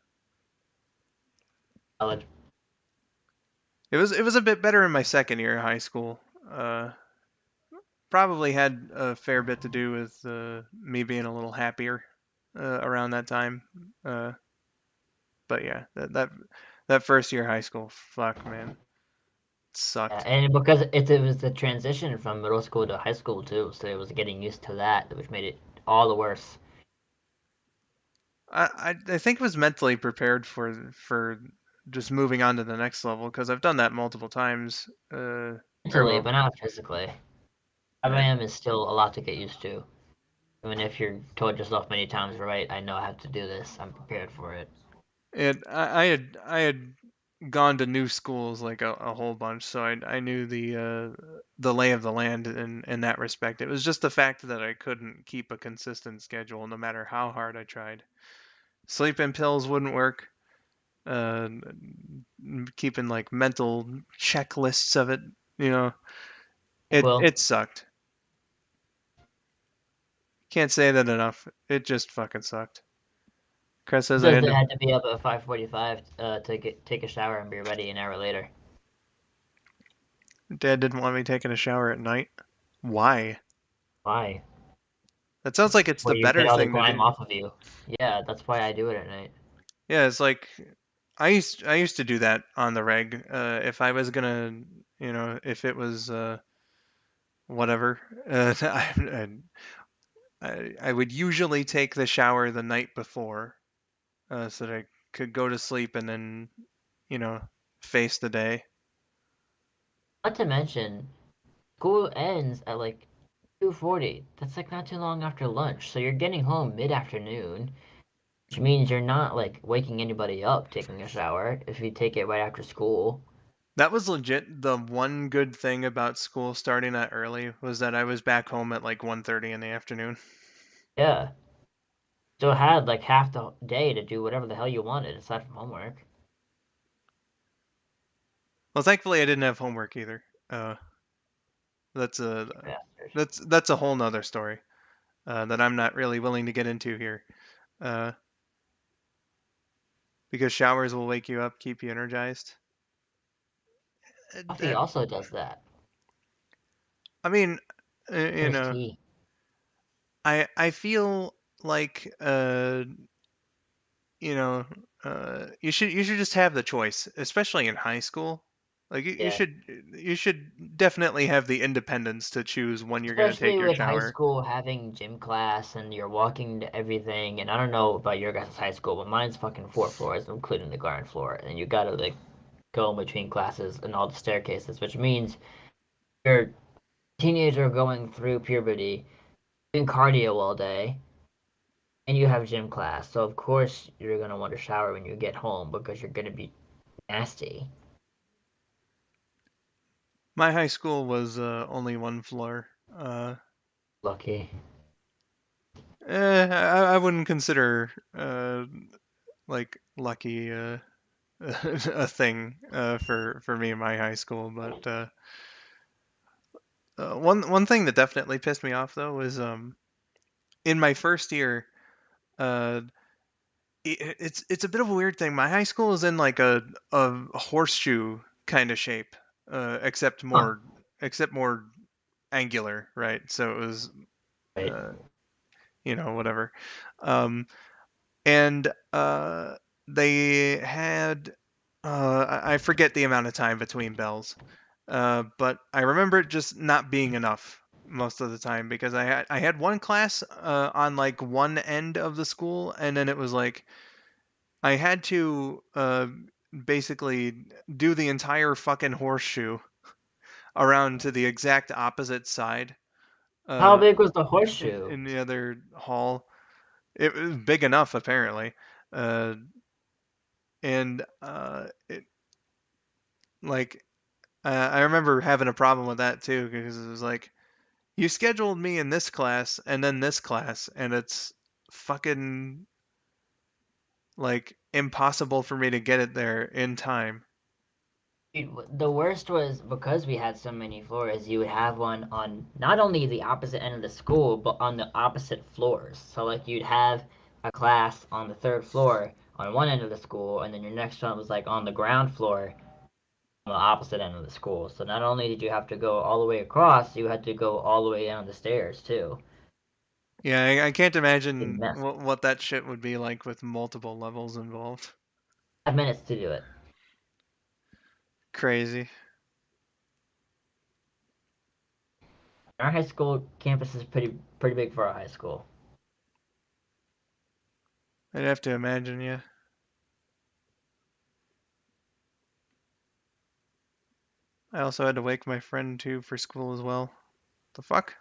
Speaker 2: Valid.
Speaker 1: It was a bit better in my second year of high school. Uh, Probably had a fair bit to do with me being a little happier around that time. Uh, but yeah, that first year of high school, fuck man. sucked.
Speaker 2: And because it was the transition from middle school to high school too, so it was getting used to that, which made it all the worse.
Speaker 1: I think I was mentally prepared for just moving on to the next level because I've done that multiple times. Or
Speaker 2: Mentally,
Speaker 1: well,
Speaker 2: but not physically. 5
Speaker 1: right.
Speaker 2: a.m. is still a lot to get used to. Even if you're told yourself many times, right, I know I have to do this, I'm prepared for it.
Speaker 1: I had gone to new schools like a whole bunch, so I knew the lay of the land in that respect. It was just the fact that I couldn't keep a consistent schedule no matter how hard I tried. Sleeping pills wouldn't work. Uh, Keeping like mental checklists of it, you know,
Speaker 2: Well,
Speaker 1: it sucked. Can't say that enough. It just fucking sucked. Chris says I
Speaker 2: says
Speaker 1: had
Speaker 2: they
Speaker 1: to.
Speaker 2: had to be up at 5:45 to take a shower and be ready an hour later.
Speaker 1: Dad didn't want me taking a shower at night. Why?
Speaker 2: Why?
Speaker 1: That sounds like it's the
Speaker 2: Where you get
Speaker 1: better
Speaker 2: all the
Speaker 1: thing to
Speaker 2: grime
Speaker 1: do.
Speaker 2: off of you. Yeah, that's why I do it at night.
Speaker 1: Yeah, it's like I used to do that on the reg. If I was gonna, if it was whatever, I would usually take the shower the night before, so that I could go to sleep and then, you know, face the day.
Speaker 2: Not to mention, school ends at like 2:40. That's like not too long after lunch, so you're getting home mid-afternoon, which means you're not like waking anybody up taking a shower if you take it right after school.
Speaker 1: That was legit the one good thing about school starting that early was that I was back home at like 1:30 in the afternoon.
Speaker 2: Yeah. Still had like half the day to do whatever the hell you wanted aside from homework.
Speaker 1: Well, thankfully I didn't have homework either. Uh, that's a
Speaker 2: Bastard.
Speaker 1: that's a whole nother story that I'm not really willing to get into here. Uh, because showers will wake you up, keep you energized.
Speaker 2: Coffee also does that.
Speaker 1: I mean, you
Speaker 2: Iced
Speaker 1: know,
Speaker 2: tea.
Speaker 1: I feel like you know, you should just have the choice, especially in high school. Like you
Speaker 2: Yeah.
Speaker 1: should you should definitely have the independence to choose when you're gonna take
Speaker 2: Especially
Speaker 1: your
Speaker 2: with high
Speaker 1: shower.
Speaker 2: school having gym class and you're walking to everything. And I don't know about your guys' high school, but mine's fucking 4 floors, including the ground floor. And you gotta like go in between classes and all the staircases, which means you're a teenager going through puberty, doing cardio all day, and you have gym class. So of course you're gonna want to shower when you get home because you're gonna be nasty.
Speaker 1: My high school was only one floor.
Speaker 2: Lucky.
Speaker 1: I wouldn't consider like lucky a thing for me in my high school, but one thing that definitely pissed me off though was in my first year, uh, it's a bit of a weird thing. My high school is in like a horseshoe kind of shape, except
Speaker 2: Huh.
Speaker 1: more angular, right? So it was
Speaker 2: Right.
Speaker 1: uh, whatever. Um, and they had I forget the amount of time between bells, but I remember it just not being enough most of the time because I had one class on like one end of the school, and then it was like I had to basically do the entire fucking horseshoe around to the exact opposite side
Speaker 2: How
Speaker 1: uh,
Speaker 2: big was the horseshoe?
Speaker 1: in the other hall. It was big enough apparently. Uh, and like I remember having a problem with that too because it was like you scheduled me in this class and then this class, and it's fucking like impossible for me to get it there in time.
Speaker 2: Dude, the worst was because we had so many floors, you would have one on not only the opposite end of the school, but on the opposite floors. So, like, you'd have a class on the third floor on one end of the school, and then your next one was like on the ground floor on the opposite end of the school. So, not only did you have to go all the way across, you had to go all the way down the stairs, too.
Speaker 1: Yeah, I can't
Speaker 2: A
Speaker 1: imagine
Speaker 2: mess.
Speaker 1: what that shit would be like with multiple levels involved.
Speaker 2: 5 minutes to do it.
Speaker 1: Crazy.
Speaker 2: Our high school campus is pretty big for our high school.
Speaker 1: I'd have to imagine, yeah. I also had to wake my friend too for school as well. The fuck?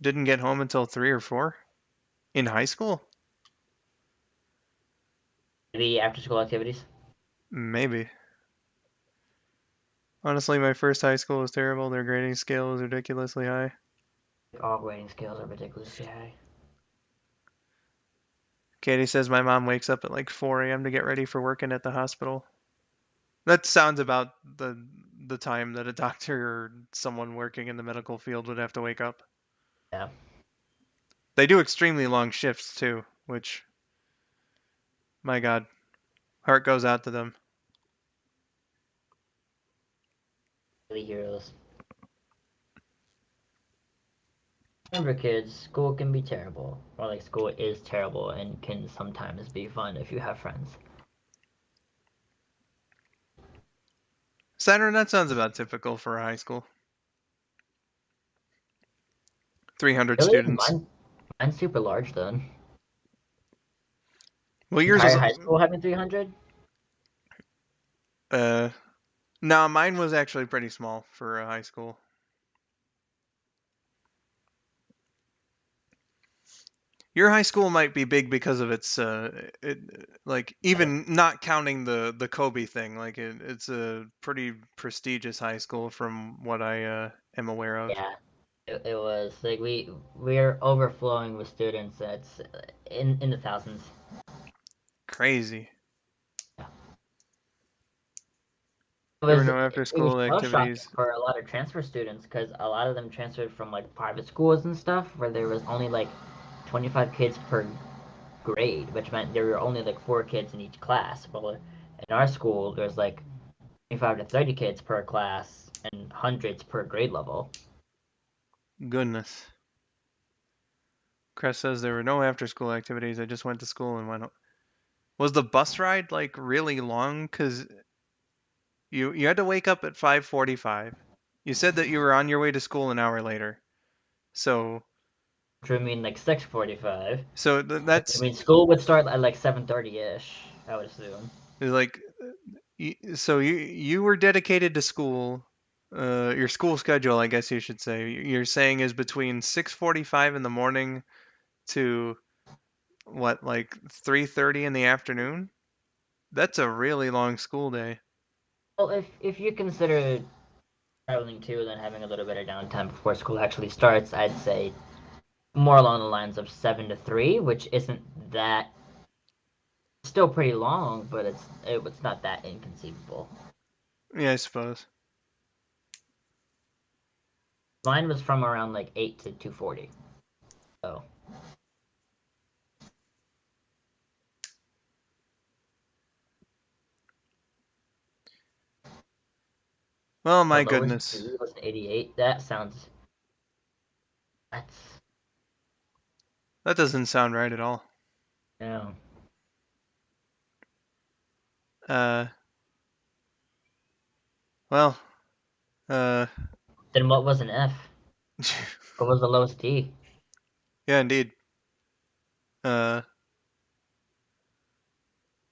Speaker 1: Didn't get home until 3 or 4? In high school?
Speaker 2: Maybe after school activities.
Speaker 1: Maybe. Honestly, my first high school was terrible. Their grading scale was ridiculously high.
Speaker 2: All grading scales are ridiculously high.
Speaker 1: Katie says my mom wakes up at like 4 a.m. to get ready for working at the hospital. That sounds about the time that a doctor or someone working in the medical field would have to wake up.
Speaker 2: Yeah.
Speaker 1: They do extremely long shifts too, which, my God, heart goes out to them.
Speaker 2: Really heroes. Remember, kids, school can be terrible. Or, like, school is terrible and can sometimes be fun if you have friends.
Speaker 1: Saturn, that sounds about typical for a high school. 300
Speaker 2: Really?
Speaker 1: students.
Speaker 2: Mine's super large, then.
Speaker 1: Well, yours
Speaker 2: Entire
Speaker 1: was,
Speaker 2: high school having 300?
Speaker 1: uh, no, mine was actually pretty small for a high school. Your high school might be big because of its, like, even not counting the Kobe thing, like, it's a pretty prestigious high school from what I am aware of.
Speaker 2: Yeah. It was like we're overflowing with students. That's in the thousands.
Speaker 1: Crazy.
Speaker 2: It
Speaker 1: There were
Speaker 2: was
Speaker 1: no after
Speaker 2: it was
Speaker 1: school
Speaker 2: shell shocking
Speaker 1: activities.
Speaker 2: for a lot of transfer students because a lot of them transferred from like private schools and stuff where there was only like 25 kids per grade, which meant there were only like 4 kids in each class. Well, in our school, there's like 25 to 30 kids per class and hundreds per grade level.
Speaker 1: Goodness. Crest says there were no after school activities. I just went to school and went. Was the bus ride like really long? Cause you had to wake up at 5:45. You said that you were on your way to school an hour later. So
Speaker 2: Which would mean like 6:45. I
Speaker 1: that's
Speaker 2: mean, school would start at like 7:30 ish. I would assume.
Speaker 1: like so you were dedicated to school. Your school schedule, I guess you should say. You're saying is between 6:45 in the morning to what, like 3:30 in the afternoon? That's a really long school day.
Speaker 2: Well, if you consider traveling too and then having a little bit of downtime before school actually starts, I'd say more along the lines of 7 to 3, which isn't that still pretty long, but it's not that inconceivable.
Speaker 1: Yeah, I suppose.
Speaker 2: Mine was from around like 8 to 2:40. So
Speaker 1: Well,
Speaker 2: the
Speaker 1: my
Speaker 2: lowest
Speaker 1: goodness.
Speaker 2: G was an 88. That sounds that's
Speaker 1: That doesn't sound right at all.
Speaker 2: yeah.
Speaker 1: Uh, well, uh,
Speaker 2: Then what was an F? What was the lowest D?
Speaker 1: yeah, indeed. Uh,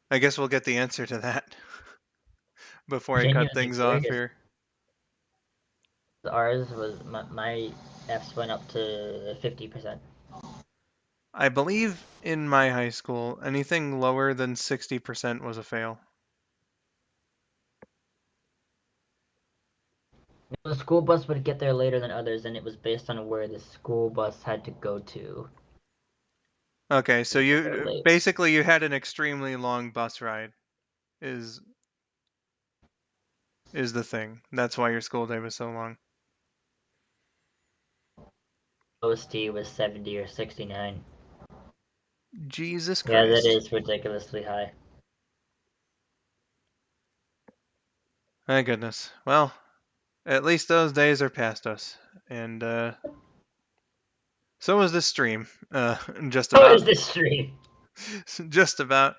Speaker 1: I guess we'll get the answer to that before I cut
Speaker 2: Genuinely
Speaker 1: things off
Speaker 2: curious.
Speaker 1: here.
Speaker 2: Ours was my Fs went up to 50%.
Speaker 1: I believe in my high school, anything lower than 60% was a fail.
Speaker 2: The school bus would get there later than others, and it was based on where the school bus had to go to.
Speaker 1: Okay, so
Speaker 2: Get there
Speaker 1: you
Speaker 2: late.
Speaker 1: basically you had an extremely long bus ride is is the thing. That's why your school day was so long.
Speaker 2: Lowest D was 70 or 69.
Speaker 1: Jesus
Speaker 2: Yeah, that
Speaker 1: Christ.
Speaker 2: is ridiculously high.
Speaker 1: My goodness. Well, at least those days are past us. And so is this stream. Just
Speaker 2: How
Speaker 1: about.
Speaker 2: is this stream?
Speaker 1: Just about.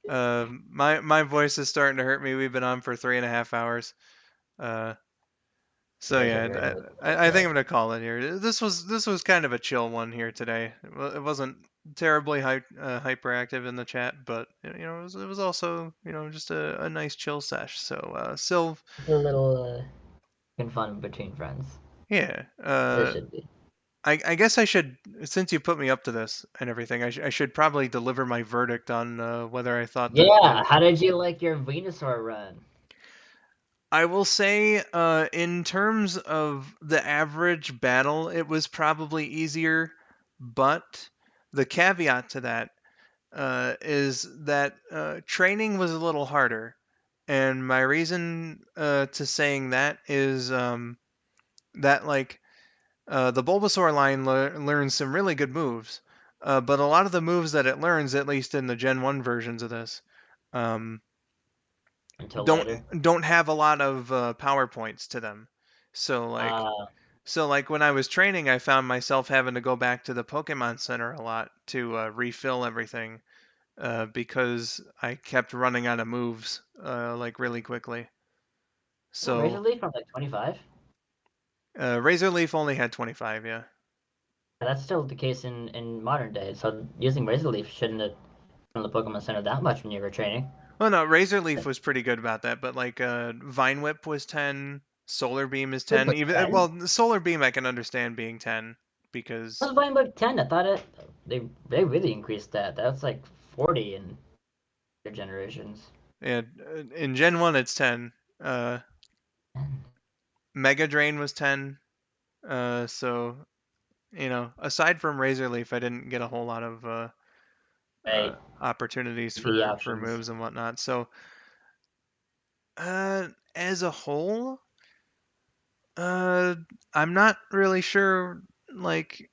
Speaker 1: My voice is starting to hurt me. We've been on for 3.5 hours. Uh, So
Speaker 2: You guys are
Speaker 1: yeah,
Speaker 2: very
Speaker 1: I think I'm gonna call it here. This was kind of a chill one here today. It wasn't terribly hyperactive in the chat, but it was also just a nice chill sesh. So Silv,
Speaker 2: It's a little fun between friends.
Speaker 1: yeah,
Speaker 2: As it should be.
Speaker 1: I guess I should, since you put me up to this and everything, I should probably deliver my verdict on whether I thought that
Speaker 2: Yeah, how did you like your Venusaur run?
Speaker 1: I will say, in terms of the average battle, it was probably easier, but the caveat to that is that training was a little harder. And my reason to saying that is that, like, the Bulbasaur line learns some really good moves, but a lot of the moves that it learns, at least in the Gen 1 versions of this, um,
Speaker 2: Until
Speaker 1: don't
Speaker 2: later.
Speaker 1: don't have a lot of power points to them. So like
Speaker 2: Uh,
Speaker 1: so like when I was training, I found myself having to go back to the Pokemon Center a lot to refill everything because I kept running out of moves like really quickly.
Speaker 2: Razor
Speaker 1: So
Speaker 2: Leaf from like 25?
Speaker 1: Razor Leaf only had 25, yeah.
Speaker 2: That's still the case in modern day. So using Razor Leaf shouldn't have from the Pokemon Center that much when you were training.
Speaker 1: Well, no, Razor Leaf was pretty good about that, but like Vine Whip was 10, Solar Beam is
Speaker 2: Whip
Speaker 1: 10.
Speaker 2: was
Speaker 1: Even
Speaker 2: 10?
Speaker 1: well, Solar Beam I can understand being 10 because
Speaker 2: What's Vine Whip 10? I thought they really increased that. That's like 40 in their generations.
Speaker 1: yeah, in Gen 1 it's 10. Mega Drain was 10. So aside from Razor Leaf, I didn't get a whole lot of
Speaker 2: Right.
Speaker 1: opportunities
Speaker 2: The
Speaker 1: for
Speaker 2: options.
Speaker 1: moves and whatnot. So as a whole, uh, I'm not really sure. Like,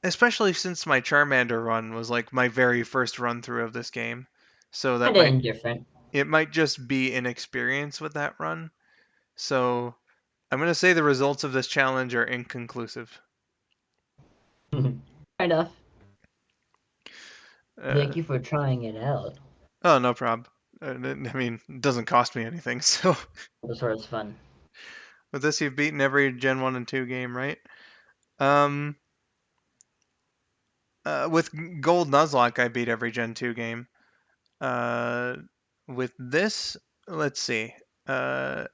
Speaker 1: especially since my Charmander run was like my very first run through of this game, so that
Speaker 2: Kinda
Speaker 1: might
Speaker 2: indifferent.
Speaker 1: it might just be inexperience with that run. So I'm gonna say the results of this challenge are inconclusive.
Speaker 2: Fair enough.
Speaker 1: Uh,
Speaker 2: Thank you for trying it out.
Speaker 1: oh, no problem. I mean, it doesn't cost me anything. So
Speaker 2: This was fun.
Speaker 1: with this, you've beaten every Gen 1 and 2 game, right? Um, with Gold Nuzlocke, I beat every Gen 2 game. Uh, with this, let's see. I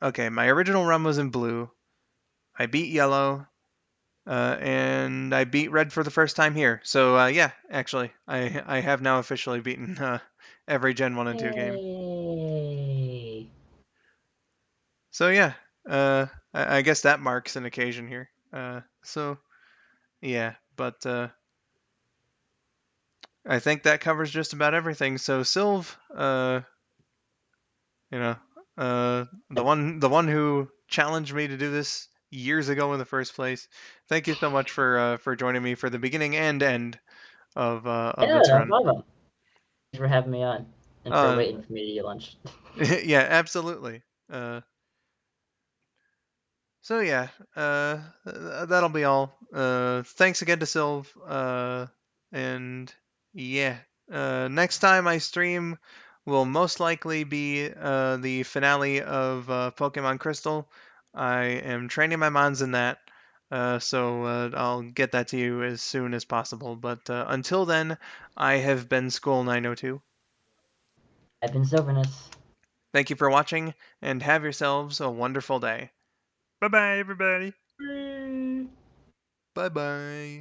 Speaker 1: okay. My original run was in blue. I beat yellow, and I beat red for the first time here. So yeah, actually, I have now officially beaten every Gen 1 and 2 game.
Speaker 2: Yay!
Speaker 1: So yeah, I guess that marks an occasion here. So yeah, but I think that covers just about everything. So Silv, you know, the one who challenged me to do this years ago in the first place. Thank you so much for joining me for the beginning and end of
Speaker 2: Yeah,
Speaker 1: this
Speaker 2: no
Speaker 1: run.
Speaker 2: problem. Thanks for having me on and for
Speaker 1: Uh,
Speaker 2: waiting for me to eat lunch.
Speaker 1: yeah, absolutely. So yeah, that'll be all. Thanks again to Silv. And yeah, next time I stream will most likely be the finale of Pokemon Crystal. I am training my mons in that, so I'll get that to you as soon as possible. But until then, I have been skull902.
Speaker 2: I've been Silverness.
Speaker 1: Thank you for watching, and have yourselves a wonderful day. Bye bye, everybody. Bye bye.